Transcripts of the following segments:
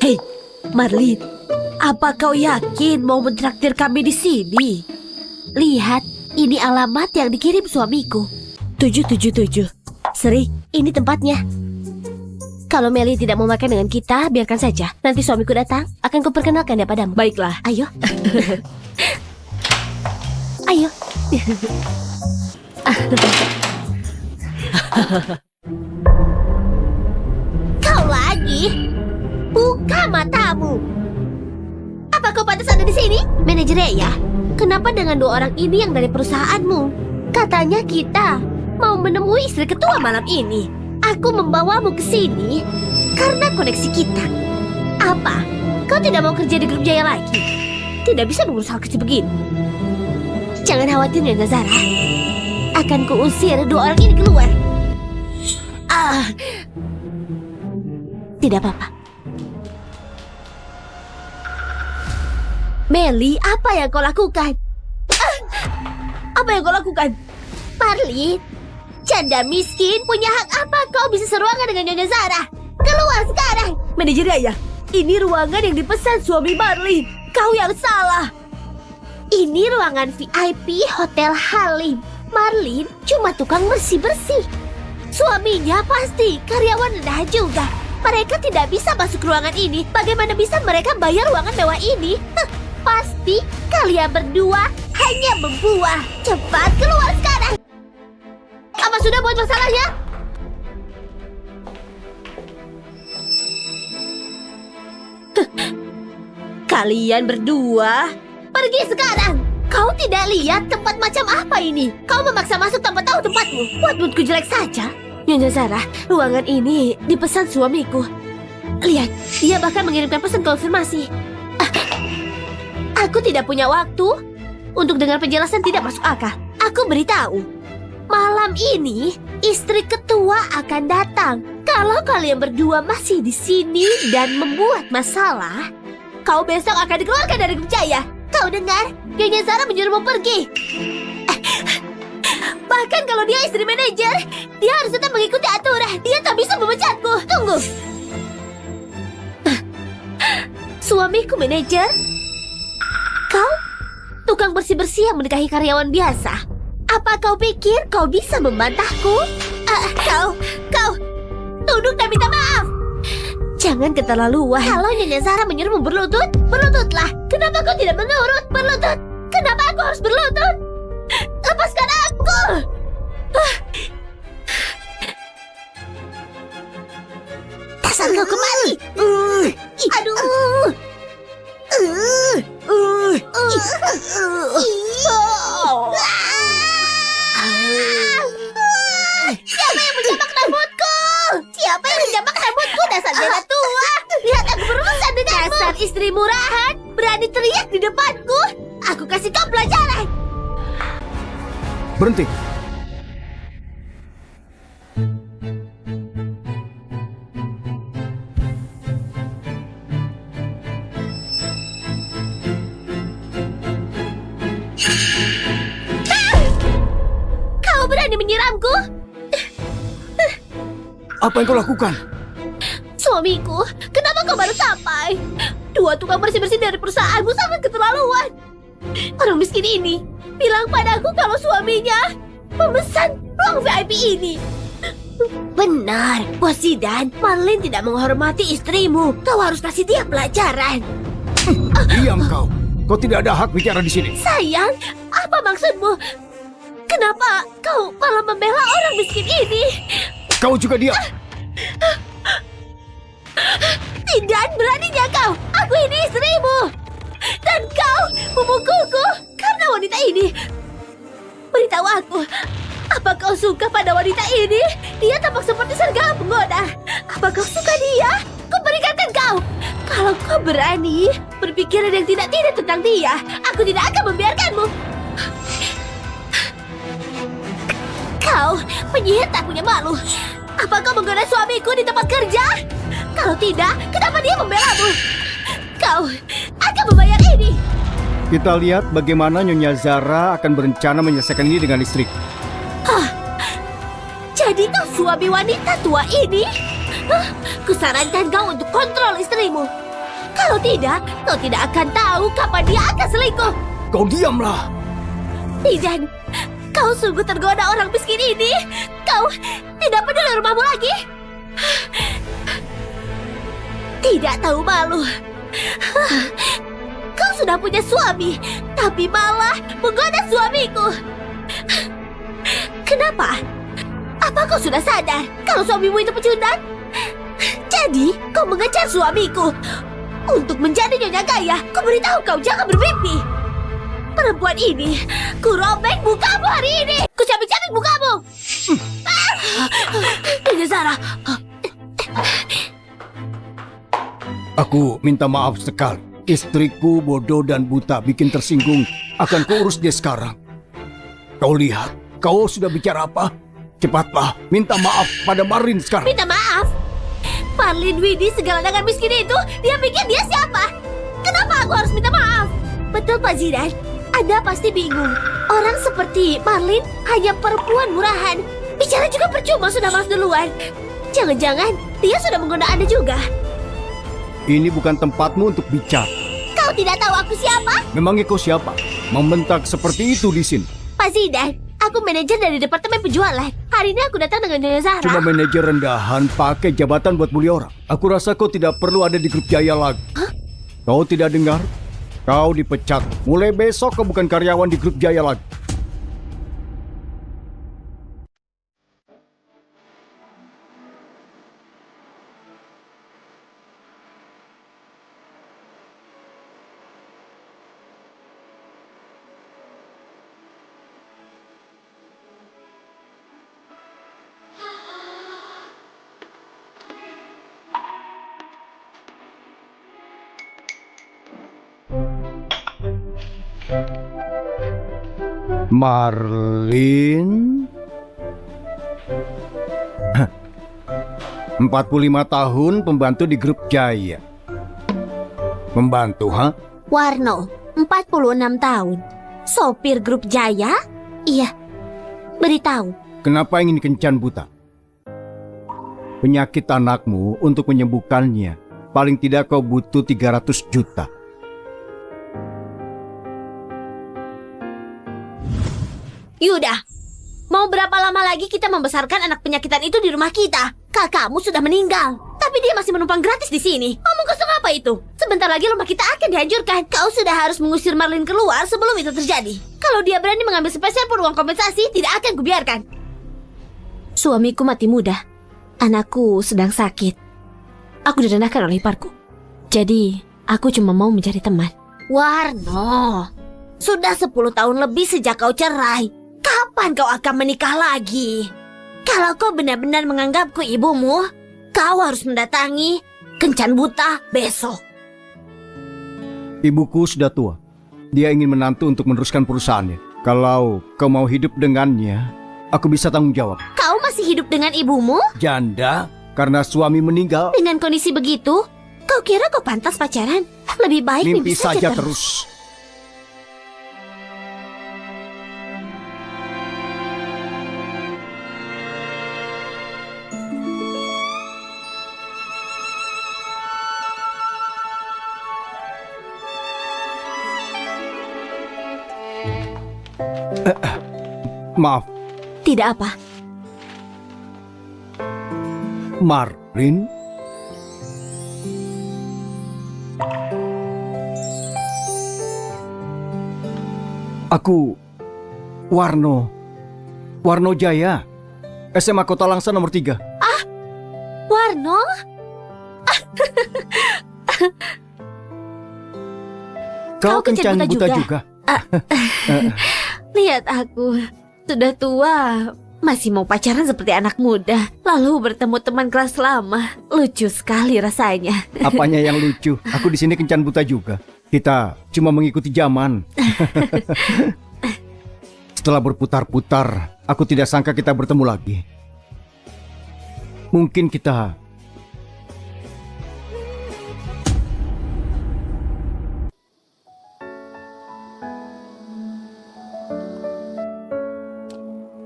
Hei, Marlin, apa kau yakin mau mentraktir kami di sini? Lihat, ini alamat yang dikirim suamiku. 777. Seri, ini tempatnya. Kalau Melly tidak mau makan dengan kita, biarkan saja. Nanti suamiku datang, akan kuperkenalkan dia padamu. Baiklah. Ayo. Ayo. Kau lagi? Buka matamu. Apa kau pantas ada di sini? Manajer ya? Kenapa dengan dua orang ini yang dari perusahaanmu? Katanya kita mau menemui istri ketua malam ini. Aku membawamu ke sini karena koneksi kita. Apa? Kau tidak mau kerja di grup Jaya lagi? Tidak bisa mengurus hal kecil begini. Jangan khawatir, Nyonya Zara. Akan kuusir dua orang ini keluar. Tidak apa-apa. Melly, apa yang kau lakukan? Apa yang kau lakukan? Marlin, janda miskin punya hak apa kau bisa seruangan dengan Nyonya Zara? Keluar sekarang. Manajer ya, ini ruangan yang dipesan suami Marlin. Kau yang salah. Ini ruangan VIP Hotel Halim. Marlin cuma tukang bersih-bersih. Suaminya pasti karyawan rendah juga. Mereka tidak bisa masuk ruangan ini. Bagaimana bisa mereka bayar ruangan mewah ini? Pasti kalian berdua hanya membuah. Cepat keluar sekarang. Apa sudah buat masalahnya? Kalian berdua Pergi sekarang. Kau tidak lihat tempat macam apa ini? Kau memaksa masuk tanpa tahu tempatmu. Buat moodku jelek saja. Nyonya Zara, ruangan ini dipesan suamiku. Lihat, dia bahkan mengirimkan pesan konfirmasi. Aku tidak punya waktu untuk dengar penjelasan tidak masuk akal. Aku beritahu, malam ini istri ketua akan datang. Kalau kalian berdua masih di sini dan membuat masalah, kau besok akan dikeluarkan dari grup Jaya. Kau dengar? Nyonya Zara menyuruhmu pergi. Bahkan kalau dia istri manajer, dia harus tetap mengikuti aturan. Dia tak bisa memecatku. Tunggu. Suamiku manajer? Kau? Tukang bersih-bersih yang menikahi karyawan biasa. Apa kau pikir kau bisa membantahku? Kau tunduk dan minta maaf. Jangan keterlaluan. Kalau Nyonya Zara menyuruhmu berlutut, berlututlah. Kenapa kau tidak menurut? Berlutut. Kenapa aku harus berlutut? Lepaskan aku. Dasar kau kembali. Aduh. Siapa yang menjambak rambutku? Siapa yang menjambak rambutku? Dasar janda tua. Lihat aku berurusan denganmu. Dasar istri murahan. Berani teriak di depanku. Aku kasih kau pelajaran. Berhenti. Kau berani menyiramku? Apa yang kau lakukan? Suamiku, kenapa kau baru sampai? Dua tukang bersih-bersih dari perusahaanmu sangat keterlaluan. Orang miskin ini bilang padaku kalau suaminya memesan ruang VIP ini. Benar, Bos Zidan. Marlin tidak menghormati istrimu. Kau harus kasih dia pelajaran. Diam kau. Kau tidak ada hak bicara di sini. Sayang, apa maksudmu? Kenapa kau malah membela orang miskin ini? Kau juga diam. Tidak beraninya kau. Aku ini istrimu. Dan kau memukulku karena wanita ini. Beritahu aku, apa kau suka pada wanita ini? Dia tampak seperti serigala penggoda. Apa kau suka dia? Ku peringatkan kau. Kalau kau berani berpikiran yang tidak-tidak tentang dia, aku tidak akan membiarkanmu. Kau penyihir tak punya malu. Apa kau menggoda suamiku di tempat kerja? Kalau tidak, kenapa dia membelamu? Kau akan membayar ini. Kita lihat bagaimana Nyonya Zara akan berencana menyelesaikan ini dengan listrik. Jadi kau suami wanita tua ini? Kusarankan kau untuk kontrol istrimu. Kalau tidak, kau tidak akan tahu kapan dia akan selingkuh. Kau diamlah. Tijan, kau sungguh tergoda orang miskin ini. Kau tidak peduli rumahmu lagi. Tidak tahu malu. Kau sudah punya suami, tapi malah menggoda suamiku. Kenapa? Apa kau sudah sadar kalau suamimu itu pecundang? Jadi, kau mengejar suamiku. Untuk menjadi nyonya Gaya, kau beritahu kau jangan bermimpi. Perempuan ini, ku robek mukamu hari ini. Ku cabik-cabik mukamu. Nyonya Zara. Aku minta maaf sekali. Istriku bodoh dan buta bikin tersinggung. Akan kuurus dia sekarang. Kau lihat, kau sudah bicara apa? Cepatlah, minta maaf pada Marin sekarang. Minta maaf? Marlin Widi segala miskin itu, dia pikir dia siapa? Kenapa aku harus minta maaf? Betul Pak Zidan, Anda pasti bingung. Orang seperti Marlin hanya perempuan murahan. Bicara juga percuma, sudah malas duluan. Jangan-jangan dia sudah menggoda Anda juga. Ini bukan tempatmu untuk bicara. Kau tidak tahu aku siapa? Memangnya kau siapa? Membentak seperti itu di sini. Pak Zidan, aku manajer dari departemen penjualan. Hari ini aku datang dengan Nyonya Zahra. Cuma manajer rendahan pakai jabatan buat bully orang. Aku rasa kau tidak perlu ada di grup Jaya lagi. Hah? Kau tidak dengar? Kau dipecat. Mulai besok kau bukan karyawan di grup Jaya lagi. Marlin 45 tahun pembantu di grup Jaya. Membantu, ha? Warno, 46 tahun. Sopir grup Jaya? Iya. Beritahu. Kenapa ingin kencan buta? Penyakit anakmu untuk menyembuhkannya. Paling tidak kau butuh 300 juta. Yudah, mau berapa lama lagi kita membesarkan anak penyakitan itu di rumah kita? Kakakmu sudah meninggal, tapi dia masih menumpang gratis di sini. Ngomong kosong apa itu? Sebentar lagi rumah kita akan dihancurkan. Kau sudah harus mengusir Marlin keluar sebelum itu terjadi. Kalau dia berani mengambil sepeser pun uang kompensasi, tidak akan kubiarkan. Suamiku mati muda. Anakku sedang sakit. Aku direndahkan oleh iparku. Jadi, aku cuma mau mencari teman. Warno, sudah 10 tahun lebih sejak kau cerai. Kapan kau akan menikah lagi? Kalau kau benar-benar menganggapku ibumu, kau harus mendatangi Kencan Buta besok. Ibuku sudah tua. Dia ingin menantu untuk meneruskan perusahaannya. Kalau kau mau hidup dengannya, aku bisa tanggung jawab. Kau masih hidup dengan ibumu? Janda karena suami meninggal. Dengan kondisi begitu, kau kira kau pantas pacaran? Lebih baik Mimpi saja terus. Maaf, Tidak apa. Marlin. Aku Warno Jaya, SMA Kota Langsa nomor 3. Warno? Kau kencan buta juga? Lihat aku, sudah tua, masih mau pacaran seperti anak muda. Lalu bertemu teman kelas lama, lucu sekali rasanya. Apanya yang lucu? Aku di sini kencan buta juga. Kita cuma mengikuti zaman. Setelah berputar-putar, aku tidak sangka kita bertemu lagi. Mungkin kita...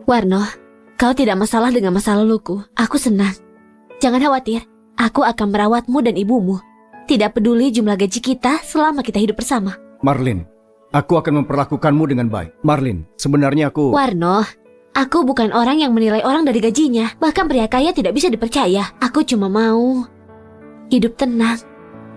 Warno, Kau tidak masalah dengan masa laluku. Aku senang. Jangan khawatir, aku akan merawatmu dan ibumu. Tidak peduli jumlah gaji kita selama kita hidup bersama. Marlin, aku akan memperlakukanmu dengan baik. Marlin, sebenarnya aku... Warno, aku bukan orang yang menilai orang dari gajinya. Bahkan pria kaya tidak bisa dipercaya. Aku cuma mau hidup tenang.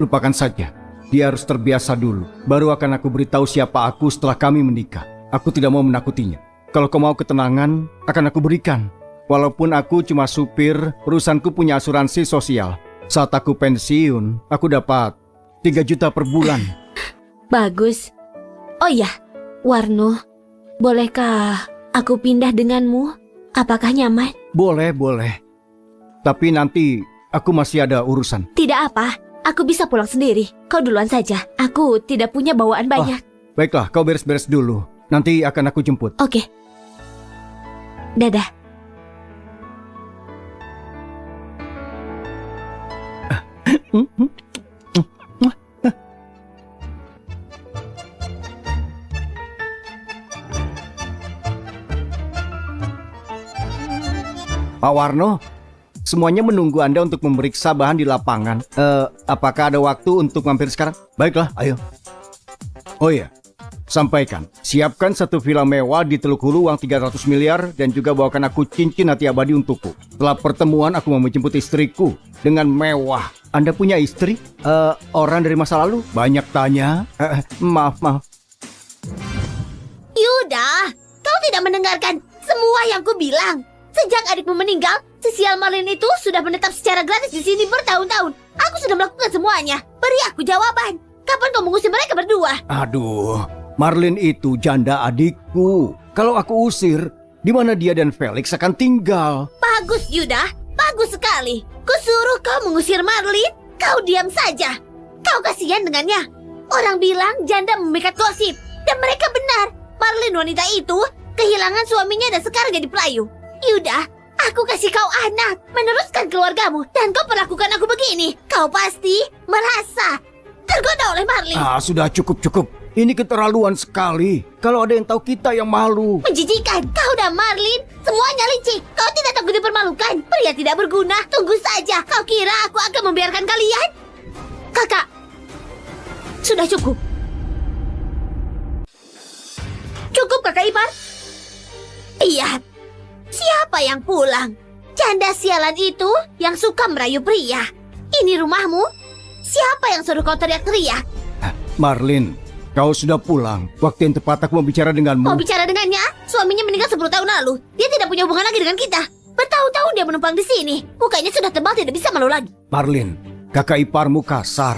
Lupakan saja. Dia harus terbiasa dulu. Baru akan aku beritahu siapa aku setelah kami menikah. Aku tidak mau menakutinya. Kalau kau mau ketenangan, akan aku berikan. Walaupun aku cuma supir, perusahaanku punya asuransi sosial. Saat aku pensiun, aku dapat 3 juta per bulan. Bagus. Oh iya, Warno, bolehkah aku pindah denganmu? Apakah nyaman? Boleh, boleh. Tapi nanti aku masih ada urusan. Tidak apa, aku bisa pulang sendiri. Kau duluan saja. Aku tidak punya bawaan banyak. Baiklah, kau beres-beres dulu. Nanti akan aku jemput. Oke. Dadah. Pak Warno, semuanya menunggu Anda untuk memeriksa bahan di lapangan. Apakah ada waktu untuk mampir sekarang? Baiklah, ayo. Oh iya, sampaikan. Siapkan satu villa mewah di Teluk Hulu uang 300 miliar dan juga bawakan aku cincin hati abadi untukku. Setelah pertemuan aku mau menjemput istriku dengan mewah. Anda punya istri? Orang dari masa lalu? Banyak tanya. Maaf. Yuda, kau tidak mendengarkan semua yang ku bilang. Sejak adikmu meninggal, si sial Marlin itu sudah menetap secara gratis di sini bertahun-tahun. Aku sudah melakukan semuanya. Beri aku jawaban. Kapan kau mengusir mereka berdua? Aduh, Marlin itu janda adikku. Kalau aku usir, di mana dia dan Felix akan tinggal? Bagus, Yuda. Bagus sekali. Kusuruh kau mengusir Marlin. Kau diam saja. Kau kasihan dengannya. Orang bilang janda memikat gosip. Dan mereka benar. Marlin wanita itu kehilangan suaminya dan sekarang jadi pelayu. Yuda, aku kasih kau anak, meneruskan keluargamu, dan kau perlakukan aku begini. Kau pasti merasa tergoda oleh Marlin. Sudah cukup. Ini keterlaluan sekali. Kalau ada yang tahu kita yang malu. Menjijikan, kau dan Marlin semuanya licik. Kau tidak takut dipermalukan. Pria tidak berguna. Tunggu saja. Kau kira aku akan membiarkan kalian? Kakak, sudah cukup. Cukup, kakak ipar. Iya. Siapa yang pulang? Janda sialan itu yang suka merayu pria. Ini rumahmu? Siapa yang suruh kau teriak-teriak? Marlin, kau sudah pulang. Waktu yang tepat aku mau bicara denganmu. Mau bicara dengannya? Suaminya meninggal 10 tahun lalu. Dia tidak punya hubungan lagi dengan kita. Bertahun-tahun dia menumpang di sini. Mukanya sudah tebal, tidak bisa malu lagi. Marlin, kakak iparmu kasar.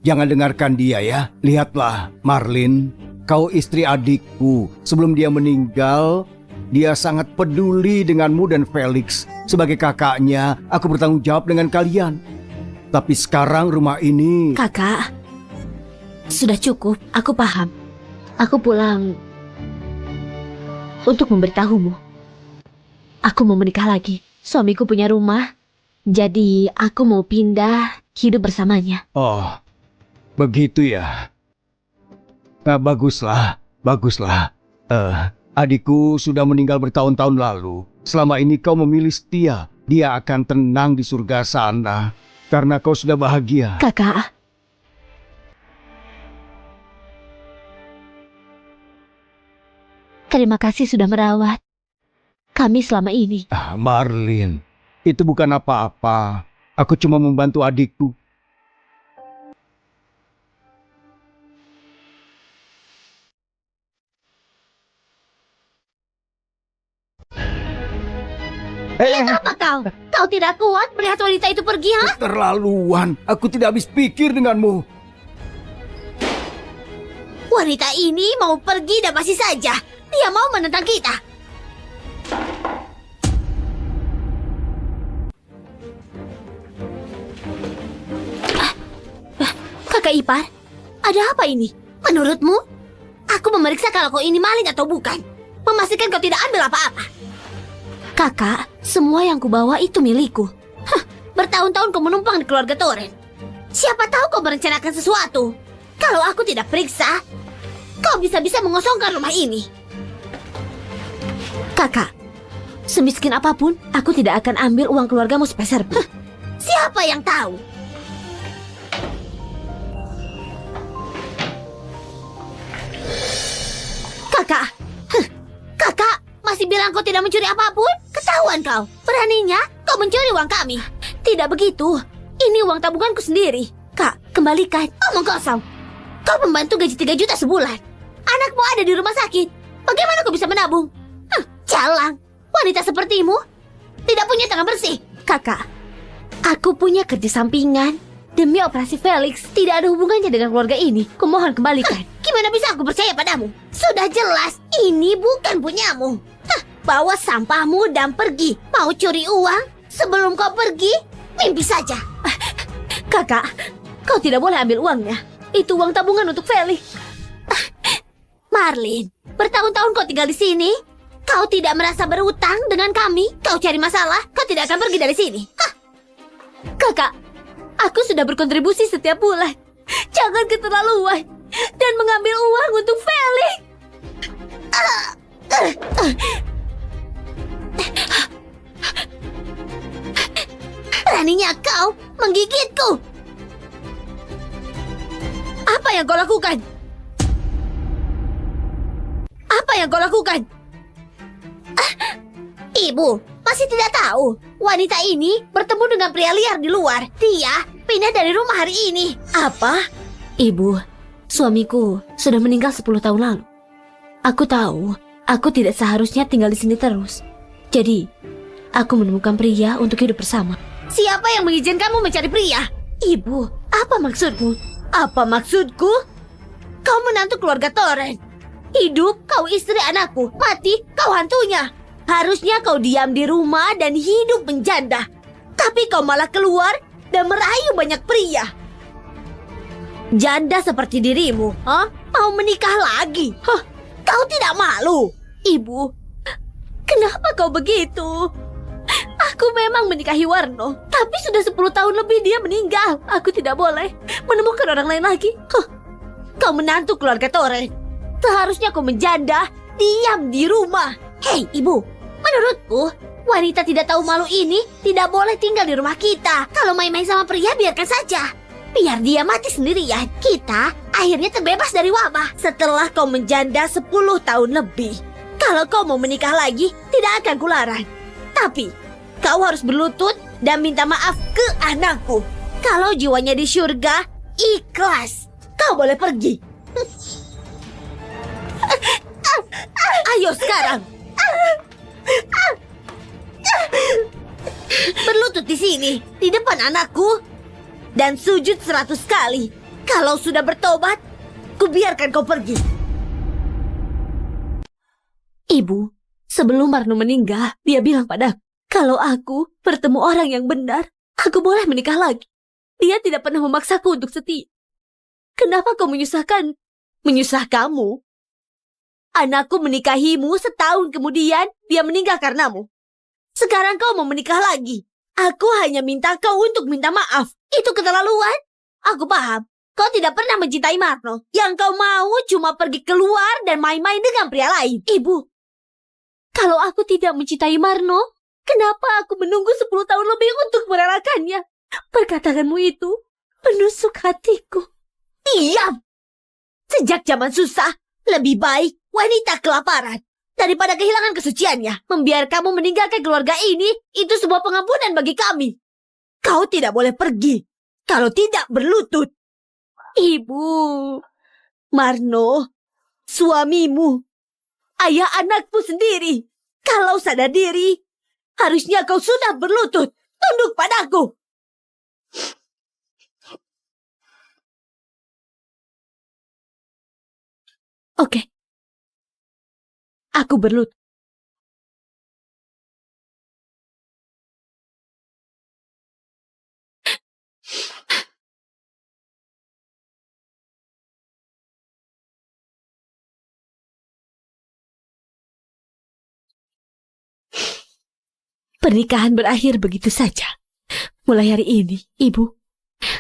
Jangan dengarkan dia ya. Lihatlah, Marlin, kau istri adikku. Sebelum dia meninggal, dia sangat peduli denganmu dan Felix. Sebagai kakaknya, aku bertanggung jawab dengan kalian. Tapi sekarang rumah ini... Kakak, sudah cukup. Aku paham. Aku pulang untuk memberitahumu. Aku mau menikah lagi. Suamiku punya rumah. Jadi aku mau pindah hidup bersamanya. Oh, begitu ya. Baguslah. Adikku sudah meninggal bertahun-tahun lalu. Selama ini kau memilih setia. Dia akan tenang di surga sana. Karena kau sudah bahagia. Kakak. Terima kasih sudah merawat kami selama ini. Marlin, itu bukan apa-apa. Aku cuma membantu adikku. Apa kau? Kau tidak kuat melihat wanita itu pergi, ha? Keterlaluan. Aku tidak habis pikir denganmu. Wanita ini mau pergi dan masih saja. Dia mau menentang kita. Kakak ipar, ada apa ini? Menurutmu? Aku memeriksa kalau kau ini maling atau bukan. Memastikan kau tidak ambil apa-apa. Kakak, semua yang kubawa itu milikku. Bertahun-tahun kau menumpang di keluarga Toren. Siapa tahu kau merencanakan sesuatu. Kalau aku tidak periksa, kau bisa-bisa mengosongkan rumah ini. Kakak, Semiskin apapun, aku tidak akan ambil uang keluargamu sepeser pun. Siapa yang tahu? Kakak, kakak masih bilang kau tidak mencuri apapun? Ketahuan kau, beraninya kau mencuri uang kami. Tidak begitu, ini uang tabunganku sendiri. Kak, kembalikan. Omong kosong. Kau membantu gaji 3 juta sebulan. Anakmu ada di rumah sakit. Bagaimana kau bisa menabung? Jalang, wanita sepertimu tidak punya tangan bersih. Kakak, aku punya kerja sampingan. Demi operasi Felix, tidak ada hubungannya dengan keluarga ini. Kumohon kembalikan. Gimana bisa aku percaya padamu? Sudah jelas, ini bukan punyamu. Bawa sampahmu dan pergi. Mau curi uang? Sebelum kau pergi, mimpi saja. Kakak, kau tidak boleh ambil uangnya. Itu uang tabungan untuk Felix. Marlin, bertahun-tahun kau tinggal di sini. Kau tidak merasa berutang dengan kami? Kau cari masalah, kau tidak akan pergi dari sini. Kakak, aku sudah berkontribusi setiap bulan. Jangan keterlaluan dan mengambil uang untuk Felix. Beraninya kau menggigitku. Apa yang kau lakukan? Apa yang kau lakukan? Ibu, masih tidak tahu. Wanita ini bertemu dengan pria liar di luar. Dia pindah dari rumah hari ini. Apa? Ibu, suamiku sudah meninggal 10 tahun lalu. Aku tahu, aku tidak seharusnya tinggal di sini terus. Jadi, aku menemukan pria untuk hidup bersama. Siapa yang mengizinkanmu mencari pria? Ibu, apa maksudmu? Apa maksudku? Kau menantu keluarga Torren. Hidup kau istri anakku, mati kau hantunya. Harusnya kau diam di rumah dan hidup menjanda. Tapi kau malah keluar dan merayu banyak pria. Janda seperti dirimu, mau menikah lagi? Kau tidak malu? Ibu, kenapa kau begitu? Aku memang menikahi Warno, tapi sudah 10 tahun lebih dia meninggal. Aku tidak boleh menemukan orang lain lagi. Kau menantu keluarga Torren. Seharusnya kau menjanda, diam di rumah. Hei ibu, menurutku wanita tidak tahu malu ini tidak boleh tinggal di rumah kita. Kalau main-main sama pria biarkan saja. Biar dia mati sendirian. Kita akhirnya terbebas dari wabah. Setelah kau menjanda 10 tahun lebih. Kalau kau mau menikah lagi, tidak akan kularang. Tapi kau harus berlutut dan minta maaf ke anakku. Kalau jiwanya di surga, ikhlas. Kau boleh pergi. Ayo sekarang. Berlutut di sini, di depan anakku. Dan sujud 100 kali. Kalau sudah bertobat, kubiarkan kau pergi. Ibu, sebelum Marno meninggal, dia bilang padaku, kalau aku bertemu orang yang benar, aku boleh menikah lagi. Dia tidak pernah memaksaku untuk setia. Kenapa kau menyusahkan? Menyusah kamu? Anakku menikahimu, setahun kemudian dia meninggal karenamu. Sekarang kau mau menikah lagi. Aku hanya minta kau untuk minta maaf. Itu keterlaluan. Aku paham. Kau tidak pernah mencintai Marno. Yang kau mau cuma pergi keluar dan main-main dengan pria lain. Ibu, kalau aku tidak mencintai Marno, kenapa aku menunggu 10 tahun lebih untuk merelakannya? Perkataanmu itu menusuk hatiku. Diam! Sejak zaman susah, lebih baik wanita kelaparan daripada kehilangan kesuciannya. Membiar kamu meninggalkan keluarga ini, itu sebuah pengampunan bagi kami. Kau tidak boleh pergi kalau tidak berlutut. Ibu, Marno, suamimu, ayah anakku sendiri. Kalau sadar diri, harusnya kau sudah berlutut. Tunduk padaku. oke. Aku berlutut. Pernikahan berakhir begitu saja. Mulai hari ini, Ibu,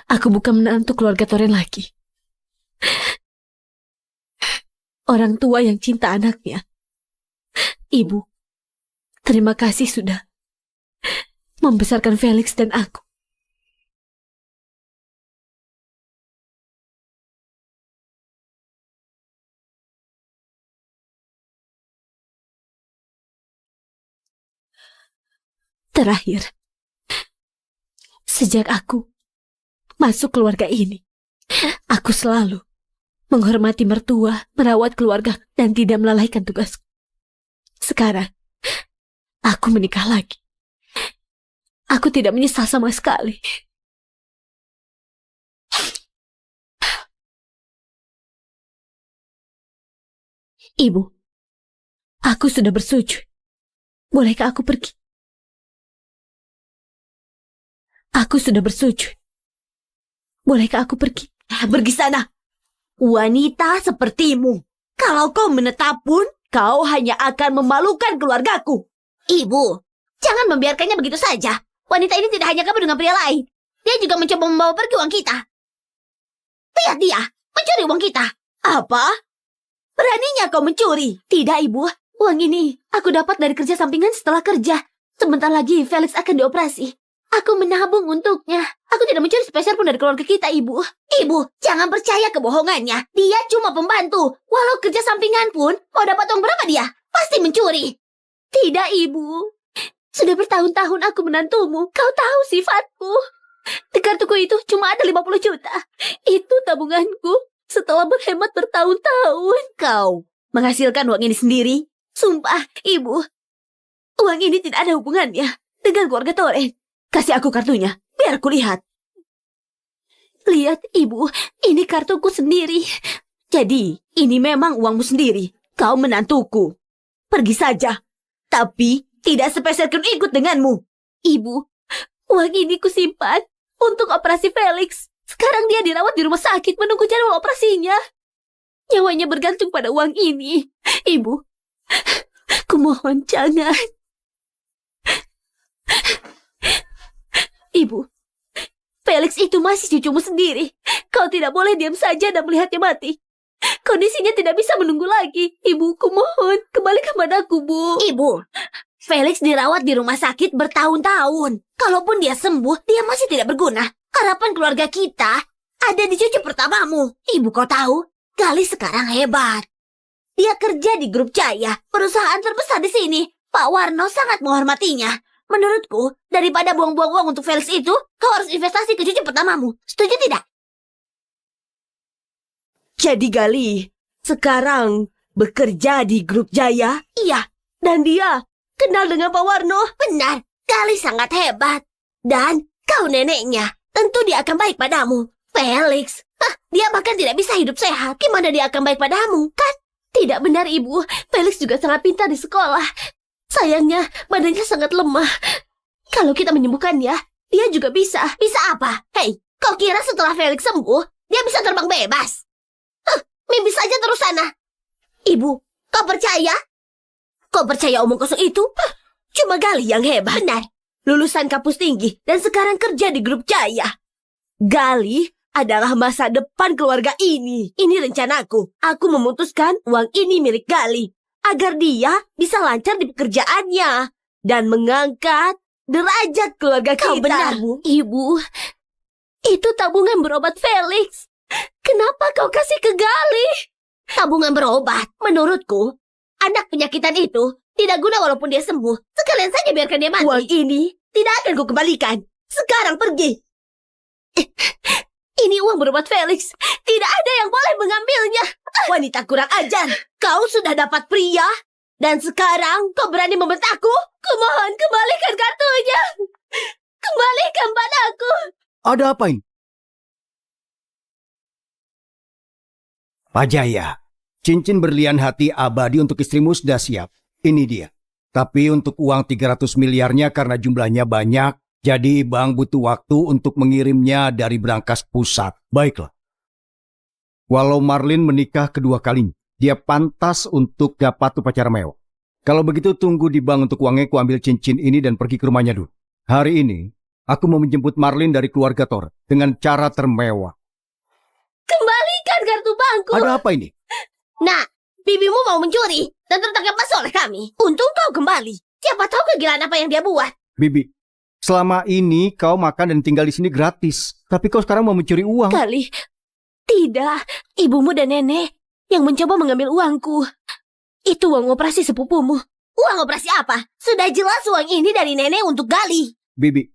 aku bukan menantu keluarga Torren lagi. Orang tua yang cinta anaknya. Ibu, Terima kasih sudah membesarkan Felix dan aku. Terakhir, sejak aku masuk keluarga ini, aku selalu menghormati mertua, merawat keluarga, dan tidak melalaikan tugasku. Sekarang, aku menikah lagi. Aku tidak menyesal sama sekali. Ibu, aku sudah bersujud. Bolehkah aku pergi? Aku sudah bersujud. Bolehkah aku pergi? Pergi sana. Wanita sepertimu. Kalau kau menetap pun, kau hanya akan memalukan keluargaku. Ibu, jangan membiarkannya begitu saja. Wanita ini tidak hanya kabur dengan pria lain. Dia juga mencoba membawa pergi uang kita. Lihat dia, mencuri uang kita. Apa? Beraninya kau mencuri? Tidak, Ibu. Uang ini aku dapat dari kerja sampingan setelah kerja. Sebentar lagi Felix akan dioperasi. Aku menabung untuknya. Aku tidak mencuri sepeser pun dari keluarga kita, Ibu. Ibu, jangan percaya kebohongannya. Dia cuma pembantu. Walau kerja sampingan pun, mau dapat uang berapa dia? Pasti mencuri. Tidak, Ibu. Sudah bertahun-tahun aku menantumu. Kau tahu sifatku. Di kartuku itu cuma ada 50 juta. Itu tabunganku setelah berhemat bertahun-tahun. Kau menghasilkan uang ini sendiri? Sumpah, Ibu. Uang ini tidak ada hubungannya dengan keluarga Toren. Kasih aku kartunya, biar aku lihat. Lihat, Ibu, ini kartuku sendiri. Jadi, ini memang uangmu sendiri. Kau menantuku. Pergi saja. Tapi, tidak sepeser pun ikut denganmu. Ibu, uang ini kusimpan untuk operasi Felix. Sekarang dia dirawat di rumah sakit menunggu jadwal operasinya. Nyawanya bergantung pada uang ini. Ibu, kumohon jangan. Ibu, Felix itu masih cucumu sendiri. Kau tidak boleh diam saja dan melihatnya mati. Kondisinya tidak bisa menunggu lagi. Ibu, kumohon, kembalikan padaku, Bu. Ibu, Felix dirawat di rumah sakit bertahun-tahun. Kalaupun dia sembuh, dia masih tidak berguna. Harapan keluarga kita ada di cucu pertamamu. Ibu, kau tahu, Gali sekarang hebat. Dia kerja di Grup Jaya, perusahaan terbesar di sini. Pak Warno sangat menghormatinya. Menurutku, daripada buang-buang uang untuk Felix itu, kau harus investasi ke cucu pertamamu. Setuju tidak? Jadi Gali sekarang bekerja di Grup Jaya? Iya, Dan dia kenal dengan Pak Warno? benar. Gali sangat hebat. Dan kau neneknya, tentu dia akan baik padamu. Felix, dia bahkan tidak bisa hidup sehat. Gimana dia akan baik padamu, kan? Tidak benar, Ibu. Felix juga sangat pintar di sekolah. Sayangnya, badannya sangat lemah. Kalau kita menyembuhkannya, dia juga bisa. Bisa apa? Hei, kau kira setelah Felix sembuh, dia bisa terbang bebas? Mimpi saja terus sana. Ibu, kau percaya? Kau percaya omong kosong itu? Cuma Gali yang hebat. Benar. Lulusan kampus tinggi dan sekarang kerja di Grup Jaya. Gali adalah masa depan keluarga ini. Ini rencanaku. Aku memutuskan uang ini milik Gali agar dia bisa lancar di pekerjaannya dan mengangkat derajat keluarga Kau kita. benar, Bu. Ibu, itu tabungan berobat Felix. Kenapa kau kasih ke Gali? Tabungan berobat. Menurutku, anak penyakitan itu tidak guna walaupun dia sembuh. Sekalian saja biarkan dia mati. Uang ini tidak akan kukembalikan. Sekarang pergi. Ini uang berobat Felix. Tidak ada yang boleh mengambilnya. Wanita kurang ajar. Kau sudah dapat pria dan sekarang kau berani membentakku? Kumohon, kembalikan kartunya. Kembalikan padaku. Ada apa ini? Pak Jaya, cincin berlian hati abadi untuk istrimu sudah siap. Ini dia. Tapi untuk uang 300 miliarnya karena jumlahnya banyak, jadi bank butuh waktu untuk mengirimnya dari brankas pusat. Baiklah. Walau Marlin menikah kedua kalinya, dia pantas untuk dapat upacara mewah. Kalau begitu tunggu di bank untuk uangnya, ku ambil cincin ini dan pergi ke rumahnya dulu. Hari ini, aku mau menjemput Marlin dari keluarga Thor dengan cara termewah. Kembalikan kartu bankku. Ada apa ini? Nah, bibimu mau mencuri dan tertangkap basah oleh kami. Untung kau kembali. Siapa tahu kegilaan apa yang dia buat. Bibi, selama ini kau makan dan tinggal di sini gratis. Tapi kau sekarang mau mencuri uang. Gali, tidak. Ibumu dan nenek yang mencoba mengambil uangku. Itu uang operasi sepupumu. Uang operasi apa? Sudah jelas uang ini dari nenek untuk Gali. Bibi,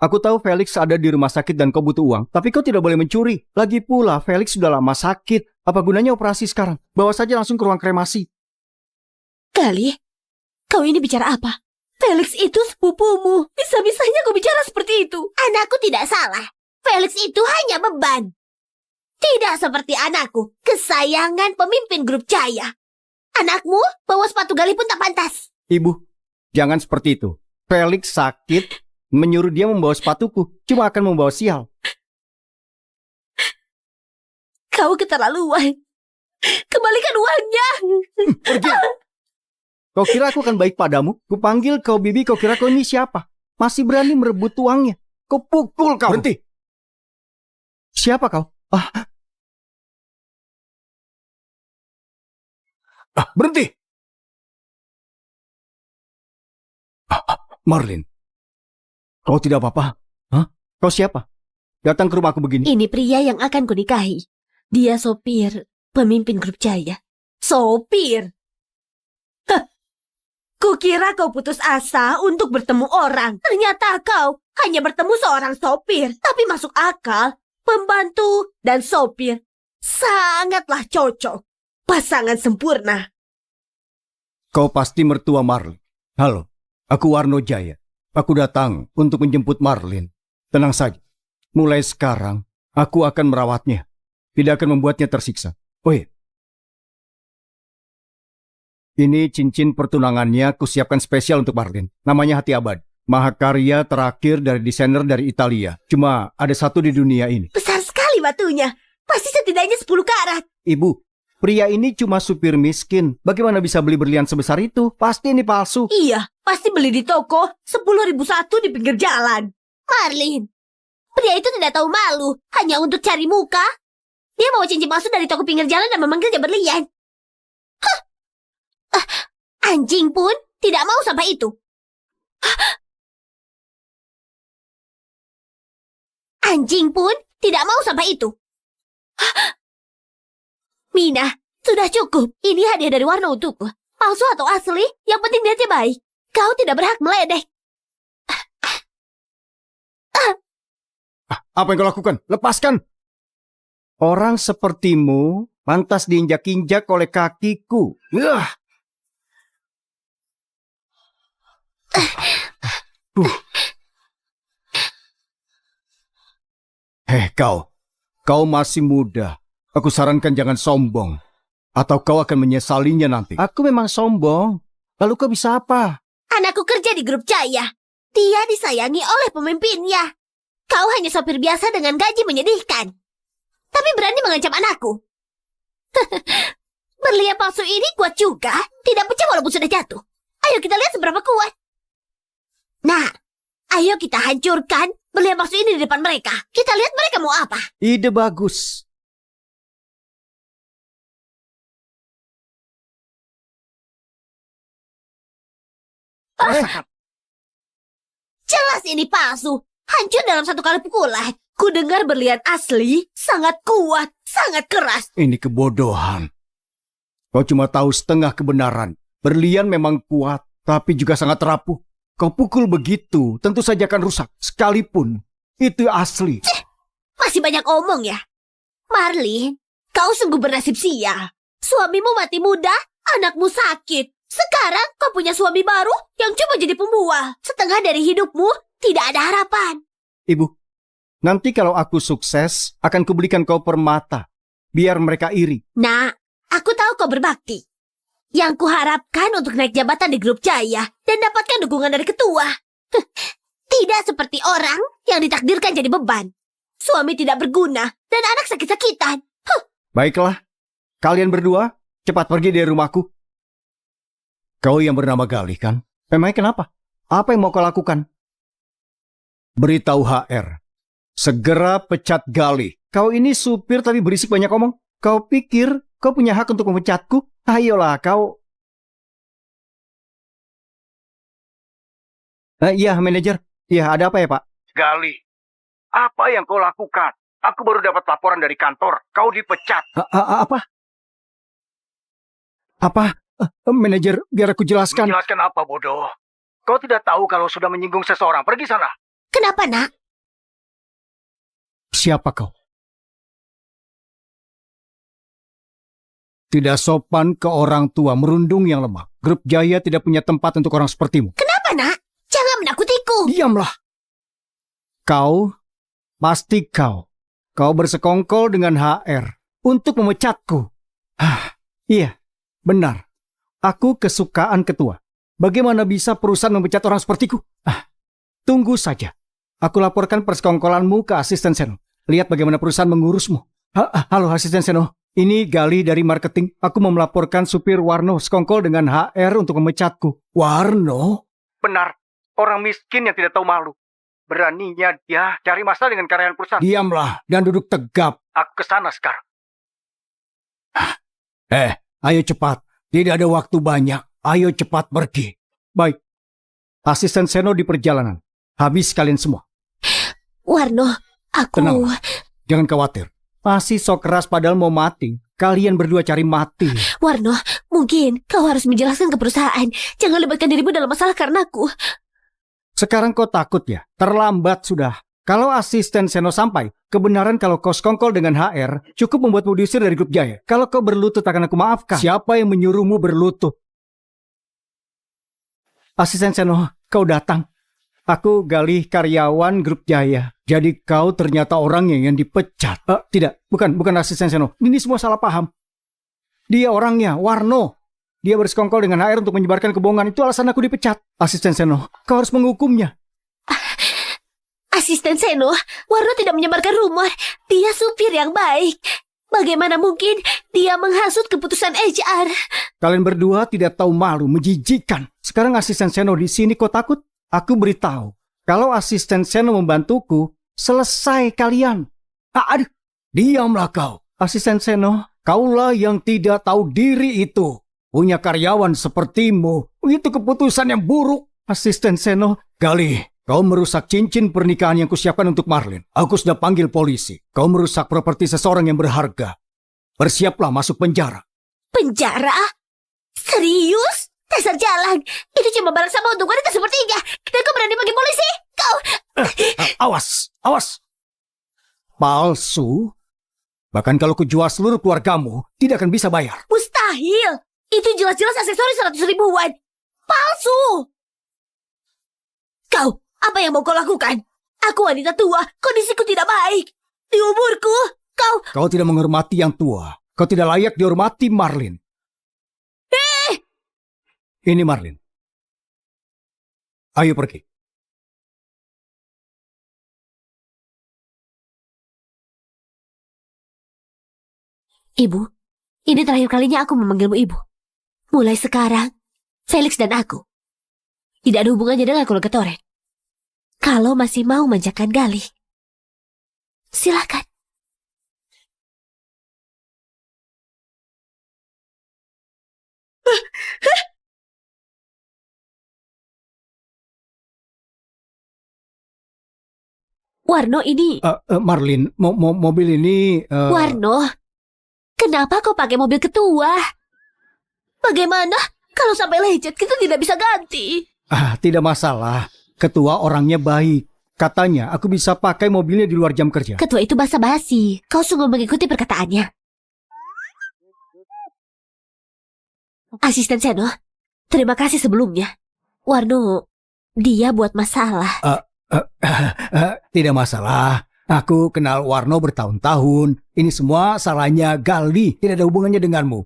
aku tahu Felix ada di rumah sakit dan kau butuh uang. Tapi kau tidak boleh mencuri. Lagi pula, Felix sudah lama sakit. Apa gunanya operasi sekarang? Bawa saja langsung ke ruang kremasi. Gali, kau ini bicara apa? Felix itu sepupumu. Bisa-bisanya kau bicara seperti itu. Anakku tidak salah. Felix itu hanya beban. Tidak seperti anakku, kesayangan pemimpin grup Jaya. Anakmu bawa sepatu Gali pun tak pantas. Ibu, jangan seperti itu. Felix sakit, menyuruh dia membawa sepatuku. Cuma akan membawa sial. Kau keterlaluan. Kembalikan uangnya. Pergi. Kau kira aku akan baik padamu? Kupanggil kau Bibi, kau kira kau ini siapa? Masih berani merebut uangnya. Kau pukul kau. Berhenti. Siapa kau? Berhenti. Marlin. Kau tidak apa-apa? Kau siapa? Datang ke rumahku begini. Ini pria yang akan kunikahi. Dia sopir pemimpin grup Jaya. Sopir? Kukira kau putus asa untuk bertemu orang. Ternyata kau hanya bertemu seorang sopir. Tapi masuk akal, pembantu dan sopir sangatlah cocok. Pasangan sempurna. Kau pasti mertua Marlin. Halo, aku Warno Jaya. Aku datang untuk menjemput Marlin. Tenang saja. Mulai sekarang, aku akan merawatnya. Tidak akan membuatnya tersiksa. Oh iya. Ini cincin pertunangannya kusiapkan spesial untuk Marlin. Namanya Hati Abadi. Mahakarya terakhir dari desainer dari Italia. Cuma ada satu di dunia ini. Besar sekali batunya. Pasti setidaknya 10 karat. Ibu, pria ini cuma supir miskin. Bagaimana bisa beli berlian sebesar itu? Pasti ini palsu. Iya, pasti beli di toko 10.001 di pinggir jalan. Marlin, pria itu tidak tahu malu. Hanya untuk cari muka. Dia bawa cincin palsu dari toko pinggir jalan dan memanggilnya berlian. Anjing pun tidak mau sampai itu. Anjing pun tidak mau sampai itu. Mina, sudah cukup. Ini hadiah dari Warna untukku. Palsu atau asli, yang penting niatnya baik. Kau tidak berhak meledek. Apa yang kau lakukan? Lepaskan! Orang sepertimu pantas diinjak-injak oleh kakiku. Kau masih muda. Aku sarankan jangan sombong. Atau kau akan menyesalinya nanti. Aku memang sombong. Lalu kau bisa apa? Anakku kerja di grup Jaya. Dia disayangi oleh pemimpinnya. Kau hanya sopir biasa dengan gaji menyedihkan. Tapi berani mengancam anakku. Berlian palsu ini kuat juga. Tidak pecah walaupun sudah jatuh. Ayo kita lihat seberapa kuat. Nah, ayo kita hancurkan berlian palsu ini di depan mereka. Kita lihat mereka mau apa. Ide bagus. Jelas ini palsu. Hancur dalam satu kali pukulan. Ku dengar berlian asli sangat kuat, sangat keras. Ini kebodohan. Kau cuma tahu setengah kebenaran. Berlian memang kuat, tapi juga sangat rapuh. Kau pukul begitu, tentu saja akan rusak. Sekalipun itu asli. Masih banyak omong ya. Marlin, kau sungguh bernasib sial. Suamimu mati muda, anakmu sakit. Sekarang kau punya suami baru yang cuma jadi pembual. Setengah dari hidupmu tidak ada harapan. Ibu, nanti kalau aku sukses, akan kubelikan kau permata. Biar mereka iri. Nah, aku tahu kau berbakti. Yang kuharapkan untuk naik jabatan di grup Jaya dan dapatkan dukungan dari ketua. Tidak seperti orang yang ditakdirkan jadi beban. Suami tidak berguna dan anak sakit-sakitan. Baiklah, kalian berdua cepat pergi dari rumahku. Kau yang bernama Gali kan? Memangnya kenapa? Apa yang mau kau lakukan? Beritahu HR. Segera pecat Gali. Kau ini supir tapi berisik banyak omong. Kau pikir kau punya hak untuk memecatku? Ayolah kau. Iya, manajer. Iya, ada apa ya, Pak? Gali, apa yang kau lakukan? Aku baru dapat laporan dari kantor. Kau dipecat. Apa? Apa? Manajer, biar aku jelaskan. Menjelaskan apa, bodoh? Kau tidak tahu kalau sudah menyinggung seseorang. Pergi sana. Kenapa, Nak? Siapa kau? Tidak sopan ke orang tua, merundung yang lemah. Grup Jaya tidak punya tempat untuk orang sepertimu. Kenapa, Nak? Jangan menakutiku. Diamlah. Kau, pasti kau bersekongkol dengan HR untuk memecatku. Iya, benar. Aku kesukaan ketua. Bagaimana bisa perusahaan memecat orang sepertiku? Tunggu saja. Aku laporkan persekongkolanmu ke asisten Seno. Lihat bagaimana perusahaan mengurusmu. Halo asisten Seno. Ini Gali dari marketing. Aku mau melaporkan supir Warno sekongkol dengan HR untuk memecatku. Warno? Benar. Orang miskin yang tidak tahu malu. Beraninya dia cari masalah dengan karyawan perusahaan. Diamlah dan duduk tegap. Aku kesana sekarang. Ayo cepat. Tidak ada waktu banyak. Ayo cepat pergi. Baik. Asisten Seno di perjalanan. Habis kalian semua. Warno, aku... Tenang. Jangan khawatir. Masih sok keras padahal mau mati. Kalian berdua cari mati. Warno, mungkin kau harus menjelaskan ke perusahaan. Jangan libatkan dirimu dalam masalah karena aku. Sekarang kau takut ya? Terlambat sudah. Kalau asisten Seno sampai, kebenaran kalau kau sekongkol dengan HR, cukup membuatmu diusir dari grup Jaya. Kalau kau berlutut akan aku maafkan. Siapa yang menyuruhmu berlutut? Asisten Seno, kau datang. Aku Gali karyawan grup Jaya. Jadi kau ternyata orangnya yang dipecat. Tidak, bukan asisten Seno. Ini semua salah paham. Dia orangnya, Warno. Dia bersekongkol dengan HR untuk menyebarkan kebohongan. Itu alasan aku dipecat. Asisten Seno, kau harus menghukumnya. Asisten Seno, Warno tidak menyebarkan rumor. Dia supir yang baik. Bagaimana mungkin dia menghasut keputusan HR? Kalian berdua tidak tahu malu, menjijikan. Sekarang asisten Seno di sini, kau takut? Aku beritahu. Kalau asisten Seno membantuku, selesai kalian. Aduh, diamlah kau. Asisten Seno, kaulah yang tidak tahu diri itu. Punya karyawan sepertimu. Itu keputusan yang buruk. Asisten Seno, Gali, kau merusak cincin pernikahan yang kusiapkan untuk Marlin. Aku sudah panggil polisi. Kau merusak properti seseorang yang berharga. Bersiaplah masuk penjara. Penjara? Serius? Dasar jalan. Itu cuma barang sama untuk wanita sepertinya. Dan kau berani panggil polisi? Kau... Awas. Palsu? Bahkan kalau kujual seluruh keluargamu, tidak akan bisa bayar. Mustahil. Itu jelas-jelas aksesoris 100 ribuan. Palsu. Kau, apa yang mau kau lakukan? Aku wanita tua, kondisiku tidak baik. Di umurku, Kau tidak menghormati yang tua. Kau tidak layak dihormati, Marlin. Ini Marlin. Ayo pergi. Ibu, ini terakhir kalinya aku memanggilmu ibu. Mulai sekarang, Felix dan aku tidak ada hubungannya dengan keluarga Toren. Kalau masih mau manjakan Gali, silakan. Warno, ini... Marlin, mobil ini... Warno, kenapa kau pakai mobil ketua? Bagaimana kalau sampai lecet kita tidak bisa ganti? Tidak masalah. Ketua orangnya baik. Katanya aku bisa pakai mobilnya di luar jam kerja. Ketua itu basa-basi. Kau sungguh mengikuti perkataannya. Asisten Seno, terima kasih sebelumnya. Warno, dia buat masalah. Tidak masalah. Aku kenal Warno bertahun-tahun. Ini semua salahnya Gali. Tidak ada hubungannya denganmu.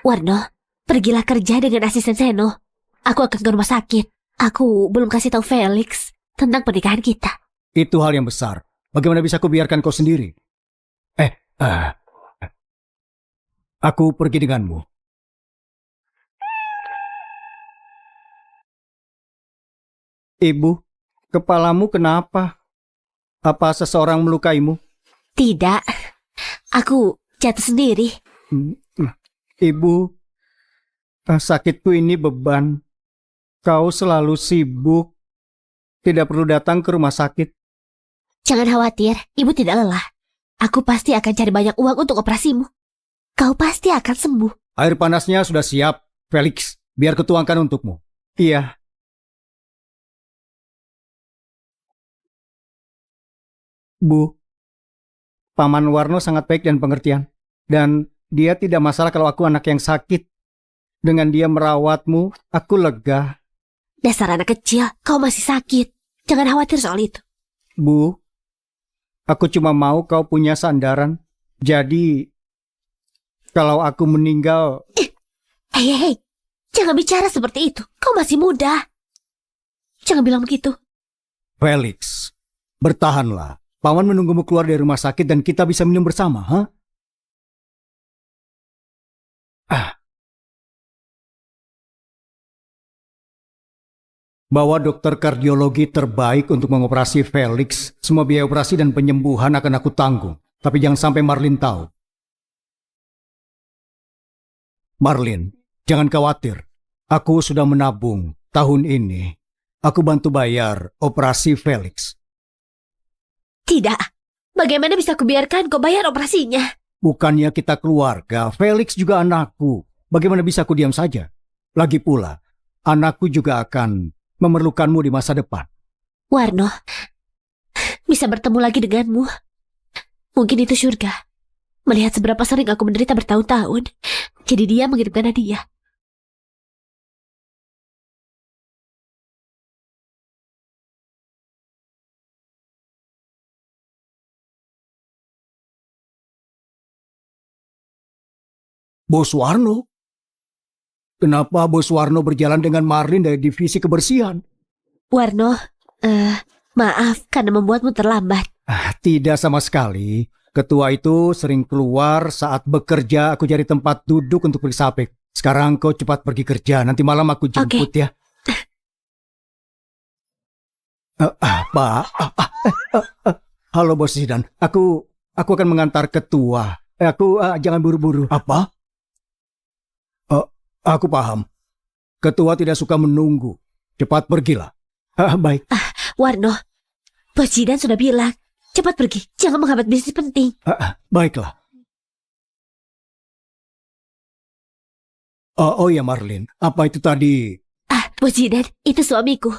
Warno, pergilah kerja dengan asisten Seno. Aku akan ke rumah sakit. Aku belum kasih tahu Felix tentang pernikahan kita. Itu hal yang besar. Bagaimana bisa aku biarkan kau sendiri? Aku pergi denganmu. Ibu, kepalamu kenapa? Apa seseorang melukaimu? Tidak, aku jatuh sendiri. Ibu, Sakitku ini beban. Kau selalu sibuk. Tidak perlu datang ke rumah sakit. Jangan khawatir, ibu tidak lelah. Aku pasti akan cari banyak uang untuk operasimu. Kau pasti akan sembuh. Air panasnya sudah siap, Felix. Biar kutuangkan untukmu. Iya. Bu, Paman Warno sangat baik dan pengertian. Dan dia tidak masalah kalau aku anak yang sakit. Dengan dia merawatmu, aku lega. Dasar anak kecil, kau masih sakit. Jangan khawatir soal itu. Bu, aku cuma mau kau punya sandaran. Jadi, kalau aku meninggal... Hei, jangan bicara seperti itu. Kau masih muda. Jangan bilang begitu. Felix, bertahanlah. Paman menunggumu keluar dari rumah sakit dan kita bisa minum bersama, ha? Bawa dokter kardiologi terbaik untuk mengoperasi Felix. Semua biaya operasi dan penyembuhan akan aku tanggung. Tapi jangan sampai Marlin tahu. Marlin, jangan khawatir. Aku sudah menabung tahun ini. Aku bantu bayar operasi Felix. Tidak. Bagaimana bisa kubiarkan kau bayar operasinya? Bukannya kita keluarga, Felix juga anakku. Bagaimana bisa aku diam saja? Lagi pula, anakku juga akan memerlukanmu di masa depan. Warno, bisa bertemu lagi denganmu. Mungkin itu surga. Melihat seberapa sering aku menderita bertahun-tahun, jadi dia mengirimkan hadiah. Bos Warno? Kenapa Bos Warno berjalan dengan Marlin dari divisi kebersihan? Warno, maaf karena membuatmu terlambat. Tidak sama sekali. Ketua itu sering keluar saat bekerja. Aku cari tempat duduk untuk periksa apek. Sekarang kau cepat pergi kerja. Nanti malam aku jemput ya. Pak. Halo Bos Zidan. Aku akan mengantar ketua. Jangan buru-buru. Apa? Aku paham. Ketua tidak suka menunggu. Cepat pergilah. Baik. Warno, Bos Zidan sudah bilang, cepat pergi, jangan menghambat bisnis penting. Baiklah. Oh ya Marlin, apa itu tadi? Bos Zidan, itu suamiku.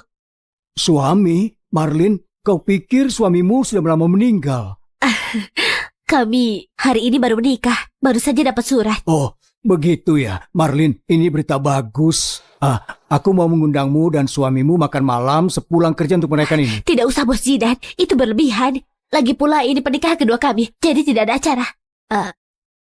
Suami? Marlin, kau pikir suamimu sudah lama meninggal? Kami hari ini baru menikah, baru saja dapat surat. Oh, begitu ya. Marlin, ini berita bagus. Aku mau mengundangmu dan suamimu makan malam sepulang kerja untuk merayakan ini. Tidak usah Bos Zidan, itu berlebihan. Lagi pula ini pernikahan kedua kami, jadi tidak ada acara.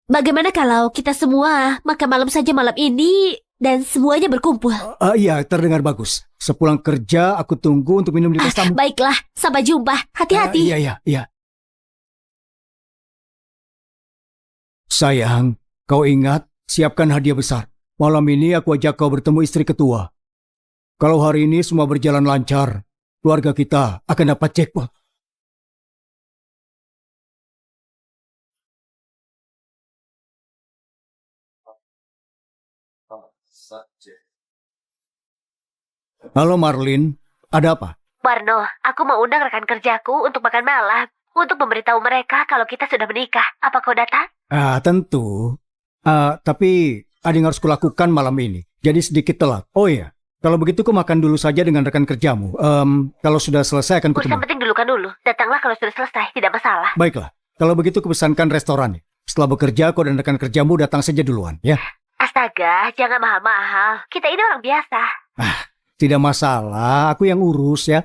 Bagaimana kalau kita semua makan malam saja malam ini dan semuanya berkumpul? Iya, terdengar bagus. Sepulang kerja aku tunggu untuk minum di pestamu. Baiklah, sampai jumpa. Hati-hati. Iya. Sayang, kau ingat, siapkan hadiah besar. Malam ini aku ajak kau bertemu istri ketua. Kalau hari ini semua berjalan lancar, keluarga kita akan dapat jackpot. Halo Marlin, ada apa? Warno, aku mau undang rekan kerjaku untuk makan malam. Untuk memberitahu mereka kalau kita sudah menikah. Apa kau datang? Tentu. Tapi ada yang harus kulakukan malam ini. Jadi sedikit telat. Oh iya, kalau begitu kau makan dulu saja dengan rekan kerjamu. Kalau sudah selesai akan Urusan kutemu. penting dulu kan dulu. Datanglah kalau sudah selesai, tidak masalah. Baiklah, kalau begitu kupesankan restorannya. Setelah bekerja, kau dan rekan kerjamu datang saja duluan, ya? Astaga, jangan mahal-mahal. Kita ini orang biasa. Tidak masalah, aku yang urus ya.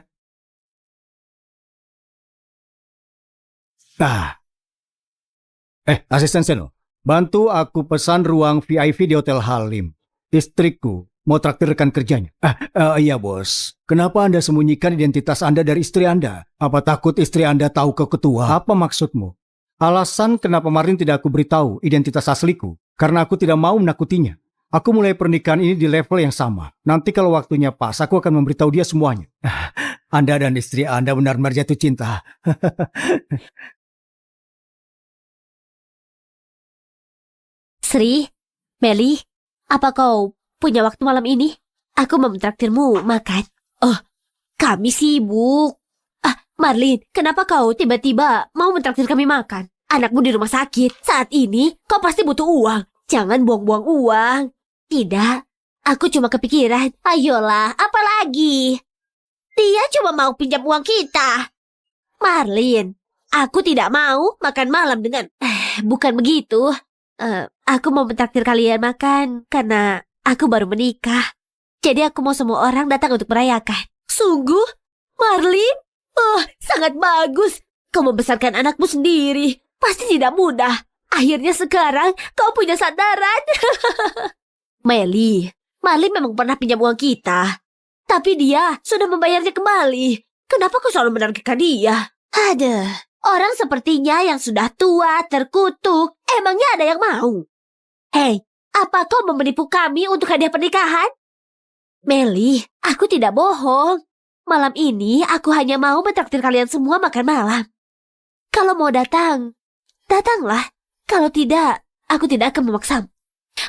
Asisten Seno, bantu aku pesan ruang VIP di Hotel Halim. Istriku mau traktir rekan kerjanya. Iya bos, kenapa Anda sembunyikan identitas Anda dari istri Anda? Apa takut istri Anda tahu ke ketua? Apa maksudmu? Alasan kenapa Marlin tidak aku beritahu identitas asliku, karena aku tidak mau menakutinya. Aku mulai pernikahan ini di level yang sama. Nanti kalau waktunya pas, aku akan memberitahu dia semuanya. Anda dan istri Anda benar-benar jatuh cinta. Sri, Meli, apa kau punya waktu malam ini? Aku mau mentraktirmu makan. Oh, kami sibuk. Marlin, kenapa kau tiba-tiba mau mentraktir kami makan? Anakmu di rumah sakit. Saat ini kau pasti butuh uang. Jangan buang-buang uang. Tidak, aku cuma kepikiran. Ayolah, apa lagi? Dia cuma mau pinjam uang kita. Marlin, Aku tidak mau makan malam dengan... bukan begitu. Aku mau mentraktir kalian makan karena aku baru menikah. Jadi aku mau semua orang datang untuk merayakan. Sungguh? Marlin? Oh, sangat bagus. Kau membesarkan anakmu sendiri. Pasti tidak mudah. Akhirnya sekarang kau punya sandaran. Marlin memang pernah pinjam uang kita. Tapi dia sudah membayarnya kembali. Kenapa kau selalu menargetkan dia? Aduh, orang sepertinya yang sudah tua, terkutuk. Emangnya ada yang mau? Hei, apa kau mau menipu kami untuk hadiah pernikahan? Meli, aku tidak bohong. Malam ini aku hanya mau mentraktir kalian semua makan malam. Kalau mau datang, datanglah. Kalau tidak, aku tidak akan memaksamu.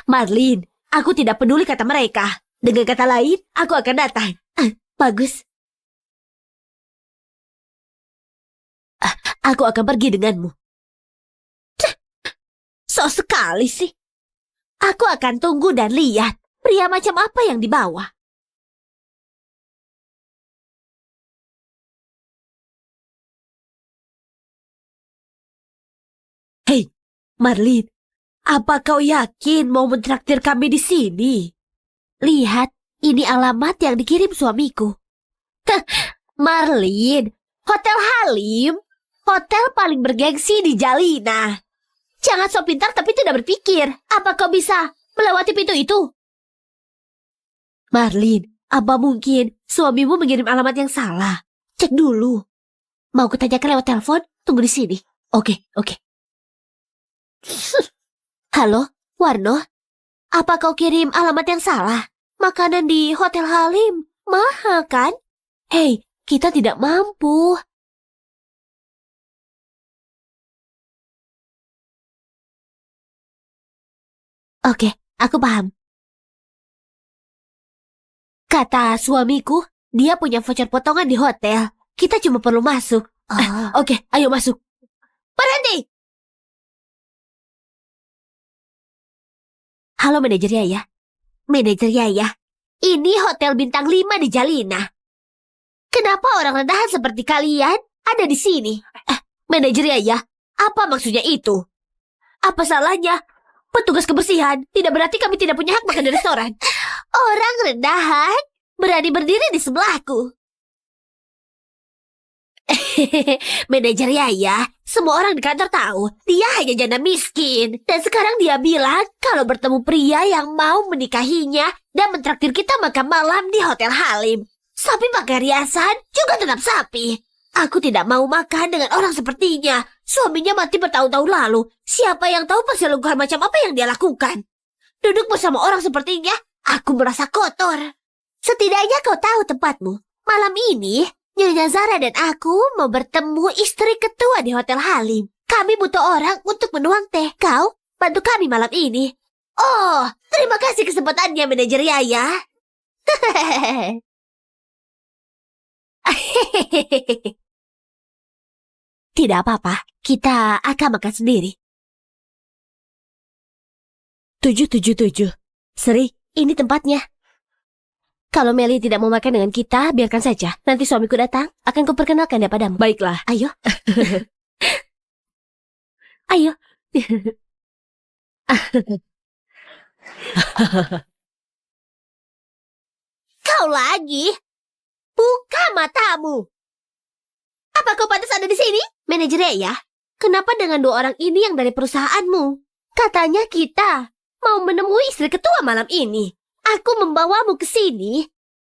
Marlin, aku tidak peduli kata mereka. Dengan kata lain, aku akan datang. Bagus. Aku akan pergi denganmu. Sok sekali sih. Aku akan tunggu dan lihat pria macam apa yang dibawa. Hei, Marlin, apa kau yakin mau mentraktir kami di sini? Lihat, ini alamat yang dikirim suamiku. Marlin, Hotel Halim, hotel paling bergengsi di Jalina. Jangan sok pintar tapi tidak berpikir. Apa kau bisa melewati pintu itu? Marlin, apa mungkin suamimu mengirim alamat yang salah? Cek dulu. Mau kutanyakan lewat telepon? Tunggu di sini. Oke. Halo, Warno. Apa kau kirim alamat yang salah? Makanan di Hotel Halim mahal kan? Hei, kita tidak mampu. Oke, aku paham. Kata suamiku, dia punya voucher potongan di hotel. Kita cuma perlu masuk. Oke, ayo masuk. Berhenti! Halo manajer Yaya. Manajer Yaya, ini hotel bintang 5 di Jalina. Kenapa orang rendahan seperti kalian ada di sini? Manajer Yaya, apa maksudnya itu? Apa salahnya? Petugas kebersihan tidak berarti kami tidak punya hak makan di restoran. Orang rendahan berani berdiri di sebelahku. Manajer Yaya, semua orang di kantor tahu dia hanya janda miskin. Dan sekarang dia bilang kalau bertemu pria yang mau menikahinya dan mentraktir kita makan malam di Hotel Halim. Sapi pakai riasan juga tetap sapi. Aku tidak mau makan dengan orang sepertinya. Suaminya mati bertahun-tahun lalu. Siapa yang tahu perselingkuhan macam apa yang dia lakukan? Duduk bersama orang sepertinya, aku merasa kotor. Setidaknya kau tahu tempatmu. Malam ini, Nyonya Zara dan aku mau bertemu istri ketua di Hotel Halim. Kami butuh orang untuk menuang teh. Kau bantu kami malam ini. Oh, terima kasih kesempatannya, manajer Yaya. Tidak apa-apa, kita akan makan sendiri. 777. Seri, ini tempatnya. Kalau Meli tidak mau makan dengan kita, biarkan saja. Nanti suamiku datang, akan kuperkenalkan dia padamu. Baiklah. Ayo. Ayo. Kau lagi? Buka matamu. Apa kau pantas ada di sini? Manajer ya? Kenapa dengan dua orang ini yang dari perusahaanmu? Katanya kita mau menemui istri ketua malam ini. Aku membawamu ke sini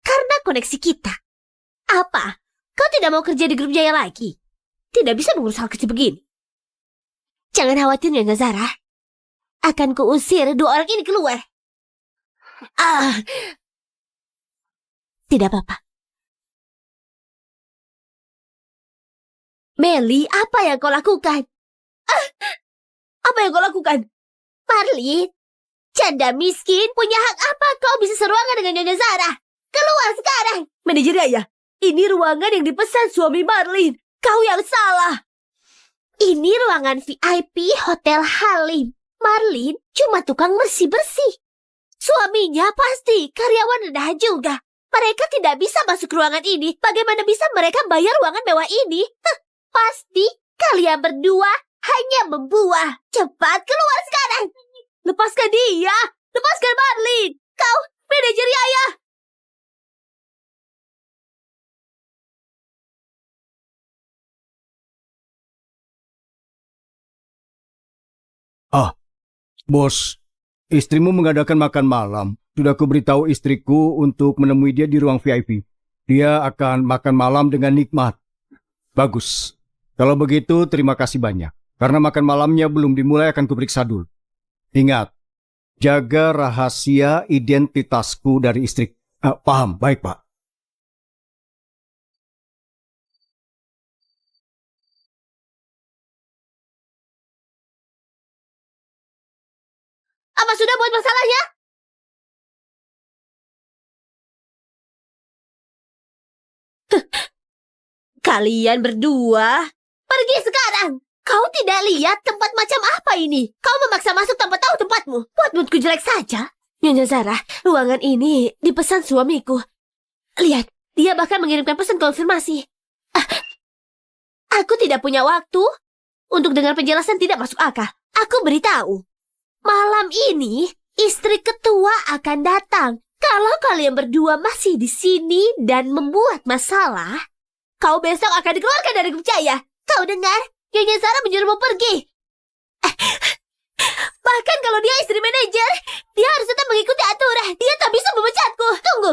karena koneksi kita. Apa? Kau tidak mau kerja di grup Jaya lagi? Tidak bisa mengurus hal kecil begini. Jangan khawatir, Nyonya Zara. Akan kuusir dua orang ini keluar. Tidak apa-apa. Meli, apa yang kau lakukan? Apa yang kau lakukan? Marlin, Janda miskin, punya hak apa kau bisa seruangan dengan Nyonya Zara? Keluar sekarang! Manajer Ayah, ini ruangan yang dipesan suami Marlin. Kau yang salah. Ini ruangan VIP Hotel Halim. Marlin cuma tukang bersih-bersih. Suaminya pasti karyawan rendahan juga. Mereka tidak bisa masuk ruangan ini. Bagaimana bisa mereka bayar ruangan mewah ini? Pasti kalian berdua hanya membuah. Cepat keluar sekarang. Lepaskan dia. Lepaskan Marlin. Kau, manajer Ayah. Bos, istrimu mengadakan makan malam. Sudah kuberitahu istriku untuk menemui dia di ruang VIP. Dia akan makan malam dengan nikmat. Bagus. Kalau begitu, terima kasih banyak. Karena makan malamnya belum dimulai akan kuperiksa dulu. Ingat, jaga rahasia identitasku dari istri. Paham, baik Pak. Apa sudah buat masalahnya? Kalian berdua. Pergi sekarang. Kau tidak lihat tempat macam apa ini? Kau memaksa masuk tanpa tahu tempatmu. Buat moodku jelek saja. Nyonya Zara, ruangan ini dipesan suamiku. Lihat, dia bahkan mengirimkan pesan konfirmasi. Aku tidak punya waktu untuk dengar penjelasan tidak masuk akal. Aku beritahu. Malam ini, istri ketua akan datang. Kalau kalian berdua masih di sini dan membuat masalah, kau besok akan dikeluarkan dari grup Jaya. Kau dengar? Nyonya Zara menyuruhmu pergi. Bahkan kalau dia istri manajer, dia harus tetap mengikuti aturan. Dia tak bisa memecatku. Tunggu.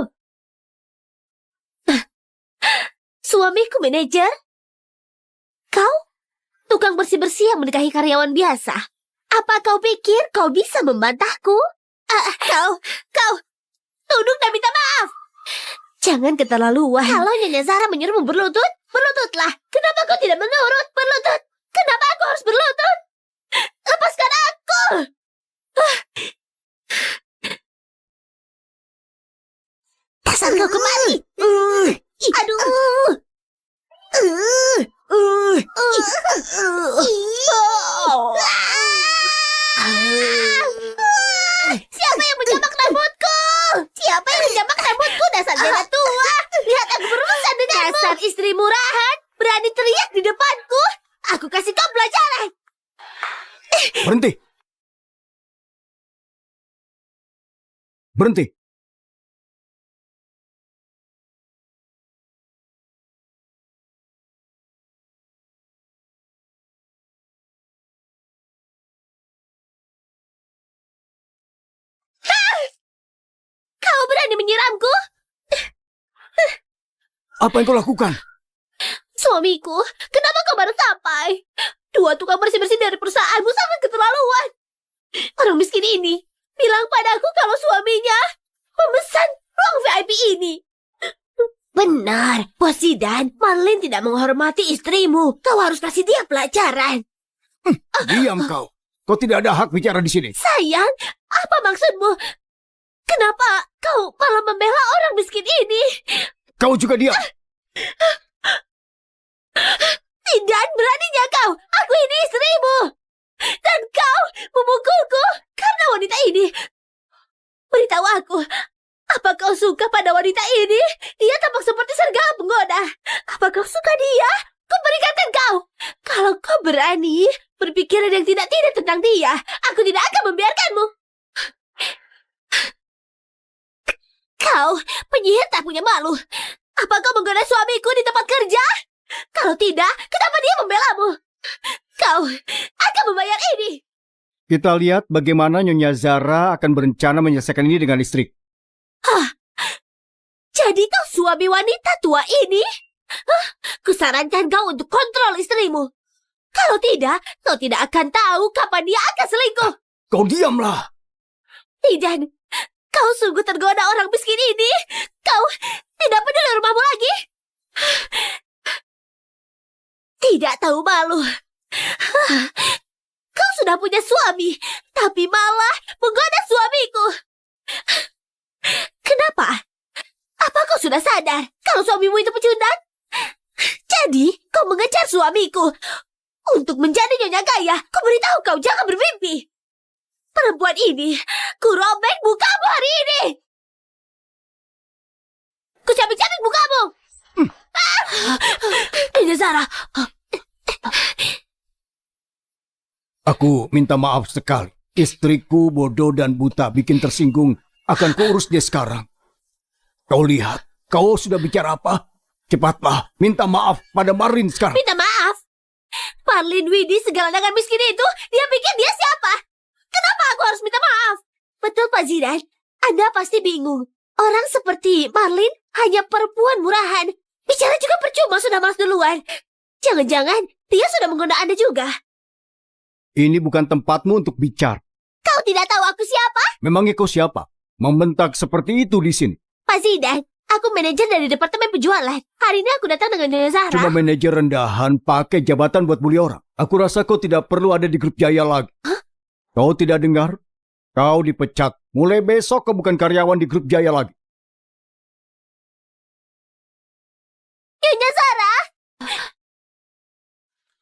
Suamiku manajer? Kau? Tukang bersih-bersih yang menikahi karyawan biasa. Apa kau pikir kau bisa membantahku? Kau tunduk dan minta maaf. Jangan keterlaluan. Kalau Nyonya Zara menyuruhmu berlutut, berlututlah. Kenapa kau tidak menurut? Berlutut. Kenapa aku harus berlutut? Lepaskan aku. Dasar kau kemari. Aduh. Siapa yang menjambak rambutku? Siapa yang menjambak rambutku? Dasar janda tua. Lihat aku berurusan denganmu. Dasar istri murahan. Berani teriak di depanku. Aku kasih kau pelajaran. Berhenti. Berhenti. Kau berani menyiramku? Apa yang kau lakukan? Suamiku, kenapa kau baru sampai? Dua tukang bersih-bersih dari perusahaanmu sangat keterlaluan. Orang miskin ini bilang padaku kalau suaminya memesan ruang VIP ini. Benar, Bos Zidan, Marlin tidak menghormati istrimu. Kau harus kasih dia pelajaran. Diam kau. Kau tidak ada hak bicara di sini. Sayang, apa maksudmu? Kenapa kau malah membela orang miskin ini? Kau juga diam. Tidak beraninya kau. Aku ini istrimu. Dan kau memukulku karena wanita ini. Beritahu aku, apa kau suka pada wanita ini? Dia tampak seperti serigala penggoda. Apa kau suka dia? Ku berikan kau. Kalau kau berani berpikiran yang tidak-tidak tentang dia, aku tidak akan membiarkanmu. Kau penyihir tak punya malu. Apa kau menggoda suamiku di tempat kerja? Kalau tidak, kenapa dia membelamu? Kau akan membayar ini. Kita lihat bagaimana Nyonya Zara akan berencana menyelesaikan ini dengan listrik. Jadi kau suami wanita tua ini? Kusarankan kau untuk kontrol istrimu. Kalau tidak, kau tidak akan tahu kapan dia akan selingkuh. Kau diamlah. Tidak, kau sungguh tergoda orang miskin ini. Kau tidak peduli rumahmu lagi. Tidak tahu malu. Kau sudah sudah punya suami, tapi malah menggoda suamiku. Kenapa? Apa kau sudah sadar kalau suamimu itu pecundang? Jadi, kau mengejar suamiku. Untuk menjadi nyonya kaya, ku beritahu kau jangan bermimpi. Perempuan ini, ku robek mukamu hari ini. Ku cabik-cabik mukamu. Ini Zara. Aku minta maaf sekali. Istriku bodoh dan buta bikin tersinggung. Akan kuurus dia sekarang. Kau lihat, kau sudah bicara apa? Cepatlah, minta maaf pada Marlin sekarang. Minta maaf. Marlin Widi segala-galanya miskin itu, dia pikir dia siapa? Kenapa aku harus minta maaf? Betul Pak Zidan, Anda pasti bingung. Orang seperti Marlin hanya perempuan murahan. Bicara juga percuma, sudah malas duluan. Jangan-jangan dia sudah menggoda Anda juga. Ini bukan tempatmu untuk bicara. Kau tidak tahu aku siapa? Memangnya kau siapa? Membentak seperti itu di sini. Pak Zidan, aku manajer dari departemen penjualan. Hari ini aku datang dengan Nyonya Zahra. Cuma manajer rendahan pakai jabatan buat bully orang. Aku rasa kau tidak perlu ada di grup Jaya lagi. Hah? Kau tidak dengar? Kau dipecat. Mulai besok kau bukan karyawan di grup Jaya lagi. Nyonya Zahra,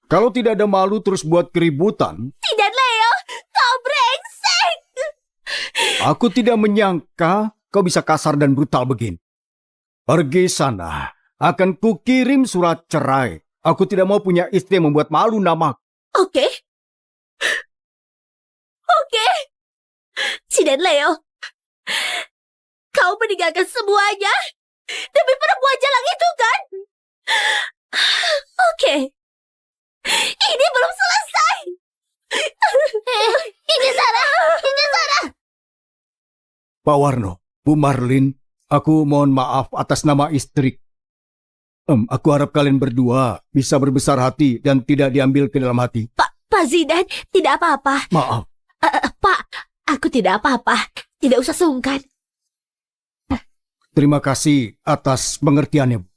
Kalau tidak ada malu terus buat keributan, tidak Leo, kau brengsek. aku tidak menyangka kau bisa kasar dan brutal begini. Pergi sana. Akan kukirim surat cerai. Aku tidak mau punya istri yang membuat malu nama. Oke. Si dan Leo, kau meninggalkan semuanya demi perempuan jalang itu kan? Oke. Ini belum selesai. Ini Sarah. Pak Warno, Bu Marlin, aku mohon maaf atas nama istri. Aku harap kalian berdua bisa berbesar hati dan tidak diambil ke dalam hati. Pak Zidan, tidak apa-apa. Maaf. Pak, aku tidak apa-apa. Tidak usah sungkan. Terima kasih atas pengertiannya. Bu.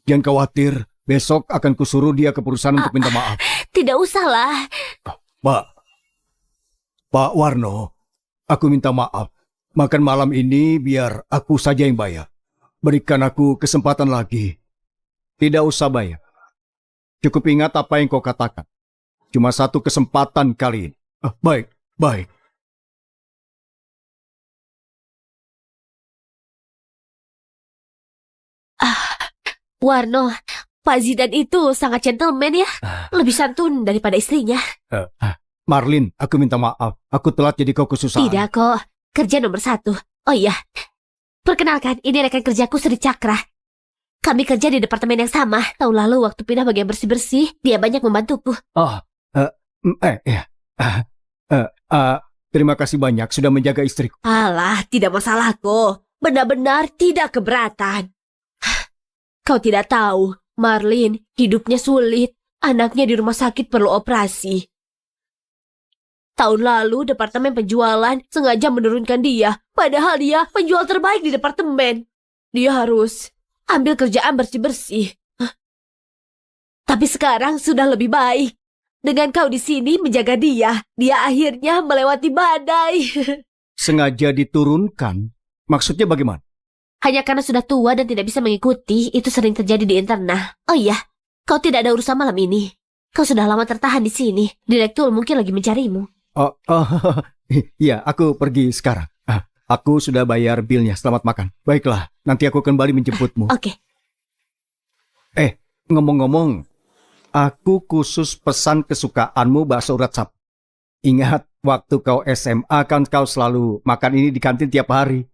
Jangan khawatir, besok akan kusuruh dia ke perusahaan untuk minta maaf. Tidak usahlah. Pak Warno, aku minta maaf. Makan malam ini biar aku saja yang bayar. Berikan aku kesempatan lagi. Tidak usah bayar. Cukup ingat apa yang kau katakan. Cuma satu kesempatan kali ini. Baik. Warno, Pak Zidan itu sangat gentleman ya. Lebih santun daripada istrinya. Marlin, aku minta maaf. Aku telat jadi kau kesusahan. Tidak kok. Kerja nomor 1. Oh iya. Perkenalkan, ini rekan kerjaku Sri Cakra. Kami kerja di departemen yang sama. Tahun lalu waktu pindah bagian bersih-bersih, dia banyak membantuku. Terima kasih banyak sudah menjaga istriku. Alah, tidak masalah kok. Benar-benar tidak keberatan. Kau tidak tahu, Marlin hidupnya sulit. Anaknya di rumah sakit perlu operasi. Tahun lalu departemen penjualan sengaja menurunkan dia. Padahal dia penjual terbaik di departemen. Dia harus ambil kerjaan bersih-bersih. Tapi sekarang sudah lebih baik. Dengan kau di sini menjaga dia, dia akhirnya melewati badai. Sengaja diturunkan? Maksudnya bagaimana? Hanya karena sudah tua dan tidak bisa mengikuti, itu sering terjadi di internal. Oh iya, kau tidak ada urusan malam ini. Kau sudah lama tertahan di sini. Direktur mungkin lagi mencarimu. Iya, aku pergi sekarang. Aku sudah bayar bilnya, selamat makan. Baiklah, nanti aku kembali menjemputmu. Oke. Ngomong-ngomong, aku khusus pesan kesukaanmu bakso urat sapi. Ingat, waktu kau SMA kan kau selalu makan ini di kantin tiap hari.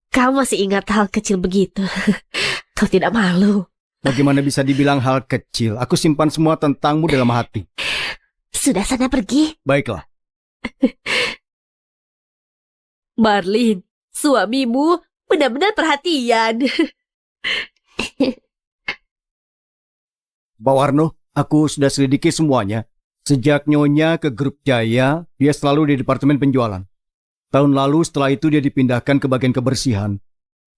Kau masih ingat hal kecil begitu. Kau tidak malu. Bagaimana bisa dibilang hal kecil? Aku simpan semua tentangmu dalam hati. Sudah sana pergi. Baiklah. Marlin, suamimu benar-benar perhatian. Pak Warno, aku sudah selidiki semuanya. Sejak Nyonya ke grup Jaya, dia selalu di departemen penjualan. Tahun lalu setelah itu dia dipindahkan ke bagian kebersihan.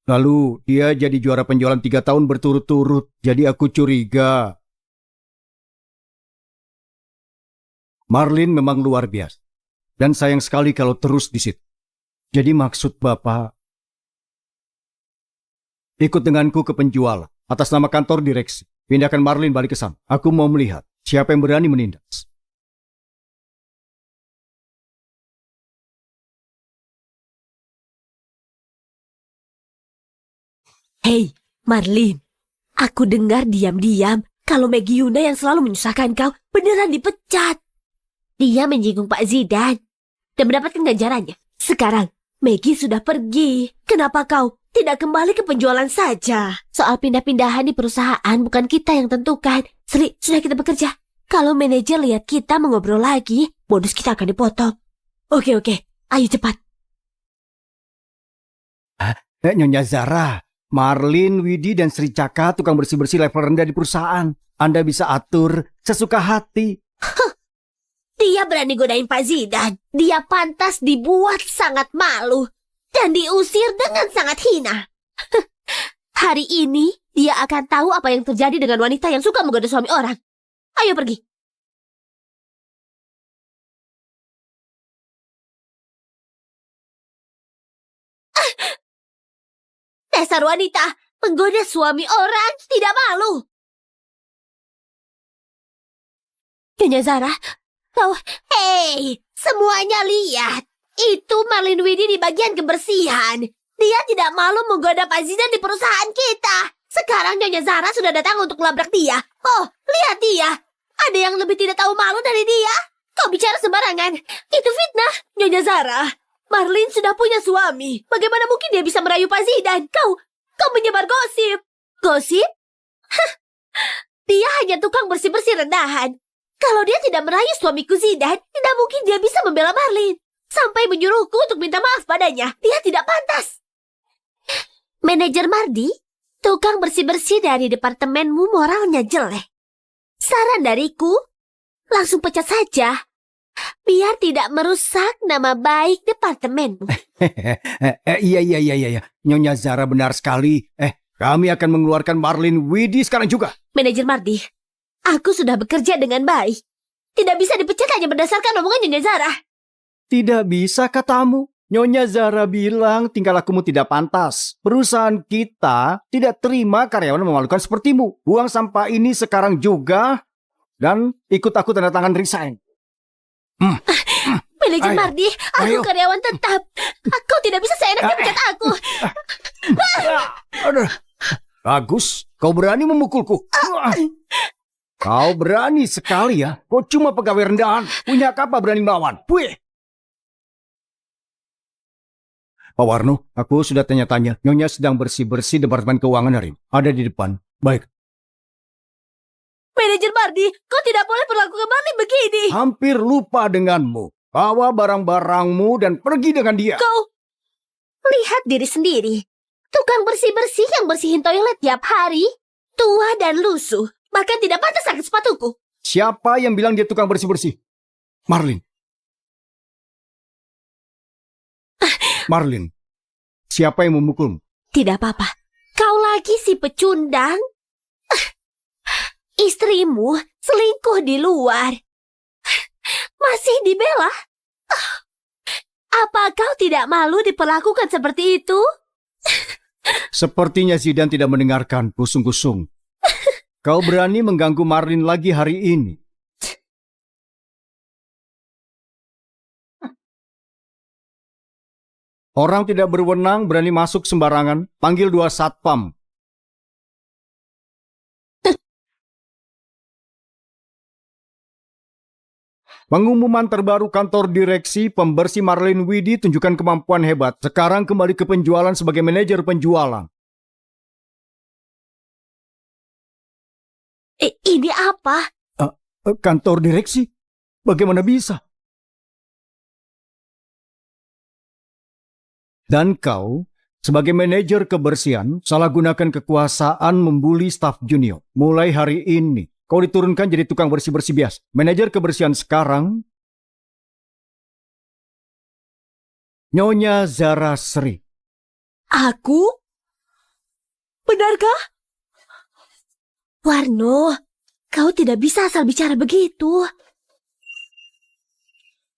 Lalu dia jadi juara penjualan 3 tahun berturut-turut. Jadi aku curiga. Marlin memang luar biasa. Dan sayang sekali kalau terus di situ. Jadi maksud Bapak, ikut denganku ke penjualan atas nama kantor direksi. Pindahkan Marlin balik ke sana. Aku mau melihat siapa yang berani menindas. Hei, Marlin. Aku dengar diam-diam kalau Maggie Yunda yang selalu menyusahkan kau beneran dipecat. Dia menyinggung Pak Zidan dan mendapatkan ganjarannya. Sekarang, Maggie sudah pergi. Kenapa kau tidak kembali ke penjualan saja? Soal pindah-pindahan di perusahaan bukan kita yang tentukan. Sri, sudah kita bekerja. Kalau manajer lihat kita mengobrol lagi, bonus kita akan dipotong. Oke, ayo cepat. Nyonya Zara, Marlin, Widi, dan Sri Caka tukang bersih-bersih level rendah di perusahaan. Anda bisa atur sesuka hati. Dia berani godain Pak Zidan. Dia pantas dibuat sangat malu dan diusir dengan sangat hina. Hari ini dia akan tahu apa yang terjadi dengan wanita yang suka menggoda suami orang. Ayo pergi. Dasar wanita menggoda suami orang tidak malu. Nyonya Zara, hei, semuanya lihat. Itu Marlin Widi di bagian kebersihan. Dia tidak malu menggoda Pak Zidan di perusahaan kita. Sekarang Nyonya Zara sudah datang untuk labrak dia. Oh, lihat dia. Ada yang lebih tidak tahu malu dari dia. Kau bicara sembarangan. Itu fitnah. Nyonya Zara, Marlin sudah punya suami. Bagaimana mungkin dia bisa merayu Pak Zidan? Kau menyebar gosip. Gosip? Hah, dia hanya tukang bersih-bersih rendahan. Kalau dia tidak merayu suamiku Zidan, tidak mungkin dia bisa membela Marlin. Sampai menyuruhku untuk minta maaf padanya. Dia tidak pantas. Manajer Mardi, tukang bersih-bersih dari departemenmu moralnya jelek. Saran dariku, langsung pecat saja. Biar tidak merusak nama baik departemenmu. Iya. Nyonya Zara benar sekali. Kami akan mengeluarkan Marlin Widi sekarang juga. Manajer Mardi, aku sudah bekerja dengan baik. Tidak bisa dipecat hanya berdasarkan omongan Nyonya Zara. Tidak bisa katamu. Nyonya Zara bilang tingkah lakumu tidak pantas. Perusahaan kita tidak terima karyawan memalukan sepertimu. Buang sampah ini sekarang juga. Dan ikut aku tanda tangan resign. Manajer Mardi, aku karyawan tetap. Kau tidak bisa seenaknya pecat aku. Aduh. Bagus, kau berani memukulku. Kau berani sekali ya. Kau cuma pegawai rendahan. Punya apa berani melawan? Wih. Pak Warno, aku sudah tanya-tanya. Nyonya sedang bersih-bersih departemen keuangan hari ini. Ada di depan. Baik. Manajer Mardi, kau tidak boleh perlakukan Marlin begini. Hampir lupa denganmu. Bawa barang-barangmu dan pergi dengan dia. Kau lihat diri sendiri. Tukang bersih-bersih yang bersihin toilet tiap hari. Tua dan lusuh. Bahkan tidak pantas pakai sepatuku. Siapa yang bilang dia tukang bersih-bersih? Marlin. Marlin, siapa yang memukulmu? Tidak apa-apa. Kau lagi si pecundang. Istrimu selingkuh di luar. Masih dibela. Apa kau tidak malu diperlakukan seperti itu? Sepertinya Zidan tidak mendengarkan kusung-kusung. Kau berani mengganggu Marlin lagi hari ini. Orang tidak berwenang berani masuk sembarangan. Panggil 2 satpam. Pengumuman terbaru kantor direksi pembersih Marlin Widi tunjukkan kemampuan hebat. Sekarang kembali ke penjualan sebagai manajer penjualan. Ini apa? Kantor direksi? Bagaimana bisa? Dan kau, sebagai manajer kebersihan, salah gunakan kekuasaan membuli staf junior. Mulai hari ini, kau diturunkan jadi tukang bersih-bersih biasa. Manajer kebersihan sekarang, Nyonya Zara Sri. Aku? Benarkah? Warno, kau tidak bisa asal bicara begitu.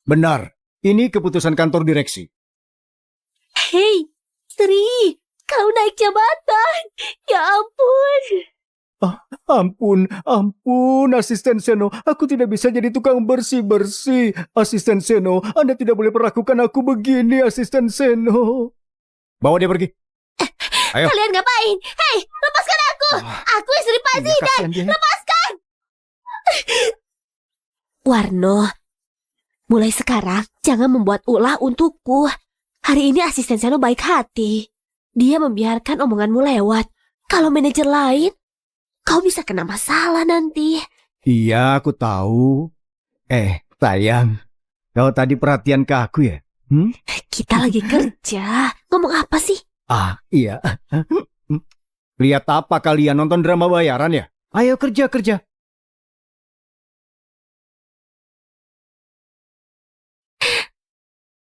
Benar, ini keputusan kantor direksi. Hei, Sri, kau naik jabatan. Ya ampun. Ampun, Asisten Seno. Aku tidak bisa jadi tukang bersih-bersih. Asisten Seno, Anda tidak boleh perlakukan aku begini, Asisten Seno. Bawa dia pergi. Ayo. Kalian ngapain? Hei, lepaskan aku! Aku istri Pak Iya, Zidan! kasihan dia. Lepaskan! Warno, mulai sekarang jangan membuat ulah untukku. Hari ini asisten Seno baik hati. Dia membiarkan omonganmu lewat. Kalau manajer lain, kau bisa kena masalah nanti. Iya, aku tahu. Sayang. Kau tadi perhatian ke aku ya? Kita lagi kerja. Ngomong apa sih? Iya. Lihat apa kalian, nonton drama bayaran ya? Ayo kerja.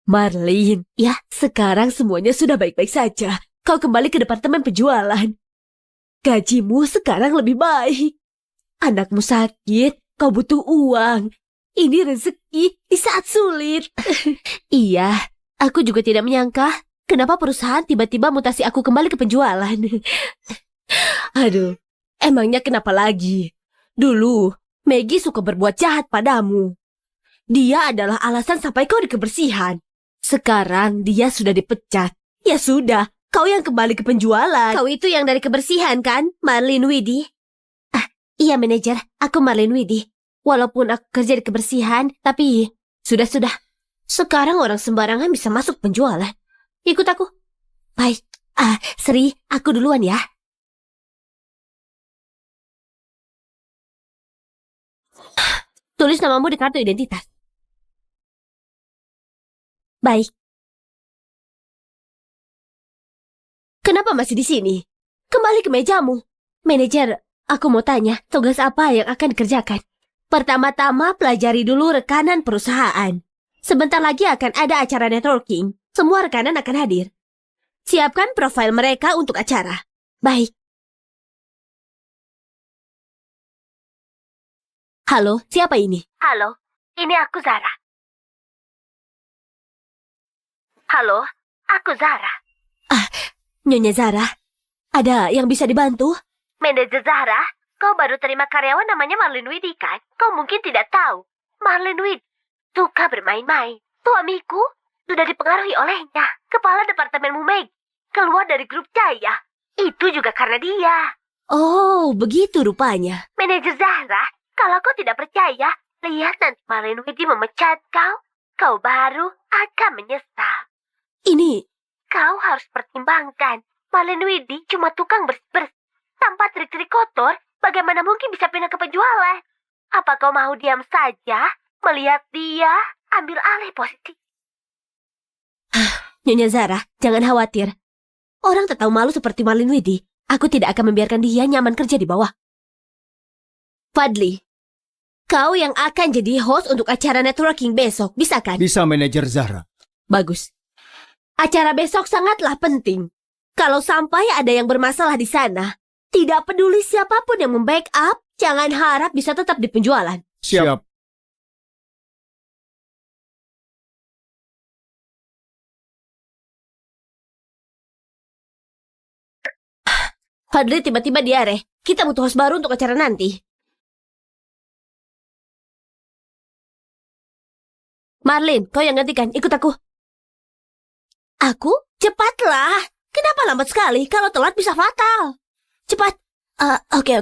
Marlin, ya sekarang semuanya sudah baik-baik saja. Kau kembali ke departemen penjualan. Gajimu sekarang lebih baik. Anakmu sakit, kau butuh uang. Ini rezeki di saat sulit. Iya, aku juga tidak menyangka kenapa perusahaan tiba-tiba mutasi aku kembali ke penjualan. Aduh, emangnya kenapa lagi? Dulu, Maggie suka berbuat jahat padamu. Dia adalah alasan sampai kau di kebersihan. Sekarang dia sudah dipecat. Ya sudah, kau yang kembali ke penjualan. Kau itu yang dari kebersihan kan, Marlin Widi? Iya manajer, aku Marlin Widi. Walaupun aku kerja di kebersihan, tapi sudah. Sekarang orang sembarangan bisa masuk penjualan. Ikut aku. Baik. Sri, aku duluan ya. Tulis namamu di kartu identitas. Baik. Kenapa masih di sini? Kembali ke mejamu. Manajer, aku mau tanya, tugas apa yang akan dikerjakan? Pertama-tama pelajari dulu rekanan perusahaan. Sebentar lagi akan ada acara networking. Semua rekanan akan hadir. Siapkan profil mereka untuk acara. Baik. Halo, siapa ini? Halo, ini aku Zara. Halo, aku Zara. Nyonya Zara, ada yang bisa dibantu? Manajer Zara, kau baru terima karyawan namanya Marlin Widi kan? Kau mungkin tidak tahu. Marlin Widi suka bermain-main. Suamiku sudah dipengaruhi olehnya. Kepala departemenmu Meg keluar dari grup Jaya. Itu juga karena dia. Oh, begitu rupanya. Manajer Zahra, kalau kau tidak percaya, lihat nanti Marlin Widi memecat kau. Kau baru akan menyesal. Ini, Kau harus pertimbangkan. Marlin Widi cuma tukang bersih-bersih. Tanpa trik-trik kotor, bagaimana mungkin bisa pindah ke penjualan? Apa kau mau diam saja melihat dia ambil alih posisi? Nyonya Zara, jangan khawatir. Orang tak tahu malu seperti Marlin Widi. Aku tidak akan membiarkan dia nyaman kerja di bawah. Fadli, kau yang akan jadi host untuk acara networking besok, bisa kan? Bisa, Manajer Zahra. Bagus. Acara besok sangatlah penting. Kalau sampai ada yang bermasalah di sana, tidak peduli siapapun yang membackup, jangan harap bisa tetap di penjualan. Siap. Fadli tiba-tiba diare. Kita butuh host baru untuk acara nanti. Marlin, kau yang gantikan. Ikut aku. Aku? Cepatlah. Kenapa lambat sekali? Kalau telat bisa fatal. Cepat. Oke.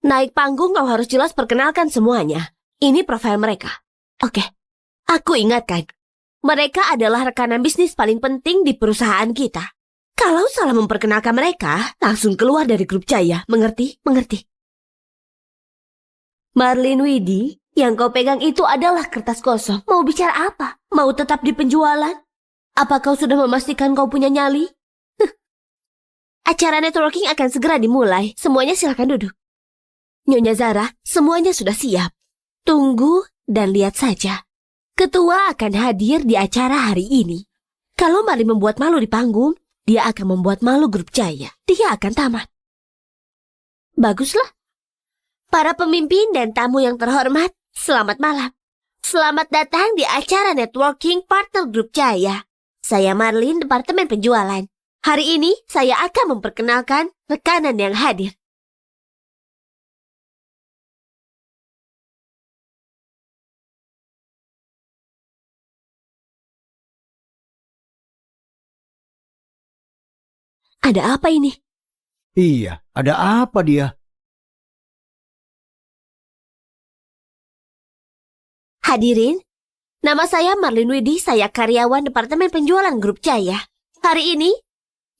Naik panggung kau harus jelas perkenalkan semuanya. Ini profil mereka. Oke. Aku ingatkan. Mereka adalah rekanan bisnis paling penting di perusahaan kita. Kalau salah memperkenalkan mereka, langsung keluar dari grup Jaya. Mengerti? Mengerti. Marlin Widi, yang kau pegang itu adalah kertas kosong. Mau bicara apa? Mau tetap di penjualan? Apa kau sudah memastikan kau punya nyali? Acara networking akan segera dimulai. Semuanya silakan duduk. Nyonya Zara, semuanya sudah siap. Tunggu dan lihat saja. Ketua akan hadir di acara hari ini. Kalau Marlin membuat malu di panggung, dia akan membuat malu grup Jaya. Dia akan tamat. Baguslah. Para pemimpin dan tamu yang terhormat, selamat malam. Selamat datang di acara Networking Partner Grup Jaya. Saya Marlin, Departemen Penjualan. Hari ini saya akan memperkenalkan rekanan yang hadir. Ada apa ini? Iya, ada apa dia? Hadirin, nama saya Marlin Widi, saya karyawan Departemen Penjualan Grup Jaya. Hari ini,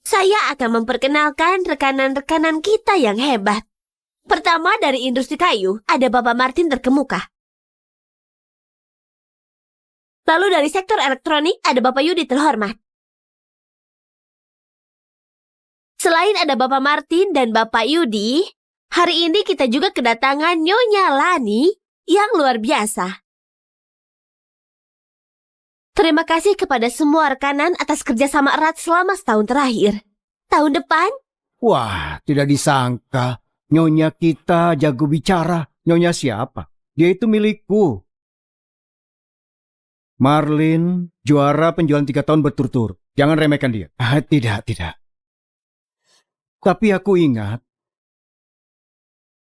saya akan memperkenalkan rekanan-rekanan kita yang hebat. Pertama dari industri kayu, ada Bapak Martin terkemuka. Lalu dari sektor elektronik, ada Bapak Yudi terhormat. Selain ada Bapak Martin dan Bapak Yudi, hari ini kita juga kedatangan Nyonya Lani yang luar biasa. Terima kasih kepada semua rekanan atas kerjasama erat selama setahun terakhir. Tahun depan, Wah, tidak disangka. Nyonya kita jago bicara. Nyonya siapa? Dia itu milikku. Marlin, juara penjualan 3 tahun berturut-turut. Jangan remehkan dia. Tidak. Tapi aku ingat,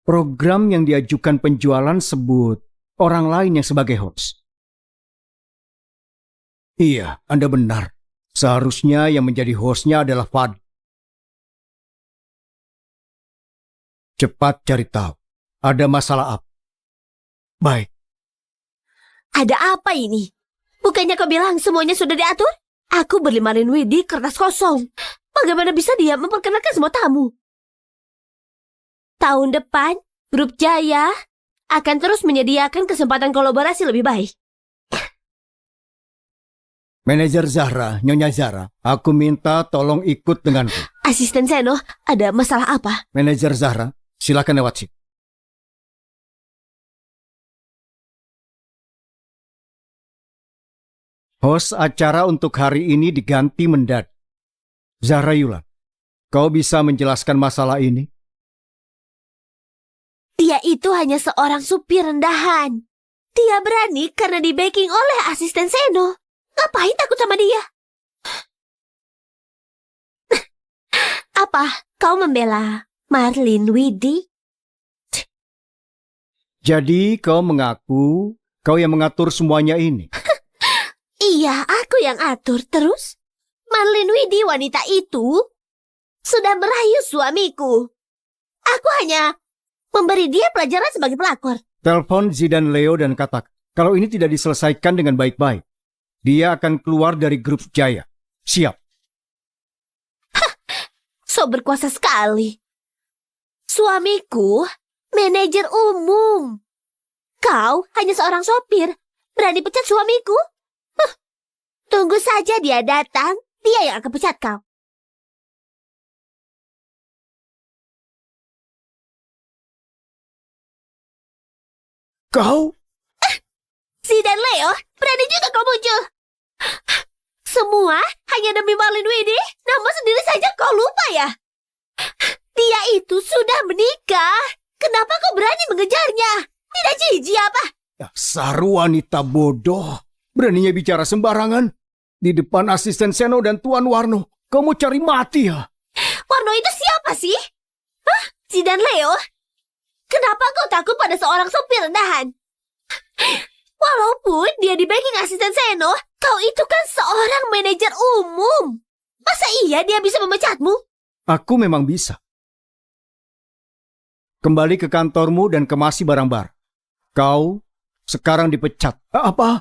program yang diajukan penjualan sebut orang lain yang sebagai host. Iya, Anda benar. Seharusnya yang menjadi hostnya adalah Fadil. Cepat cari tahu. Ada masalah apa? Baik. ada apa ini? Bukannya kau bilang semuanya sudah diatur? Aku beli Marlin Widi kertas kosong. Bagaimana bisa dia memperkenalkan semua tamu? Tahun depan, Grup Jaya akan terus menyediakan kesempatan kolaborasi lebih baik. Manajer Zahra, Nyonya Zahra, aku minta tolong ikut denganku. Asisten Seno, ada masalah apa? Manajer Zahra, silakan lewat sini. Host acara untuk hari ini diganti mendadak. Zahra Yulan, kau bisa menjelaskan masalah ini? Dia itu hanya seorang supir rendahan. Dia berani karena di backing oleh asisten Seno. Ngapain takut sama dia? Apa? Kau membela Marlin Widi? Jadi kau mengaku kau yang mengatur semuanya ini? Iya, aku yang atur. Terus, Marlin Widi wanita itu sudah merayu suamiku. Aku hanya memberi dia pelajaran sebagai pelakor. Telepon Zidan Leo dan katakan, kalau ini tidak diselesaikan dengan baik-baik, dia akan keluar dari Grup Jaya. Siap. So berkuasa sekali. Suamiku, manajer umum. Kau hanya seorang sopir. Berani pecat suamiku? Tunggu saja dia datang, dia yang akan pecat kau. Kau? Zidan Leo, berani juga kau muncul. Semua hanya demi Marlin Widi, namun sendiri saja kau lupa ya? Dia itu sudah menikah. Kenapa kau berani mengejarnya? Tidak jijik apa? Dasar wanita bodoh. Beraninya bicara sembarangan. Di depan asisten Seno dan Tuan Warno. Kau mau cari mati ya? Warno itu siapa sih? Hah? Zidan Leo? Kenapa kau takut pada seorang sopir rendahan? Walaupun dia di backing asisten Seno, kau itu kan seorang manajer umum. Masa iya dia bisa memecatmu? Aku memang bisa. Kembali ke kantormu dan kemasi barang-barang. Kau sekarang dipecat. Apa?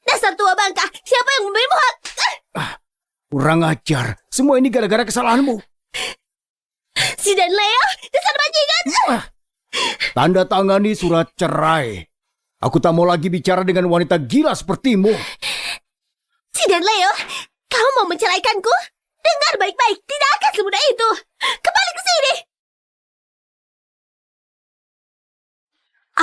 Dasar tua bangka, siapa yang memberimu hak? Kurang ajar. Semua ini gara-gara kesalahanmu. Zidan Leo, dasar bajingan. Tanda tangani surat cerai. Aku tak mau lagi bicara dengan wanita gila sepertimu. Zidan Leo, kau mau menceraikanku? Dengar baik-baik, tidak akan semudah itu. Kembali ke sini.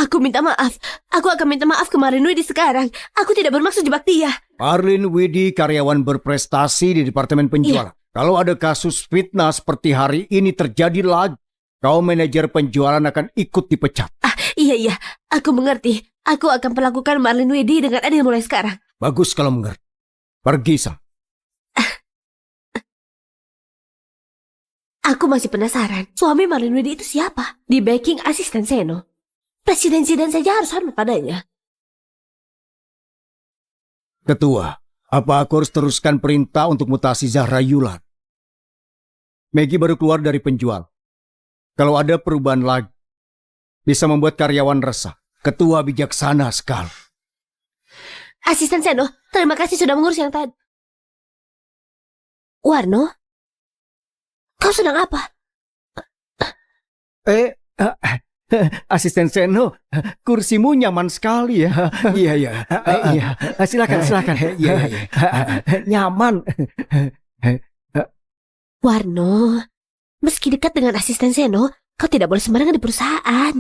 Aku minta maaf. Aku akan minta maaf ke Marlin Widi sekarang. Aku tidak bermaksud jebak dia. Marlin Widi karyawan berprestasi di Departemen Penjualan. Kalau ada kasus fitnah seperti hari ini terjadi lagi, Kau manajer penjualan akan ikut dipecat. Iya, aku mengerti. Aku akan perlakukan Marlin Widi dengan adil mulai sekarang. Bagus kalau mengerti. Pergi, Sang. Aku masih penasaran, suami Marlin Widi itu siapa? Di backing asisten Seno. Presiden Zidane saja harus hormat padanya. Ketua, apa aku harus teruskan perintah untuk mutasi Zahra Yulan? Maggie baru keluar dari penjual. Kalau ada perubahan lagi, bisa membuat karyawan resah. Ketua bijaksana sekali. Asisten Seno, terima kasih sudah mengurus yang tadi. Warno, kau sedang apa? Asisten Seno, kursimu nyaman sekali ya. Iya. Silakan. Iya. Nyaman. Warno, meski dekat dengan asisten Seno, kau tidak boleh sembarangan di perusahaan.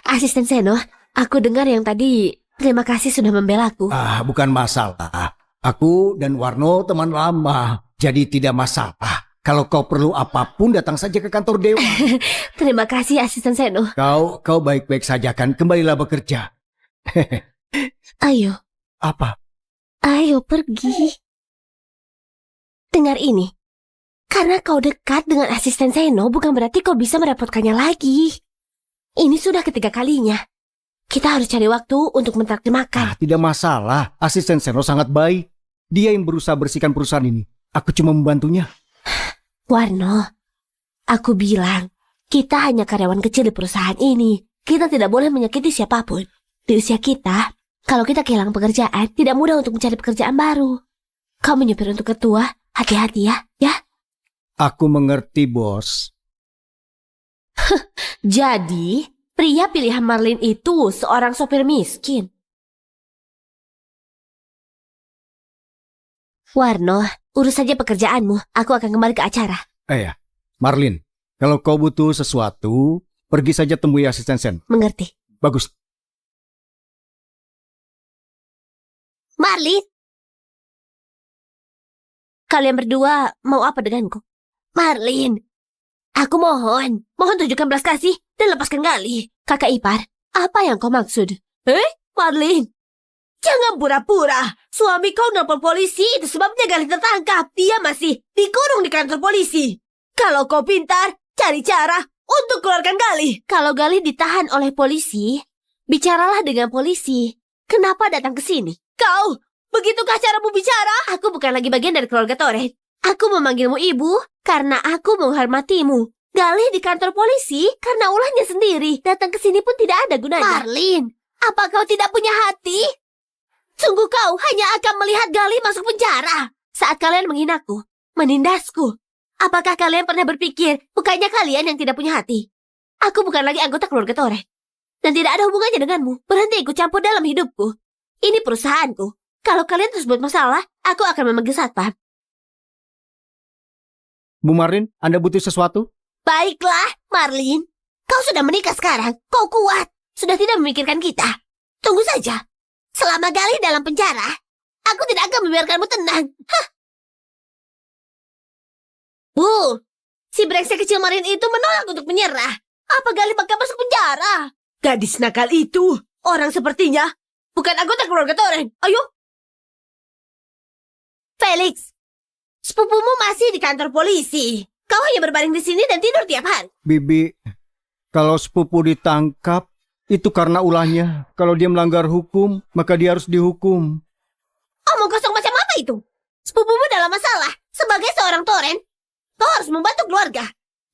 Asisten Seno, aku dengar yang tadi. Terima kasih sudah membelaku. Bukan masalah. Aku dan Warno teman lama, jadi tidak masalah. Kalau kau perlu apapun, datang saja ke kantor Dewa. Terima kasih asisten Seno. Kau baik-baik saja kan? Kembalilah bekerja. Ayo. Apa? Ayo pergi. Dengar ini. Karena kau dekat dengan asisten Seno, bukan berarti kau bisa merepotkannya lagi. Ini sudah ketiga kalinya. Kita harus cari waktu untuk mentraktir makan. Tidak masalah. Asisten Seno sangat baik. Dia yang berusaha bersihkan perusahaan ini. Aku cuma membantunya. Warno, aku bilang, kita hanya karyawan kecil di perusahaan ini. Kita tidak boleh menyakiti siapapun. Di usia kita, kalau kita kehilangan pekerjaan, tidak mudah untuk mencari pekerjaan baru. Kau menyupir untuk ketua, hati-hati ya. Aku mengerti, bos. Jadi, pria pilihan Marlin itu seorang sopir miskin. Warno, urus saja pekerjaanmu. Aku akan kembali ke acara. Marlin, kalau kau butuh sesuatu, pergi saja temui asisten Sen. Mengerti. Bagus. Marlin, Kalian berdua mau apa denganku? Marlin, aku mohon tunjukkan belas kasih dan lepaskan Gali. Kakak ipar, apa yang kau maksud? Marlin, jangan pura-pura. Suami kau nelpon polisi, itu sebabnya Gali tertangkap. Dia masih dikurung di kantor polisi. Kalau kau pintar, cari cara untuk keluarkan Gali. Kalau Gali ditahan oleh polisi, bicaralah dengan polisi. Kenapa datang ke sini? Kau, begitukah caramu bicara? Aku bukan lagi bagian dari keluarga Toren. Aku memanggilmu ibu karena aku menghormatimu. Gali di kantor polisi karena ulahnya sendiri. Datang ke sini pun tidak ada gunanya. Marlin, apa kau tidak punya hati? Sungguh kau hanya akan melihat Gali masuk penjara. Saat kalian menghinaku, menindasku, apakah kalian pernah berpikir bukannya kalian yang tidak punya hati? Aku bukan lagi anggota keluarga Toren. Dan tidak ada hubungannya denganmu. Berhenti ikut campur dalam hidupku. Ini perusahaanku. Kalau kalian terus buat masalah, aku akan memanggil satpam. Bu Marlin, Anda butuh sesuatu? Baiklah, Marlin. Kau sudah menikah sekarang. Kau kuat. Sudah tidak memikirkan kita. Tunggu saja. Selama Gali dalam penjara, aku tidak akan membiarkanmu tenang. Bu, si brengsek kecil Marlin itu menolak untuk menyerah. Apa Gali bakal masuk penjara? Gadis nakal itu, orang sepertinya, bukan anggota keluarga Toren. Ayo. Felix, sepupumu masih di kantor polisi. Kau hanya berbaring di sini dan tidur tiap hari. Bibi, kalau sepupu ditangkap, itu karena ulahnya. Kalau dia melanggar hukum, maka dia harus dihukum. Omong kosong macam apa itu? Sepupumu dalam masalah. Sebagai seorang Toren, kau harus membantu keluarga.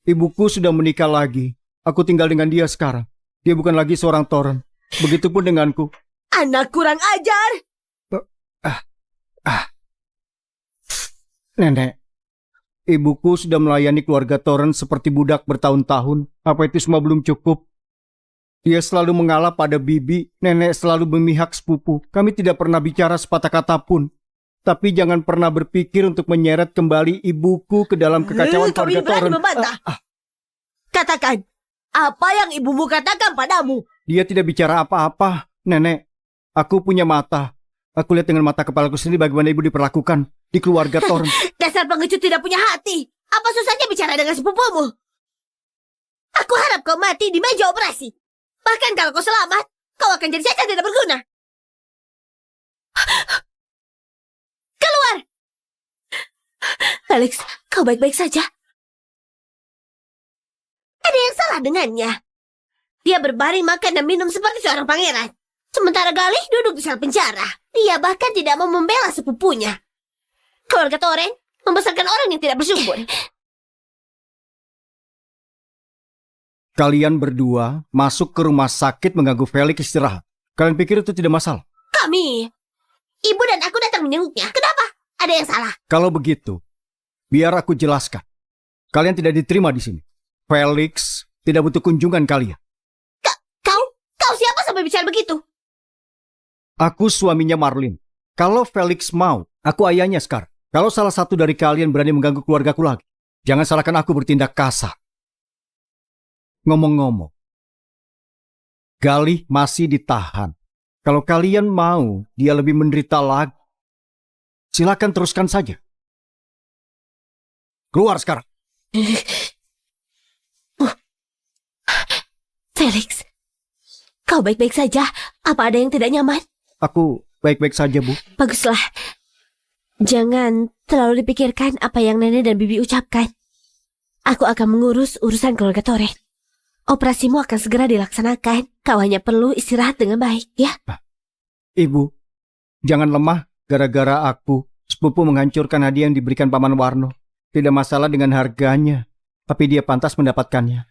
Ibuku sudah menikah lagi. Aku tinggal dengan dia sekarang. Dia bukan lagi seorang Toren. Begitupun denganku. Anak kurang ajar. Nenek, ibuku sudah melayani keluarga Toren seperti budak bertahun-tahun. Apa itu semua belum cukup? Dia selalu mengalah pada bibi. Nenek selalu memihak sepupu. Kami tidak pernah bicara sepatah kata pun. Tapi jangan pernah berpikir untuk menyeret kembali ibuku ke dalam kekacauan keluarga Kami berani Toren. membantah. Katakan, apa yang ibumu katakan padamu? Dia tidak bicara apa-apa. Nenek, aku punya mata. Aku lihat dengan mata kepalaku sendiri bagaimana ibu diperlakukan di keluarga Toren. Dasar pengecut tidak punya hati. Apa susahnya bicara dengan sepupumu? Aku harap kau mati di meja operasi. Bahkan kalau kau selamat, kau akan jadi cacat tidak berguna. Keluar! Felix, kau baik-baik saja? Ada yang salah dengannya. Dia berbaring makan dan minum seperti seorang pangeran. Sementara Galih duduk di sel penjara. Dia bahkan tidak mau membela sepupunya. Keluarga Toren membesarkan orang yang tidak bersyukur. Kalian berdua masuk ke rumah sakit mengganggu Felix istirahat. Kalian pikir itu tidak masalah? Kami, ibu dan aku datang menyenguknya. Kenapa? Ada yang salah. Kalau begitu, biar aku jelaskan. Kalian tidak diterima di sini. Felix tidak butuh kunjungan kalian. Kau siapa sampai bicara begitu? Aku suaminya Marlin. Kalau Felix mau, aku ayahnya sekarang. Kalau salah satu dari kalian berani mengganggu keluargaku lagi, jangan salahkan aku bertindak kasar. Ngomong-ngomong, Galih masih ditahan. Kalau kalian mau dia lebih menderita lagi, silakan teruskan saja. Keluar sekarang. Felix, kau baik-baik saja? Apa ada yang tidak nyaman? Aku baik-baik saja, Bu. Baguslah. Jangan terlalu dipikirkan apa yang nenek dan bibi ucapkan. Aku akan mengurus urusan keluarga Toren. Operasimu akan segera dilaksanakan. Kau hanya perlu istirahat dengan baik, ya? Ibu, jangan lemah gara-gara aku. Sepupu menghancurkan hadiah yang diberikan Paman Warno. Tidak masalah dengan harganya, tapi dia pantas mendapatkannya.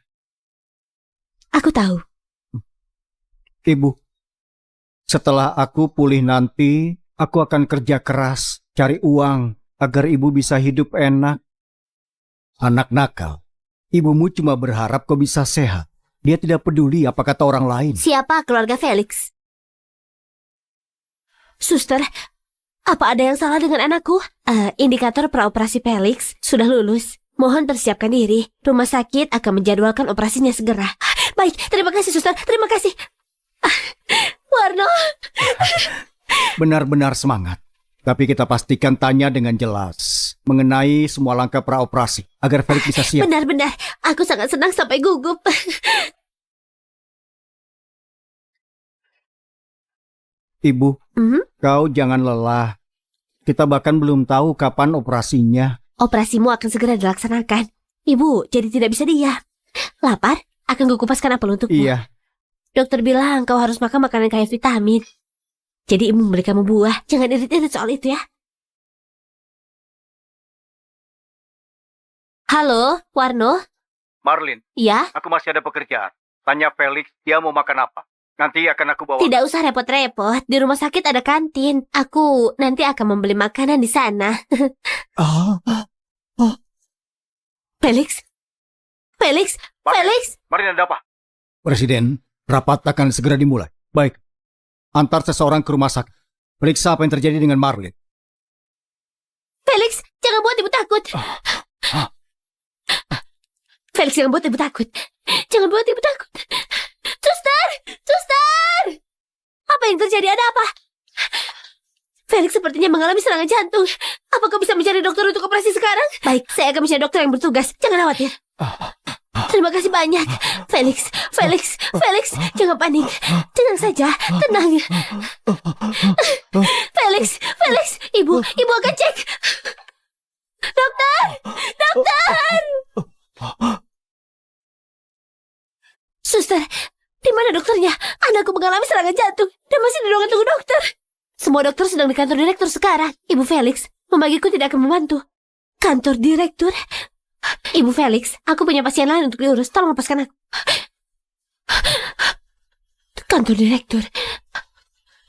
Aku tahu. Ibu, setelah aku pulih nanti, aku akan kerja keras, cari uang, agar ibu bisa hidup enak. Anak nakal, ibumu cuma berharap kau bisa sehat. Dia tidak peduli apa kata orang lain. Siapa keluarga Felix? Suster, apa ada yang salah dengan anakku? Indikator praoperasi Felix sudah lulus. Mohon persiapkan diri. Rumah sakit akan menjadwalkan operasinya segera. Baik, terima kasih suster. Terima kasih. Warno. Benar-benar semangat. Tapi kita pastikan tanya dengan jelas mengenai semua langkah praoperasi agar Felix bisa siap. Benar-benar. Aku sangat senang sampai gugup. Ibu, kau jangan lelah. Kita bahkan belum tahu kapan operasinya. Operasimu akan segera dilaksanakan. Ibu, jadi tidak bisa diam. Lapar? Akan kupaskan apel untukmu. Iya. Dokter bilang kau harus makan makanan kaya vitamin. Jadi ibu memberi kamu buah. Jangan irit-irit soal itu ya. Halo, Warno? Marlin, Ya? aku masih ada pekerjaan. Tanya Felix, dia mau makan apa. Nanti akan aku bawa. Tidak usah repot-repot. Di rumah sakit ada kantin. Aku nanti akan membeli makanan di sana. Felix? Felix? Felix? Marlin, ada apa? Presiden, rapat akan segera dimulai. Baik, antar seseorang ke rumah sakit. Periksa apa yang terjadi dengan Marlin. Felix, jangan buat ibu takut. Felix, jangan buat ibu takut. Jangan buat ibu takut. Suster! Suster! Apa yang terjadi? Ada apa? Felix sepertinya mengalami serangan jantung. Apa kau bisa mencari dokter untuk operasi sekarang? Baik, saya akan mencari dokter yang bertugas. Jangan khawatir. Terima kasih banyak. Felix, Felix, Felix, jangan panik. Tenang saja, tenang. Felix, Felix, ibu akan cek. Dokter, dokter. Suster, di mana dokternya? Anakku mengalami serangan jantung dan masih di ruangan tunggu dokter. Semua dokter sedang di kantor direktur sekarang. Ibu Felix, membagiku tidak akan membantu. Kantor direktur? Ibu Felix, aku punya pasien lain untuk diurus. Tolong lepaskan aku. Kantor direktur.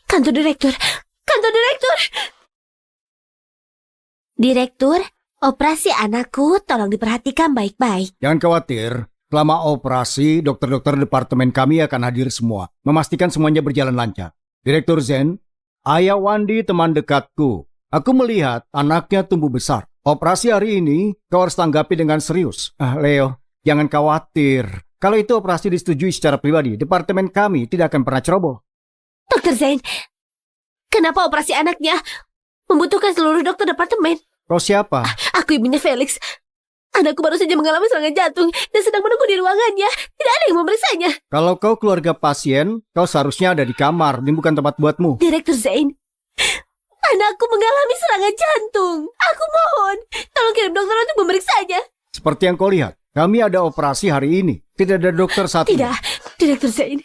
Kantor direktur. Kantor direktur. Direktur, operasi anakku tolong diperhatikan baik-baik. Jangan khawatir. Selama operasi, dokter-dokter departemen kami akan hadir semua. Memastikan semuanya berjalan lancar. Direktur Zen, ayah Wandi teman dekatku. Aku melihat anaknya tumbuh besar. Operasi hari ini kau harus tanggapi dengan serius. Leo, jangan khawatir. Kalau itu operasi disetujui secara pribadi, departemen kami tidak akan pernah ceroboh. Dokter Zain, kenapa operasi anaknya membutuhkan seluruh dokter departemen? Kau siapa? Aku ibunya Felix. Anakku baru saja mengalami serangan jantung dan sedang menunggu di ruangannya. Tidak ada yang memeriksanya. Kalau kau keluarga pasien, kau seharusnya ada di kamar. Ini bukan tempat buatmu. Direktur Zain, anakku mengalami serangan jantung. Aku mohon, tolong kirim dokter untuk memeriksanya. Seperti yang kau lihat, kami ada operasi hari ini. Tidak ada dokter saat ini. Tidak, Direktur Zain.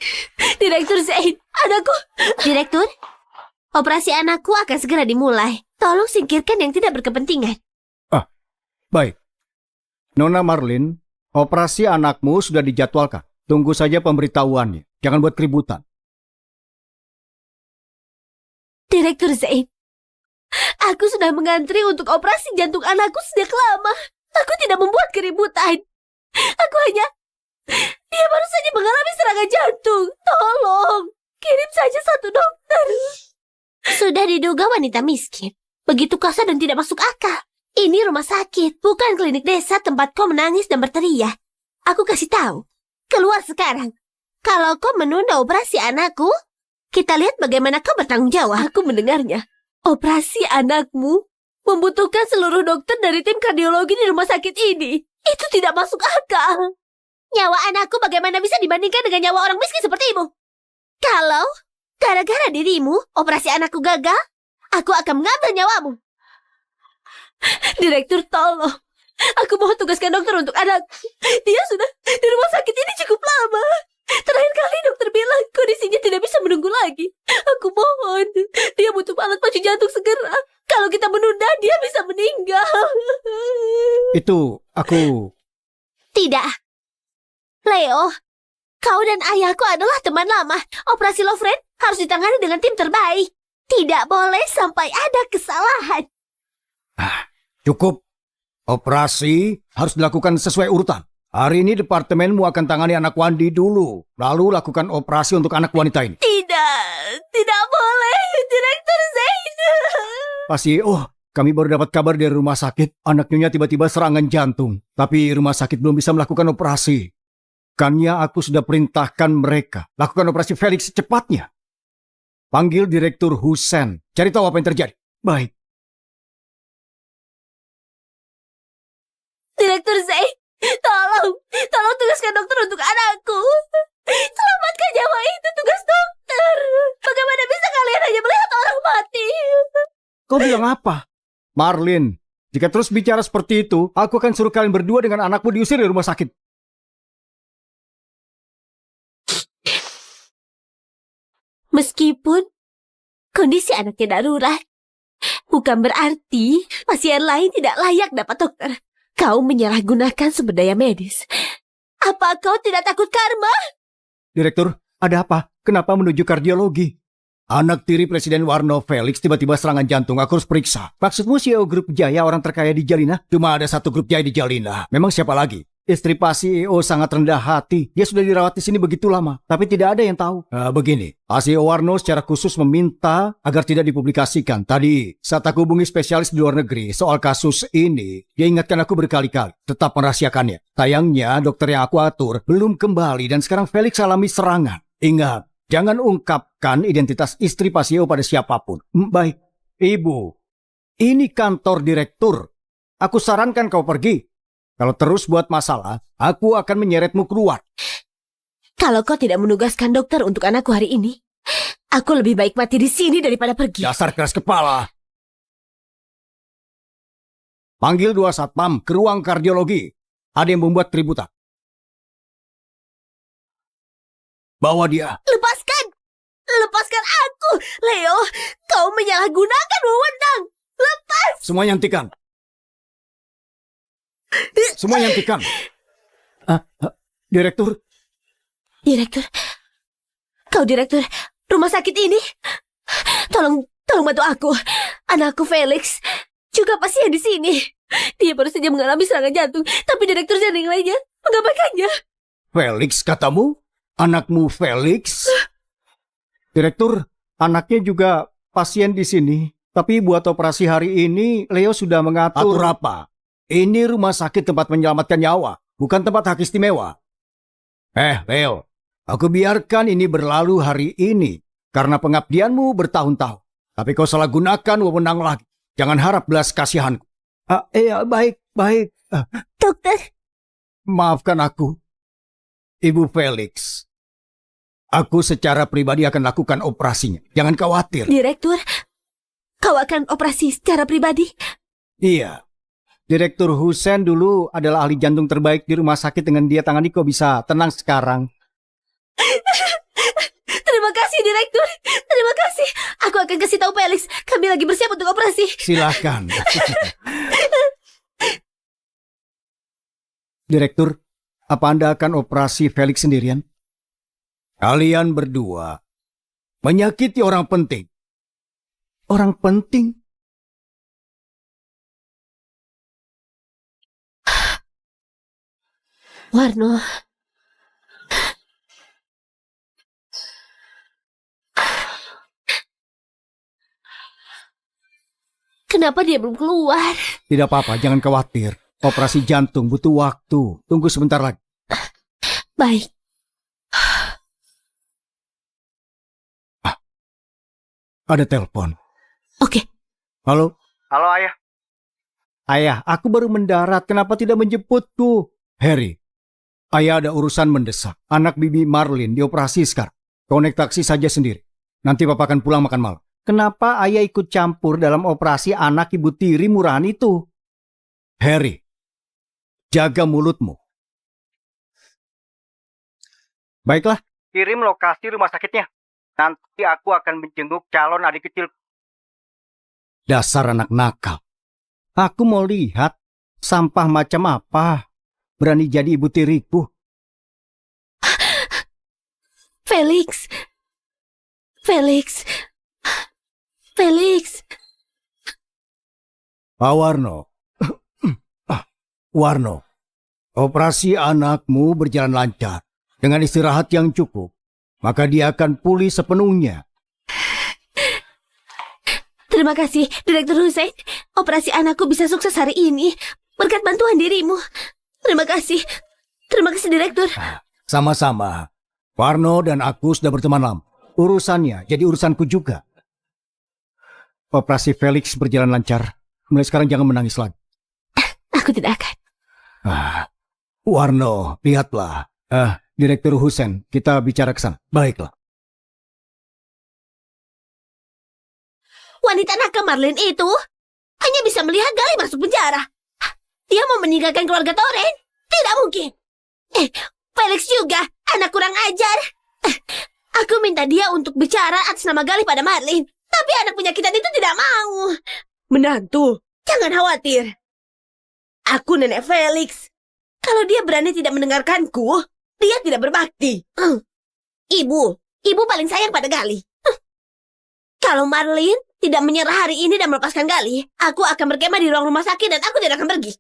Direktur Zain, anakku. Direktur, operasi anakku akan segera dimulai. Tolong singkirkan yang tidak berkepentingan. Baik. Nona Marlin, operasi anakmu sudah dijadwalkan. Tunggu saja pemberitahuannya. Jangan buat keributan. Direktur Zain, aku sudah mengantri untuk operasi jantung anakku sejak lama. Aku tidak membuat keributan. Aku hanya... Dia baru saja mengalami serangan jantung. Tolong, kirim saja satu dokter. Sudah diduga wanita miskin. Begitu kasar dan tidak masuk akal. Ini rumah sakit, bukan klinik desa tempat kau menangis dan berteriak. Aku kasih tahu. Keluar sekarang. Kalau kau menunda operasi anakku, kita lihat bagaimana kau bertanggung jawab. Aku mendengarnya. Operasi anakmu membutuhkan seluruh dokter dari tim kardiologi di rumah sakit ini. Itu tidak masuk akal. Nyawa anakku bagaimana bisa dibandingkan dengan nyawa orang miskin sepertimu? Kalau gara-gara dirimu operasi anakku gagal, aku akan mengambil nyawamu. Direktur, tolong. Aku mohon tugaskan dokter untuk anakku. Dia sudah di rumah sakit ini cukup lama. Terakhir kali dokter bilang kondisinya tidak bisa menunggu lagi. Aku mohon. Dia butuh alat pacu jantung segera. Kalau kita menunda, dia bisa meninggal. Itu, aku... Tidak. Leo, kau dan ayahku adalah teman lama. Operasi Lovren harus ditangani dengan tim terbaik. Tidak boleh sampai ada kesalahan. Cukup. Operasi harus dilakukan sesuai urutan. Hari ini departemenmu akan tangani anak Wandi dulu. Lalu lakukan operasi untuk anak wanita ini. Tidak boleh, Direktur Zain. Pak CEO, kami baru dapat kabar dari rumah sakit. Anak Nyonya tiba-tiba serangan jantung. Tapi rumah sakit belum bisa melakukan operasi. Bukannya aku sudah perintahkan mereka lakukan operasi Felix secepatnya. Panggil Direktur Husen. Cari tahu apa yang terjadi. Baik. Direktur Zain, tolong tugaskan dokter untuk anakku. Selamatkan nyawa itu, tugas dokter. Bagaimana bisa kalian hanya melihat orang mati? Kau bilang apa? Marlin, jika terus bicara seperti itu, aku akan suruh kalian berdua dengan anakmu diusir dari rumah sakit. Meskipun kondisi anaknya darurat, bukan berarti pasien lain tidak layak dapat dokter. Kau menyalahgunakan sumber daya medis. Apa kau tidak takut karma? Direktur, ada apa? Kenapa menuju kardiologi? Anak tiri Presiden Warno Felix tiba-tiba serangan jantung. Aku harus periksa. Maksudmu CEO Grup Jaya orang terkaya di Jalina? Cuma ada satu grup Jaya di Jalina. Memang siapa lagi? Istri Pak CEO sangat rendah hati. Dia sudah dirawat di sini begitu lama, tapi tidak ada yang tahu. Begini, Pak CEO Warno secara khusus meminta agar tidak dipublikasikan. Tadi saat aku hubungi spesialis di luar negeri soal kasus ini, dia ingatkan aku berkali-kali tetap merahasiakannya. Sayangnya dokter yang aku atur belum kembali dan sekarang Felix alami serangan. Ingat, jangan ungkapkan identitas istri Pak CEO pada siapapun. Baik, Ibu. Ini kantor direktur. Aku sarankan kau pergi. Kalau terus buat masalah, aku akan menyeretmu keluar. Kalau kau tidak menugaskan dokter untuk anakku hari ini, aku lebih baik mati di sini daripada pergi. Dasar keras kepala. Panggil 2 satpam ke ruang kardiologi. Ada yang membuat keributan. Bawa dia. Lepaskan aku, Leo. Kau menyalahgunakan wewenang. Lepas. Semuanya hentikan. Semuanya hentikan. Direktur. Kau direktur rumah sakit ini. Tolong bantu aku. Anakku Felix juga pasien di sini. Dia baru saja mengalami serangan jantung, tapi direktur dan yang lainnya mengabaikannya. Felix katamu? Anakmu Felix? Direktur, anaknya juga pasien di sini. Tapi buat operasi hari ini, Leo sudah mengatur. Atur apa? Ini rumah sakit tempat menyelamatkan nyawa, bukan tempat hak istimewa. Leo, aku biarkan ini berlalu hari ini karena pengabdianmu bertahun-tahun. Tapi kau salah gunakan wewenang lagi. Jangan harap belas kasihanku. Iya, baik. dokter. Maafkan aku, Ibu Felix. Aku secara pribadi akan lakukan operasinya. Jangan khawatir. Direktur, kau akan operasi secara pribadi? Iya. Direktur Hussein dulu adalah ahli jantung terbaik di rumah sakit. Dengan dia tangani kok bisa tenang sekarang. Terima kasih, Direktur. Terima kasih. Aku akan kasih tahu Felix. Kami lagi bersiap untuk operasi. Silakan. Direktur, apa Anda akan operasi Felix sendirian? Kalian berdua menyakiti orang penting. Orang penting? Warno. Kenapa dia belum keluar? Tidak apa-apa, jangan khawatir. Operasi jantung butuh waktu. Tunggu sebentar lagi. Baik. Ada telepon. Oke. Halo? Halo, Ayah. Ayah, aku baru mendarat. Kenapa tidak menjemputku? Harry, ayah ada urusan mendesak. Anak bibi Marlin dioperasi sekarang. Kau naik taksi saja sendiri. Nanti papa akan pulang makan malam. Kenapa Ayah ikut campur dalam operasi anak ibu tiri murahan itu? Harry, jaga mulutmu. Baiklah, kirim lokasi rumah sakitnya. Nanti aku akan menjenguk calon adik kecil. Dasar anak nakal. Aku mau lihat sampah macam apa berani jadi ibu tiriku. Felix. Felix. Felix. Pak Warno. Warno, operasi anakmu berjalan lancar. Dengan istirahat yang cukup, maka dia akan pulih sepenuhnya. Terima kasih, Direktur Hussein. Operasi anakku bisa sukses hari ini berkat bantuan dirimu. Terima kasih. Terima kasih, Direktur. Sama-sama. Warno dan aku sudah berteman lama. Urusannya jadi urusanku juga. Operasi Felix berjalan lancar. Mulai sekarang jangan menangis lagi. Aku tidak akan. Warno, lihatlah. Direktur Hussein, kita bicara ke sana. Baiklah. Wanita nakal Marlin itu hanya bisa melihat Gali masuk penjara. Dia mau meninggalkan keluarga Toren? Tidak mungkin. Felix juga, anak kurang ajar. Aku minta dia untuk bicara atas nama Gali pada Marlin. Tapi anak penyakitan itu tidak mau. Menantu, Jangan khawatir. aku nenek Felix. Kalau dia berani tidak mendengarkanku, dia tidak berbakti. Ibu paling sayang pada Gali. Kalau Marlin tidak menyerah hari ini dan melepaskan Gali, aku akan berkemah di ruang rumah sakit dan aku tidak akan pergi.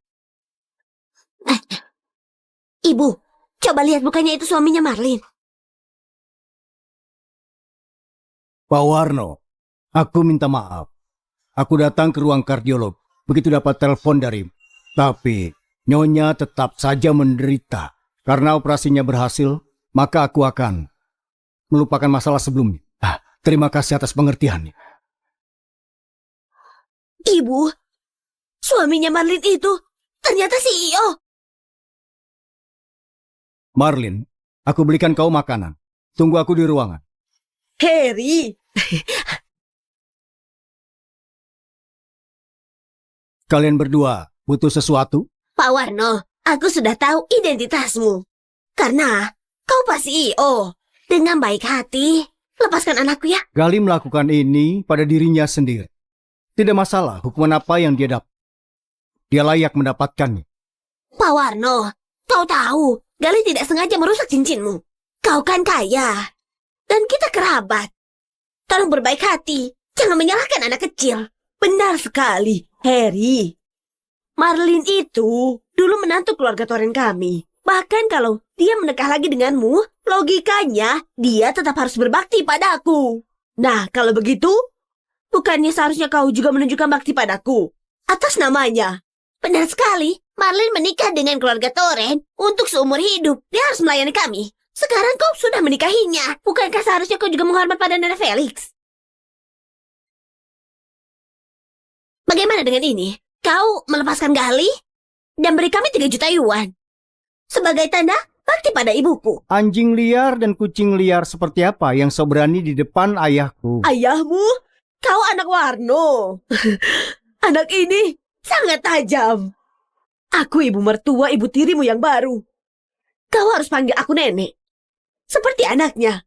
Ibu, coba lihat bukannya itu suaminya Marlin. Pak Warno, aku minta maaf. Aku datang ke ruang kardiolog. Begitu dapat telepon darimu. Tapi Nyonya tetap saja menderita. Karena operasinya berhasil, maka aku akan melupakan masalah sebelumnya. Terima kasih atas pengertiannya. Ibu, suaminya Marlin itu ternyata CEO. Marlin, aku belikan kau makanan. Tunggu aku di ruangan. Harry, Kalian berdua butuh sesuatu? Pak Warno, aku sudah tahu identitasmu. Karena kau pasti CEO. Dengan baik hati, lepaskan anakku ya. Gali melakukan ini pada dirinya sendiri. Tidak masalah hukuman apa yang dia dapat. Dia layak mendapatkannya. Pak Warno, kau tahu, Gali tidak sengaja merusak cincinmu. Kau kan kaya. Dan kita kerabat. Tolong berbaik hati. Jangan menyalahkan anak kecil. benar sekali, Harry. Marlin itu dulu menantu keluarga Toren kami. Bahkan kalau dia menikah lagi denganmu, logikanya dia tetap harus berbakti padaku. Nah, kalau begitu, bukannya seharusnya kau juga menunjukkan bakti padaku atas namanya? Benar sekali. Marlin menikah dengan keluarga Toren untuk seumur hidup. Dia harus melayani kami. Sekarang kau sudah menikahinya. Bukankah seharusnya kau juga menghormat pada Nenek Felix? Bagaimana dengan ini? Kau melepaskan Gali? dan beri kami 3 juta yuan. Sebagai tanda bakti pada ibuku. Anjing liar dan kucing liar seperti apa yang so berani di depan ayahku? Ayahmu? Kau anak Warno. Anak ini sangat tajam. Aku ibu mertua ibu tirimu yang baru. Kau harus panggil aku nenek. Seperti anaknya.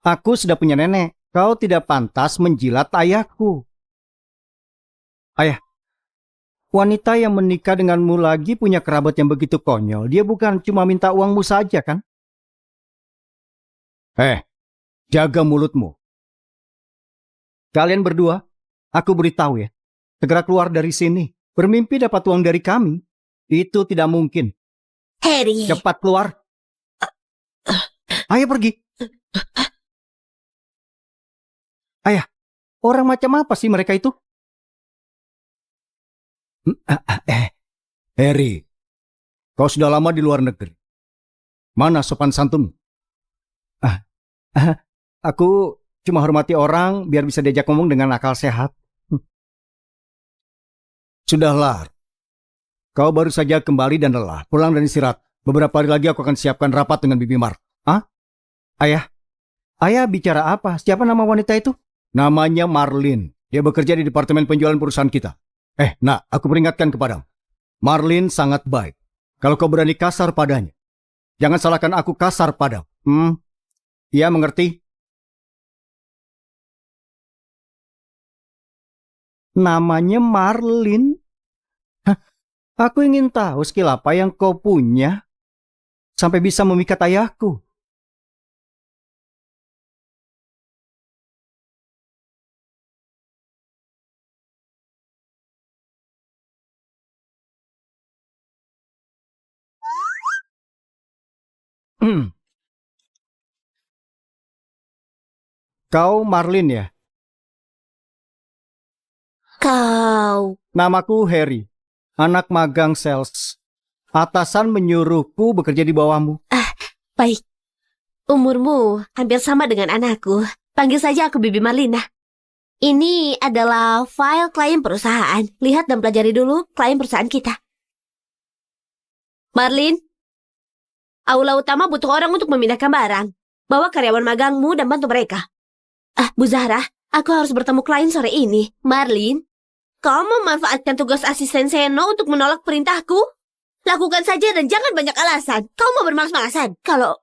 Aku sudah punya nenek. Kau tidak pantas menjilat ayahku. Ayah, wanita yang menikah denganmu lagi punya kerabat yang begitu konyol. Dia bukan cuma minta uangmu saja, kan? Jaga mulutmu. Kalian berdua, aku beritahu ya. Segera keluar dari sini. Bermimpi dapat uang dari kami. Itu tidak mungkin. Harry. Cepat keluar. Ayo pergi. Ayah, orang macam apa sih mereka itu? Harry, kau sudah lama di luar negeri. Mana sopan santun? Aku cuma hormati orang biar bisa diajak ngomong dengan akal sehat. Sudahlah. Kau baru saja kembali dan lelah. Pulang dan istirahat. Beberapa hari lagi aku akan siapkan rapat dengan Bibi Mark. Ayah bicara apa? Siapa nama wanita itu? Namanya Marlin. Dia bekerja di departemen penjualan perusahaan kita. Nak, aku peringatkan kepadamu. Marlin sangat baik. Kalau kau berani kasar padanya, jangan salahkan aku kasar padamu. Iya, mengerti. Namanya Marlin? Aku ingin tahu skill apa yang kau punya sampai bisa memikat ayahku. Kau Marlin ya? Kau. Namaku Harry, anak magang sales. Atasan menyuruhku bekerja di bawahmu. Baik. Umurmu hampir sama dengan anakku. Panggil saja aku Bibi Marlina. Ini adalah file klien perusahaan. Lihat dan pelajari dulu klien perusahaan kita. Marlin, aula utama butuh orang untuk memindahkan barang. Bawa karyawan magangmu dan bantu mereka. Bu Zahra, aku harus bertemu klien sore ini. Marlin, kau memanfaatkan tugas asisten Seno untuk menolak perintahku? Lakukan saja dan jangan banyak alasan. Kau mau bermalas-malasan. Kalau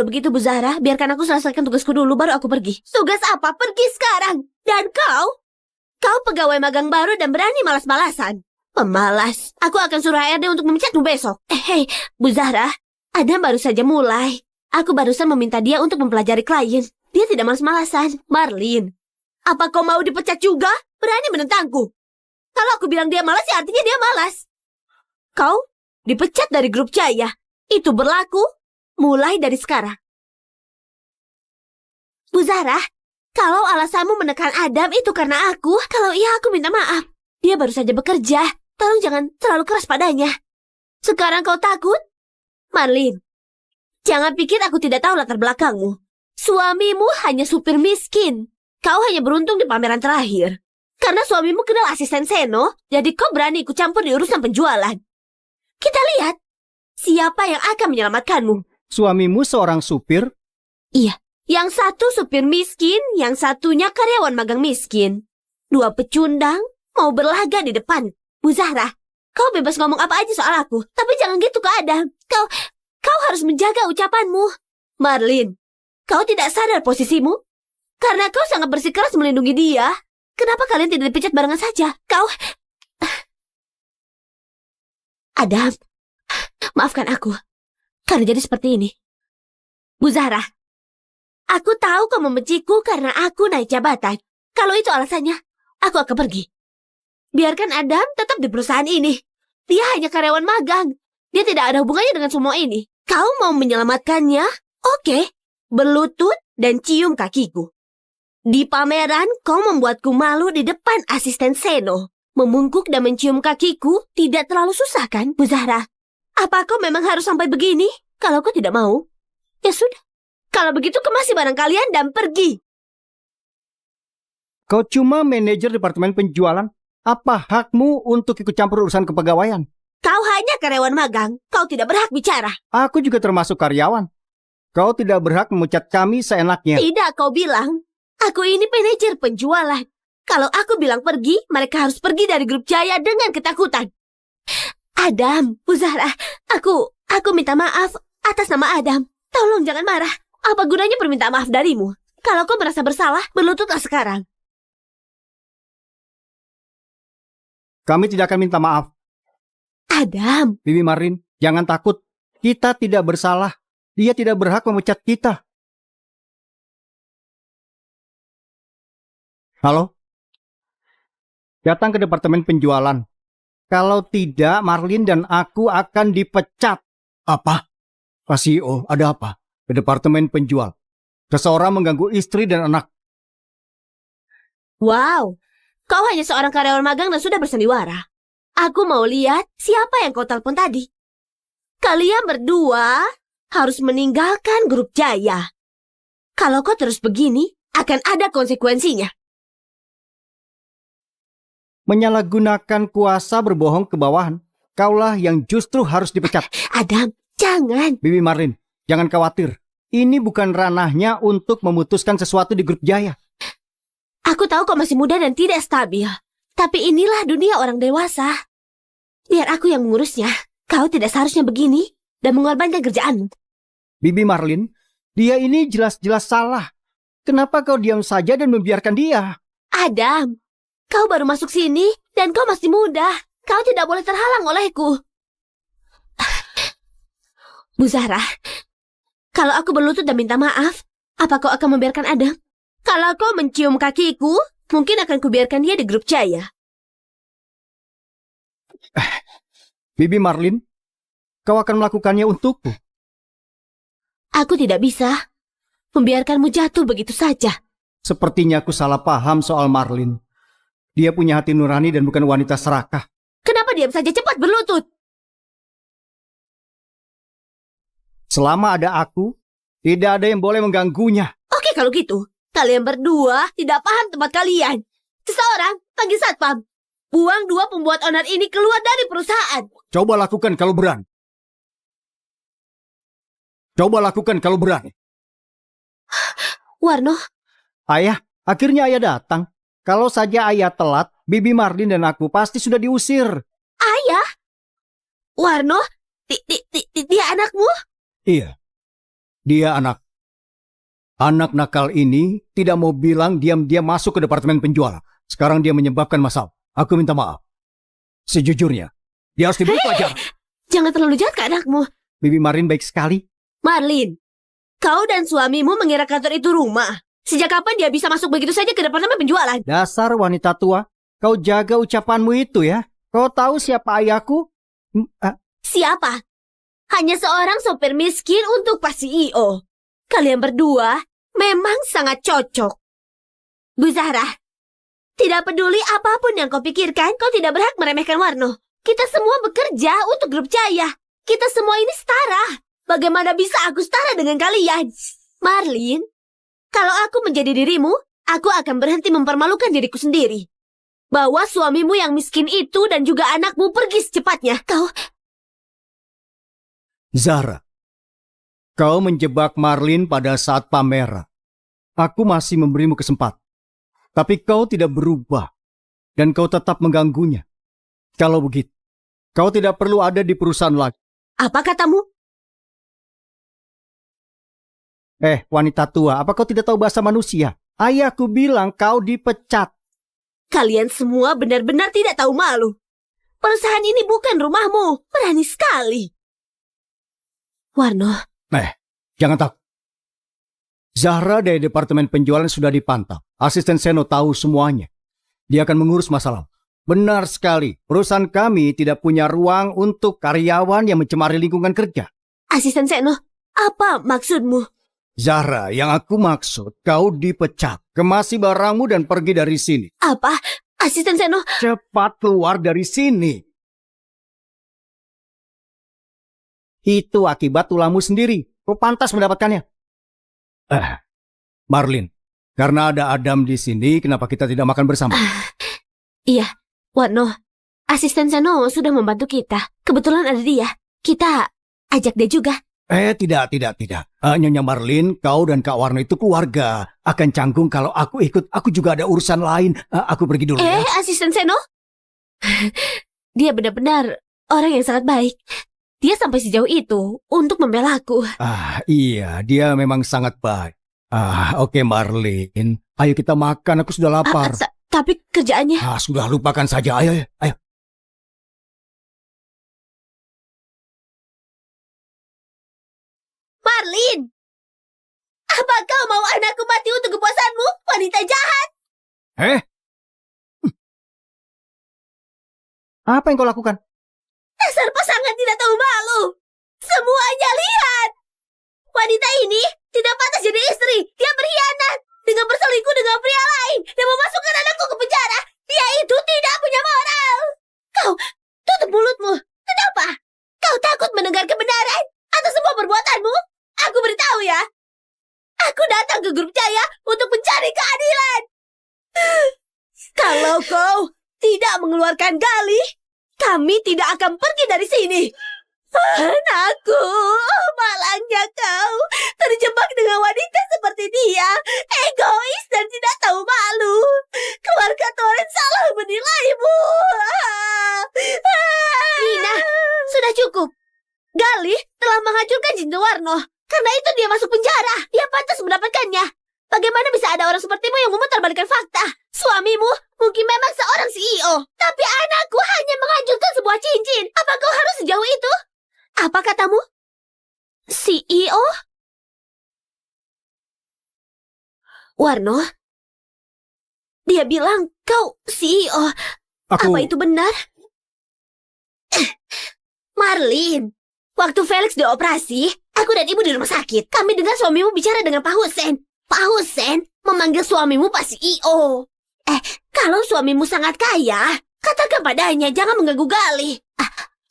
begitu Bu Zahra, biarkan aku selesaikan tugasku dulu baru aku pergi. Tugas apa? Pergi sekarang. Dan kau pegawai magang baru dan berani malas-malasan. Pemalas. Aku akan suruh HRD untuk memecatmu besok. Hei, Bu Zahra, Adam baru saja mulai. Aku barusan meminta dia untuk mempelajari klien. Dia tidak malas-malasan. Marlin, apa kau mau dipecat juga? Berani menentangku. Kalau aku bilang dia malas, ya artinya dia malas. Kau dipecat dari grup Jaya. Itu berlaku mulai dari sekarang. Bu Zahra, kalau alasanmu menekan Adam itu karena kalau iya aku minta maaf. Dia baru saja bekerja. Tolong jangan terlalu keras padanya. Sekarang kau takut? Marlin, jangan pikir aku tidak tahu latar belakangmu. Suamimu hanya supir miskin. Kau hanya beruntung di pameran terakhir. Karena suamimu kenal asisten Seno, jadi kau berani ikut campur di urusan penjualan. Kita lihat siapa yang akan menyelamatkanmu. Suamimu seorang supir? Iya, yang satu supir miskin, yang satunya karyawan magang miskin. Dua pecundang mau berlaga di depan. Bu Zahra, kau bebas ngomong apa aja soal aku, tapi jangan gitu ke Adam. Kau harus menjaga ucapanmu. Marlin, kau tidak sadar posisimu? Karena kau sangat bersikeras melindungi dia. Kenapa kalian tidak dipecat barengan saja? Adam, maafkan aku. Karena jadi seperti ini. Bu Zahra, aku tahu kau membenciku karena aku naik jabatan. Kalau itu alasannya, aku akan pergi. Biarkan Adam tetap di perusahaan ini. Dia hanya karyawan magang. Dia tidak ada hubungannya dengan semua ini. Kau mau menyelamatkannya? Oke. Berlutut dan cium kakiku. Di pameran, kau membuatku malu di depan asisten Seno. Membungkuk dan mencium kakiku tidak terlalu susah kan, Bu Zahra? Apa kau memang harus sampai begini? Kalau kau tidak mau, ya sudah. Kalau begitu kemasi barang kalian dan pergi. Kau cuma manajer departemen penjualan. Apa hakmu untuk ikut campur urusan kepegawaian? Kau hanya karyawan magang. Kau tidak berhak bicara. Aku juga termasuk karyawan. Kau tidak berhak memecat kami seenaknya. Tidak, kau bilang. Aku ini manajer penjualan. Kalau aku bilang pergi, mereka harus pergi dari grup Jaya dengan ketakutan. Adam, Bu Zahra, aku minta maaf atas nama Adam. Tolong jangan marah. Apa gunanya permintaan maaf darimu? Kalau kau merasa bersalah, berlututlah sekarang. Kami tidak akan minta maaf. Adam, Bibi Marlin, jangan takut. Kita tidak bersalah. Dia tidak berhak memecat kita. Halo? Datang ke departemen penjualan. Kalau tidak, Marlin dan aku akan dipecat. Apa? Pak CEO, ada apa? Ke departemen penjual. Seseorang mengganggu istri dan anak. wow. Kau hanya seorang karyawan magang dan sudah bersandiwara. Aku mau lihat siapa yang kau telepon tadi. Kalian berdua harus meninggalkan grup Jaya. Kalau kau terus begini, akan ada konsekuensinya. Menyalahgunakan kuasa berbohong ke bawahan. Kaulah yang justru harus dipecat. Adam, jangan. Bibi Marlin, jangan khawatir. Ini bukan ranahnya untuk memutuskan sesuatu di grup Jaya. Aku tahu kau masih muda dan tidak stabil. Tapi inilah dunia orang dewasa. Biar aku yang mengurusnya. Kau tidak seharusnya begini dan mengorbankan kerjaanmu. Bibi Marlin, dia ini jelas-jelas salah. Kenapa kau diam saja dan membiarkan dia? Adam, kau baru masuk sini dan kau masih muda. Kau tidak boleh terhalang olehku. Bu Zahra, kalau aku berlutut dan minta maaf, apa kau akan membiarkan Adam? Kalau kau mencium kakiku, mungkin akan kubiarkan dia di grup Jaya. Bibi Marlin, kau akan melakukannya untukku. Aku tidak bisa membiarkanmu jatuh begitu saja. Sepertinya aku salah paham soal Marlin. Dia punya hati nurani dan bukan wanita serakah. Kenapa diam saja, cepat berlutut? Selama ada aku, tidak ada yang boleh mengganggunya. Oke kalau gitu, kalian berdua tidak paham tempat kalian. Seseorang panggil satpam. Buang dua pembuat onar ini keluar dari perusahaan. Coba lakukan kalau berani. Coba lakukan kalau berani. Warno, Ayah, akhirnya ayah datang. Kalau saja ayah telat, Bibi Marlin dan aku pasti sudah diusir. ayah. Warno, dia anakmu? Iya, dia anak. Anak nakal ini tidak mau bilang diam-diam masuk ke departemen penjualan. Sekarang dia menyebabkan masalah. Aku minta maaf. Sejujurnya, dia harus diberi pelajaran. Jangan terlalu jahat ke anakmu. Bibi Marlin baik sekali. Marlin, kau dan suamimu mengira kantor itu rumah. Sejak kapan dia bisa masuk begitu saja ke departemen penjualan? Dasar wanita tua, kau jaga ucapanmu itu ya. Kau tahu siapa ayahku? Siapa? Hanya seorang sopir miskin untuk Pak CEO. Kalian berdua memang sangat cocok. Bu Zahra, tidak peduli apapun yang kau pikirkan, kau tidak berhak meremehkan Warno. Kita semua bekerja untuk grup Jaya. Kita semua ini setara. Bagaimana bisa aku setara dengan kalian? Marlin, kalau aku menjadi dirimu, aku akan berhenti mempermalukan diriku sendiri. Bawa suamimu yang miskin itu dan juga anakmu pergi secepatnya. Zahra, kau menjebak Marlin pada saat pameran. Aku masih memberimu kesempatan. Tapi kau tidak berubah. Dan kau tetap mengganggunya. Kalau begitu, kau tidak perlu ada di perusahaan lagi. Apa katamu? Wanita tua, apa kau tidak tahu bahasa manusia? Ayahku bilang kau dipecat. Kalian semua benar-benar tidak tahu malu. Perusahaan ini bukan rumahmu. Berani sekali. Warno. Jangan takut. Zahra dari departemen penjualan sudah dipantau. Asisten Seno tahu semuanya. Dia akan mengurus masalah. Benar sekali. Perusahaan kami tidak punya ruang untuk karyawan yang mencemari lingkungan kerja. Asisten Seno, apa maksudmu? Zahra, yang aku maksud, kau dipecat. Kemasi barangmu dan pergi dari sini. Apa? Asisten Seno? Cepat keluar dari sini. Itu akibat tulangmu sendiri. Kau pantas mendapatkannya. Marlin, karena ada Adam di sini, kenapa kita tidak makan bersama? Iya, Warno, asisten Seno sudah membantu kita. Kebetulan ada dia. Kita ajak dia juga. Tidak. Nyonya Marlin, kau dan Kak Warno itu keluarga. Akan canggung kalau aku ikut. Aku juga ada urusan lain. Aku pergi dulu ya. Asisten Seno? Dia benar-benar orang yang sangat baik. Dia sampai sejauh itu untuk membela aku. Iya, dia memang sangat baik. Oke Marlin. Ayo kita makan, aku sudah lapar. Tapi kerjaannya... Sudah lupakan saja, ayo. Marlin, apa kau mau anakku mati untuk kepuasanmu, wanita jahat? Apa yang kau lakukan? Dasar pasangan tidak tahu malu. Semuanya lihat. Wanita ini tidak pantas jadi istri. Dia berkhianat dengan berselingkuh dengan pria lain dan memasukkan anakku ke penjara. Dia itu tidak punya moral. Kau tutup mulutmu. Kenapa? Kau takut mendengar kebenaran atas semua perbuatanmu? Aku beritahu ya. Aku datang ke Grup Jaya untuk mencari keadilan. Kalau kau tidak mengeluarkan Galih, kami tidak akan pergi dari sini. Anakku, malangnya kau terjebak dengan wanita seperti dia, egois dan tidak tahu malu. Keluarga Torrent salah menilaimu. Nina, sudah cukup. Galih telah menghancurkan Jinto Warno. Karena itu dia masuk penjara. Dia pantas mendapatkannya. Bagaimana bisa ada orang sepertimu yang memutarbalikkan fakta? Suamimu mungkin memang seorang CEO, tapi anakku hanya menghancurkan sebuah cincin. Apa kau harus sejauh itu? Apa katamu? CEO? Warno, dia bilang kau CEO. Apa itu benar? Marlin, waktu Felix dioperasi, aku dan ibu di rumah sakit. Kami dengar suamimu bicara dengan Pak Hussein. Pak Hussein memanggil suamimu Pak CEO. Kalau suamimu sangat kaya, katakan padanya jangan mengganggu Galih.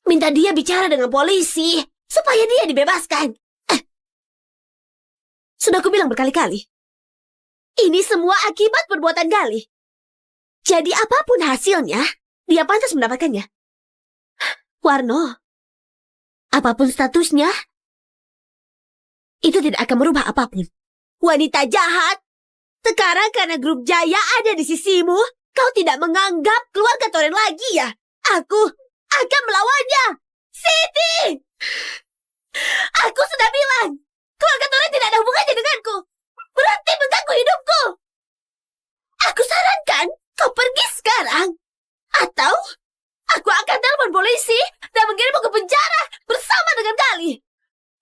Minta dia bicara dengan polisi supaya dia dibebaskan. Sudah aku bilang berkali-kali. Ini semua akibat perbuatan Galih. Jadi apapun hasilnya, dia pantas mendapatkannya. Warno, apapun statusnya, itu tidak akan merubah apapun. Wanita jahat, sekarang karena Grup Jaya ada di sisimu, kau tidak menganggap keluarga Torrent lagi ya? Aku akan melawannya. Siti! Aku sudah bilang, keluarga Torrent tidak ada hubungannya denganku. Berhenti mengganggu hidupku. Aku sarankan kau pergi sekarang. Atau aku akan telepon polisi dan mengirimmu ke penjara bersama dengan Galih.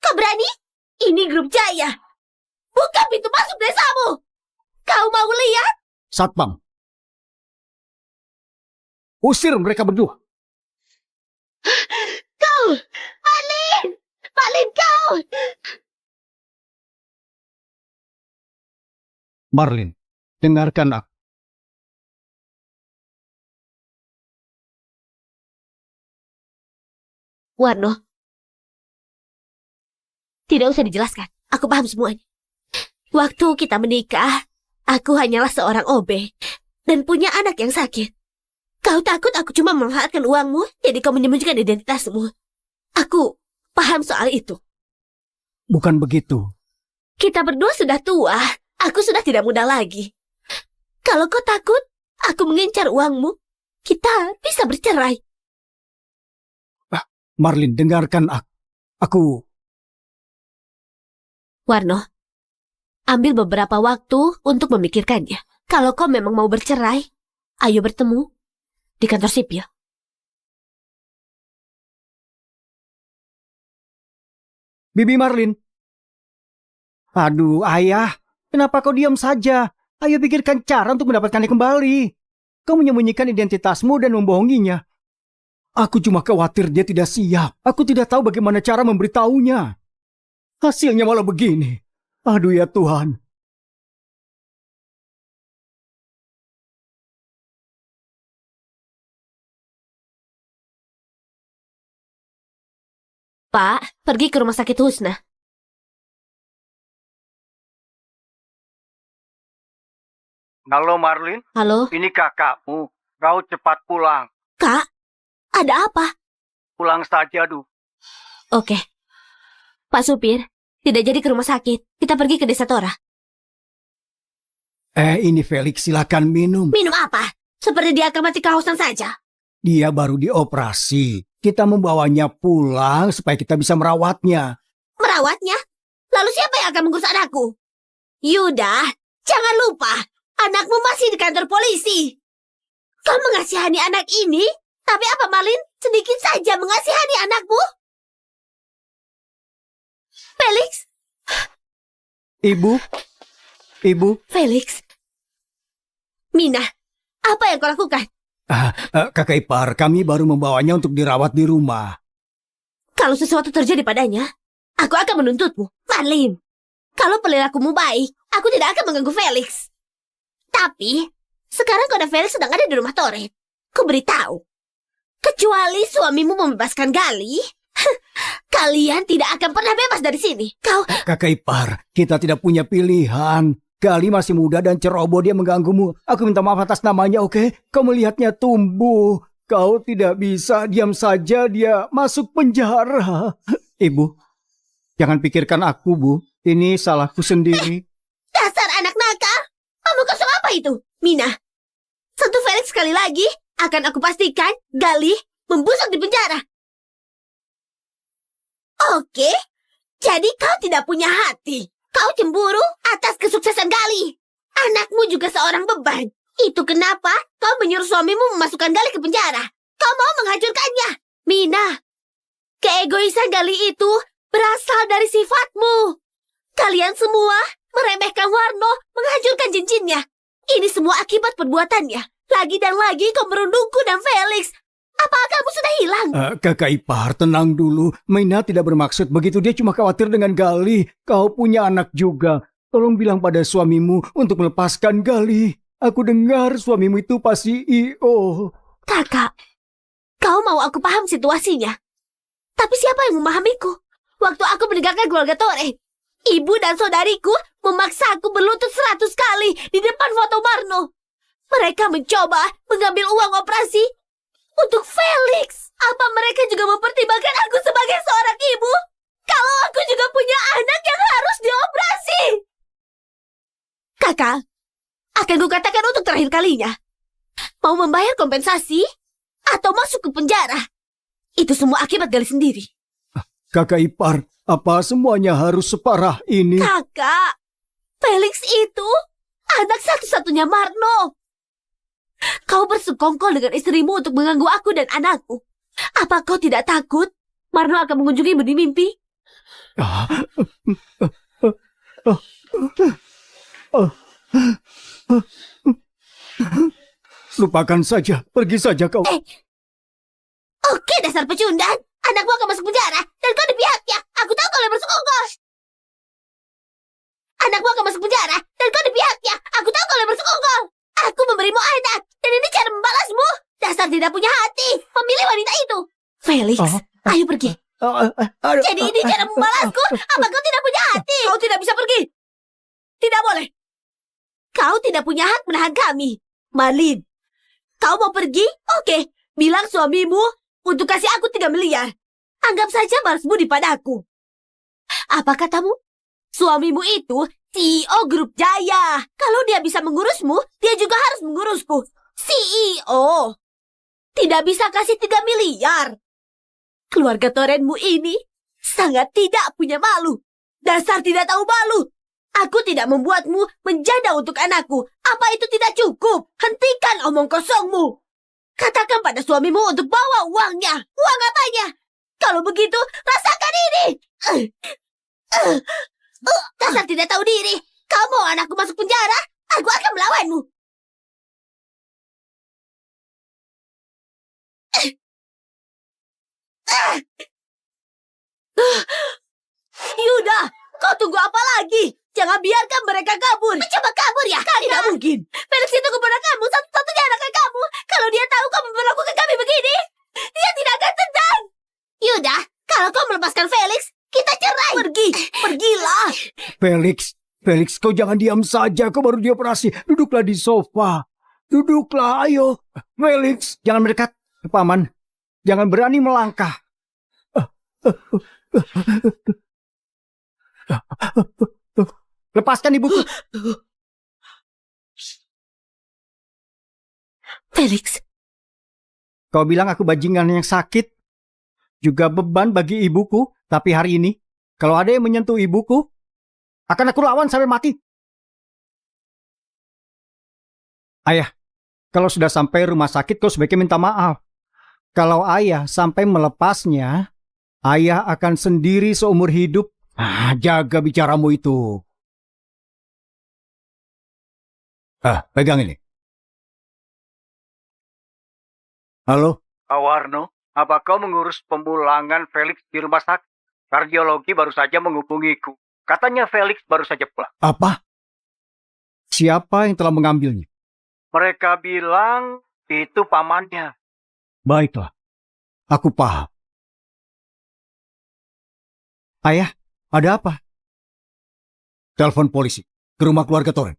Kau berani? Ini Grup Jaya. Buka pintu masuk desamu. Kau mau lihat? Satpam, usir mereka berdua. Kau, Marlin kau. Marlin, dengarkan aku. Warno, tidak usah dijelaskan. Aku paham semuanya. Waktu kita menikah, aku hanyalah seorang OB dan punya anak yang sakit. Kau takut aku cuma memanfaatkan uangmu, jadi kau menyembunyikan identitasmu. Aku paham soal itu. Bukan begitu. Kita berdua sudah tua, aku sudah tidak muda lagi. Kalau kau takut aku mengincar uangmu, kita bisa bercerai. Marlin, dengarkan aku. Warno, ambil beberapa waktu untuk memikirkannya. Kalau kau memang mau bercerai, ayo bertemu di kantor sipil. Bibi Marlin. Aduh, ayah. Kenapa kau diam saja? Ayo pikirkan cara untuk mendapatkannya kembali. Kau menyembunyikan identitasmu dan membohonginya. Aku cuma khawatir dia tidak siap. Aku tidak tahu bagaimana cara memberitahunya. Hasilnya malah begini. Aduh ya Tuhan. Pak, pergi ke rumah sakit Husna. Halo Marlin, Halo? ini kakakmu. Kau cepat pulang. Ada apa? Pulang saja, Du. Oke. Pak supir, tidak jadi ke rumah sakit. Kita pergi ke desa Tora. Ini Felix, silakan minum. Minum apa? Seperti dia akan mati kehausan saja. Dia baru dioperasi. Kita membawanya pulang supaya kita bisa merawatnya. Merawatnya? Lalu siapa yang akan mengurus anakku? Yuda, jangan lupa, anakmu masih di kantor polisi. Kau mengasihani anak ini, tapi apa Marlin sedikit saja mengasihani anakmu? Felix, Ibu, Felix, Mina, apa yang kau lakukan? Kakak ipar, kami baru membawanya untuk dirawat di rumah. kalau sesuatu terjadi padanya, Aku akan menuntutmu, Marlin. Kalau perilakumu baik, aku tidak akan mengganggu Felix. Tapi, sekarang kau dan Felix sedang ada di rumah Toret. Ku beritahu, kecuali suamimu membebaskan Gali, kalian tidak akan pernah bebas dari sini. Kau, Kakak ipar, kita tidak punya pilihan. Gali masih muda dan ceroboh, dia mengganggumu. Aku minta maaf atas namanya, oke? Kau melihatnya tumbuh. Kau tidak bisa diam saja dia masuk penjara. Ibu. Jangan pikirkan aku, Bu. Ini salahku sendiri. dasar anak nakal. Omong kosong apa itu? Mina, sentuh Felix sekali lagi, akan aku pastikan Gali membusuk di penjara. Oke, jadi kau tidak punya hati. Kau cemburu atas kesuksesan Gali. Anakmu juga seorang beban. Itu kenapa kau menyuruh suamimu memasukkan Gali ke penjara. Kau mau menghancurkannya. Mina, keegoisan Gali itu berasal dari sifatmu. Kalian semua meremehkan Warno, menghancurkan cincinnya. Ini semua akibat perbuatannya. Lagi dan lagi kau merundungku dan Felix. Apa kamu sudah hilang? Kakak ipar, tenang dulu. Maina tidak bermaksud begitu. Dia cuma khawatir dengan Gali. Kau punya anak juga. Tolong bilang pada suamimu untuk melepaskan Gali. Aku dengar suamimu itu Pak CEO. Kakak, kau mau aku paham situasinya. Tapi siapa yang memahamiku? Waktu aku meninggalkan keluarga Tore, ibu dan saudariku memaksa aku berlutut 100 kali di depan foto Marno. Mereka mencoba mengambil uang operasi untuk Felix. Apa mereka juga mempertimbangkan aku sebagai seorang ibu? Kalau aku juga punya anak yang harus dioperasi. Kakak, akan kukatakan untuk terakhir kalinya. Mau membayar kompensasi atau masuk ke penjara? Itu semua akibat Gali sendiri. Kakak ipar, apa semuanya harus separah ini? Kakak, Felix itu anak satu-satunya Marno. Kau bersekongkol dengan istrimu untuk mengganggu aku dan anakku. Apa kau tidak takut Marno akan mengunjungimu di mimpi? Lupakan saja, pergi saja kau. Oke, dasar pecundang. Anakmu akan masuk penjara dan kau di pihaknya. Aku tahu kau yang bersekongkol. Anakmu akan masuk penjara dan kau di pihaknya. Aku tahu kau yang bersekongkol. Aku memberimu anak dan ini cara membalasmu. Dasar tidak punya hati. Memilih wanita itu. Felix, ayo pergi. Jadi ini cara membalasku. Apa kau tidak punya hati? Kau tidak bisa pergi. Tidak boleh. Kau tidak punya hak menahan kami. Marlin, kau mau pergi? Oke, bilang suamimu untuk kasih aku 3 miliar. Anggap saja balas budi padaku. Apa katamu? Suamimu itu CEO Grup Jaya. Kalau dia bisa mengurusmu, dia juga harus mengurusku. CEO. Tidak bisa kasih 3 miliar. Keluarga Torenmu ini sangat tidak punya malu. Dasar tidak tahu malu. Aku tidak membuatmu menjanda untuk anakku. Apa itu tidak cukup? Hentikan omong kosongmu. Katakan pada suamimu untuk bawa uangnya. Uang apanya? Kalau begitu, rasakan ini. Dasar tidak tahu diri. Kau mau anakku masuk penjara? Aku akan melawanmu. Yuda, kau tunggu apa lagi? Jangan biarkan mereka kabur. Mencoba kabur ya? Tidak mungkin. Felix itu keponakanmu, satu-satunya anak kamu. Kalau dia tahu kamu memperlakukan kami begini, dia tidak akan tenang. Yuda, kalau kau melepaskan Felix, kita cerai. Pergilah. Felix, kau jangan diam saja. Kau baru dioperasi. Duduklah di sofa. Duduklah, ayo. Felix, Jangan mendekat, Paman. Jangan berani melangkah. Lepaskan ibuku. Felix, Kau bilang aku bajingan yang sakit. Juga beban bagi ibuku. Tapi hari ini, kalau ada yang menyentuh ibuku, akan aku lawan sampai mati. Ayah, kalau sudah sampai rumah sakit, kau sebaiknya minta maaf. Kalau ayah sampai melepasnya, ayah akan sendiri seumur hidup. Jaga bicaramu itu. Pegang ini. Halo? Warno, apa kau mengurus pemulangan Felix di rumah sakit? Kardiologi baru saja menghubungiku. Katanya Felix baru saja pulang. Apa? Siapa yang telah mengambilnya? Mereka bilang itu pamannya. Baiklah, aku paham. Ayah, ada apa? Telepon polisi ke rumah keluarga Toren.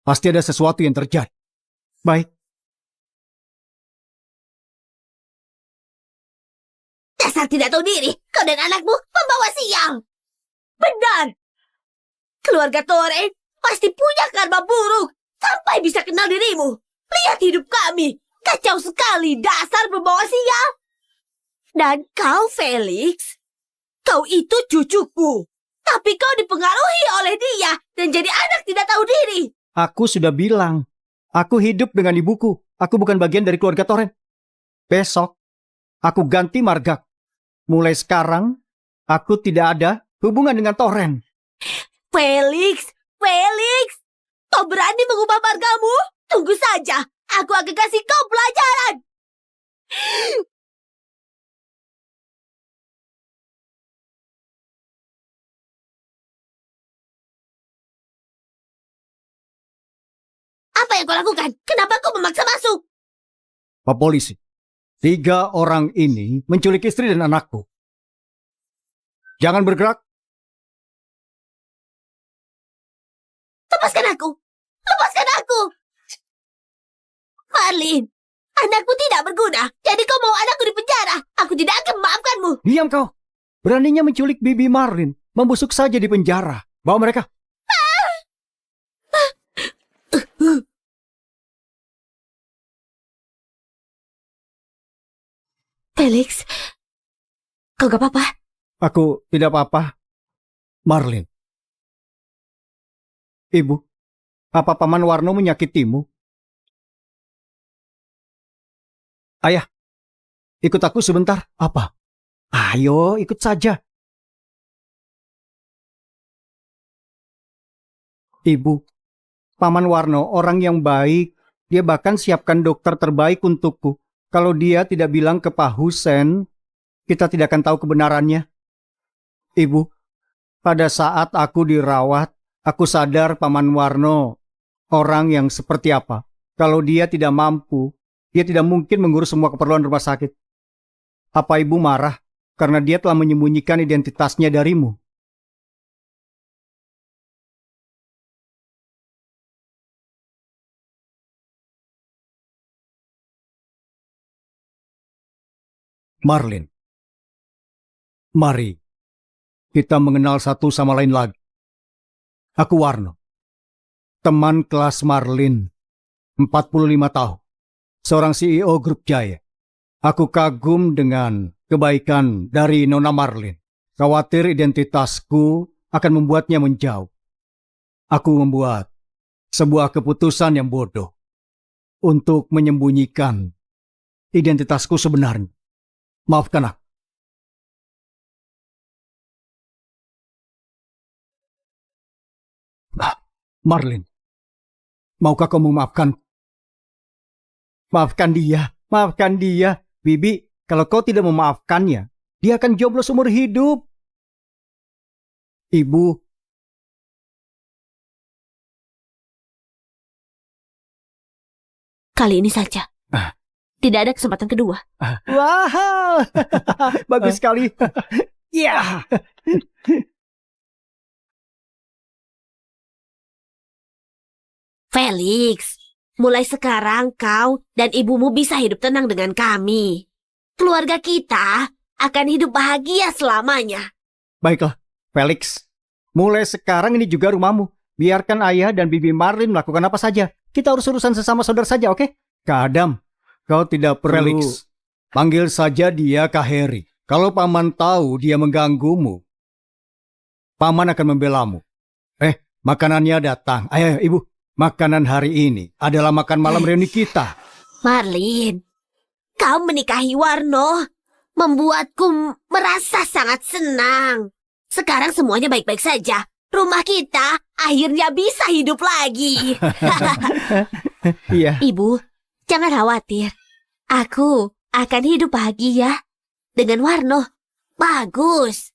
Pasti ada sesuatu yang terjadi. Baik. Dasar tidak tahu diri, kau dan anakmu membawa sial. Benar. Keluarga Toren pasti punya karma buruk sampai bisa kenal dirimu. Lihat hidup kami. Kacau sekali, dasar pembawa sial. Dan kau, Felix, kau itu cucuku. Tapi kau dipengaruhi oleh dia dan jadi anak tidak tahu diri. Aku sudah bilang, aku hidup dengan ibuku. Aku bukan bagian dari keluarga Toren. Besok, aku ganti marga. Mulai sekarang, aku tidak ada hubungan dengan Toren. Felix, kau berani mengubah margamu? Tunggu saja, aku akan kasih kau pelajaran. Apa yang kau lakukan? Kenapa kau memaksa masuk? Pak polisi, 3 orang ini menculik istri dan anakku. Jangan bergerak. Lepaskan aku! Lepaskan aku! Marlin, anakku tidak berguna. Jadi kau mau anakku di penjara. Aku tidak akan memaafkanmu. Diam kau. Beraninya menculik Bibi Marlin. Membusuk saja di penjara. Bawa mereka. Felix, kau gak apa-apa? Aku tidak apa-apa. Marlin. Ibu, apa Paman Warno menyakitimu? Ayah, ikut aku sebentar. Apa? Ayo, ikut saja. Ibu, Paman Warno orang yang baik. Dia bahkan siapkan dokter terbaik untukku. Kalau dia tidak bilang ke Pak Husen, kita tidak akan tahu kebenarannya. Ibu, pada saat aku dirawat, aku sadar Paman Warno orang yang seperti apa. Kalau dia tidak mampu, dia tidak mungkin mengurus semua keperluan rumah sakit. Apa ibu marah karena dia telah menyembunyikan identitasnya darimu? Marlin, mari kita mengenal satu sama lain lagi. Aku Warno, teman kelas Marlin, 45 tahun, seorang CEO Grup Jaya. Aku kagum dengan kebaikan dari Nona Marlin. Khawatir identitasku akan membuatnya menjauh. Aku membuat sebuah keputusan yang bodoh untuk menyembunyikan identitasku sebenarnya. Maafkan aku. Marlin, maukah kau memaafkan? Maafkan dia, maafkan dia. Bibi, kalau kau tidak memaafkannya, dia akan jomblo seumur hidup. Ibu, Kali ini saja. Tidak ada kesempatan kedua. wow, bagus sekali. Ya. Felix, mulai sekarang kau dan ibumu bisa hidup tenang dengan kami. keluarga kita akan hidup bahagia selamanya. Baiklah, Felix. Mulai sekarang ini juga rumahmu. Biarkan ayah dan bibi Marlin melakukan apa saja. Kita urus urusan sesama saudara saja, oke? Kak Adam, kau tidak perlu... Felix, panggil saja dia Kak Harry. Kalau paman tahu dia mengganggumu, paman akan membelamu. Makanannya datang. Ayo, ibu. Makanan hari ini adalah makan malam reuni kita. Marlin, kau menikahi Warno membuatku merasa sangat senang. Sekarang semuanya baik-baik saja. Rumah kita akhirnya bisa hidup lagi. Iya. Ibu, jangan khawatir. Aku akan hidup bahagia dengan Warno. Bagus.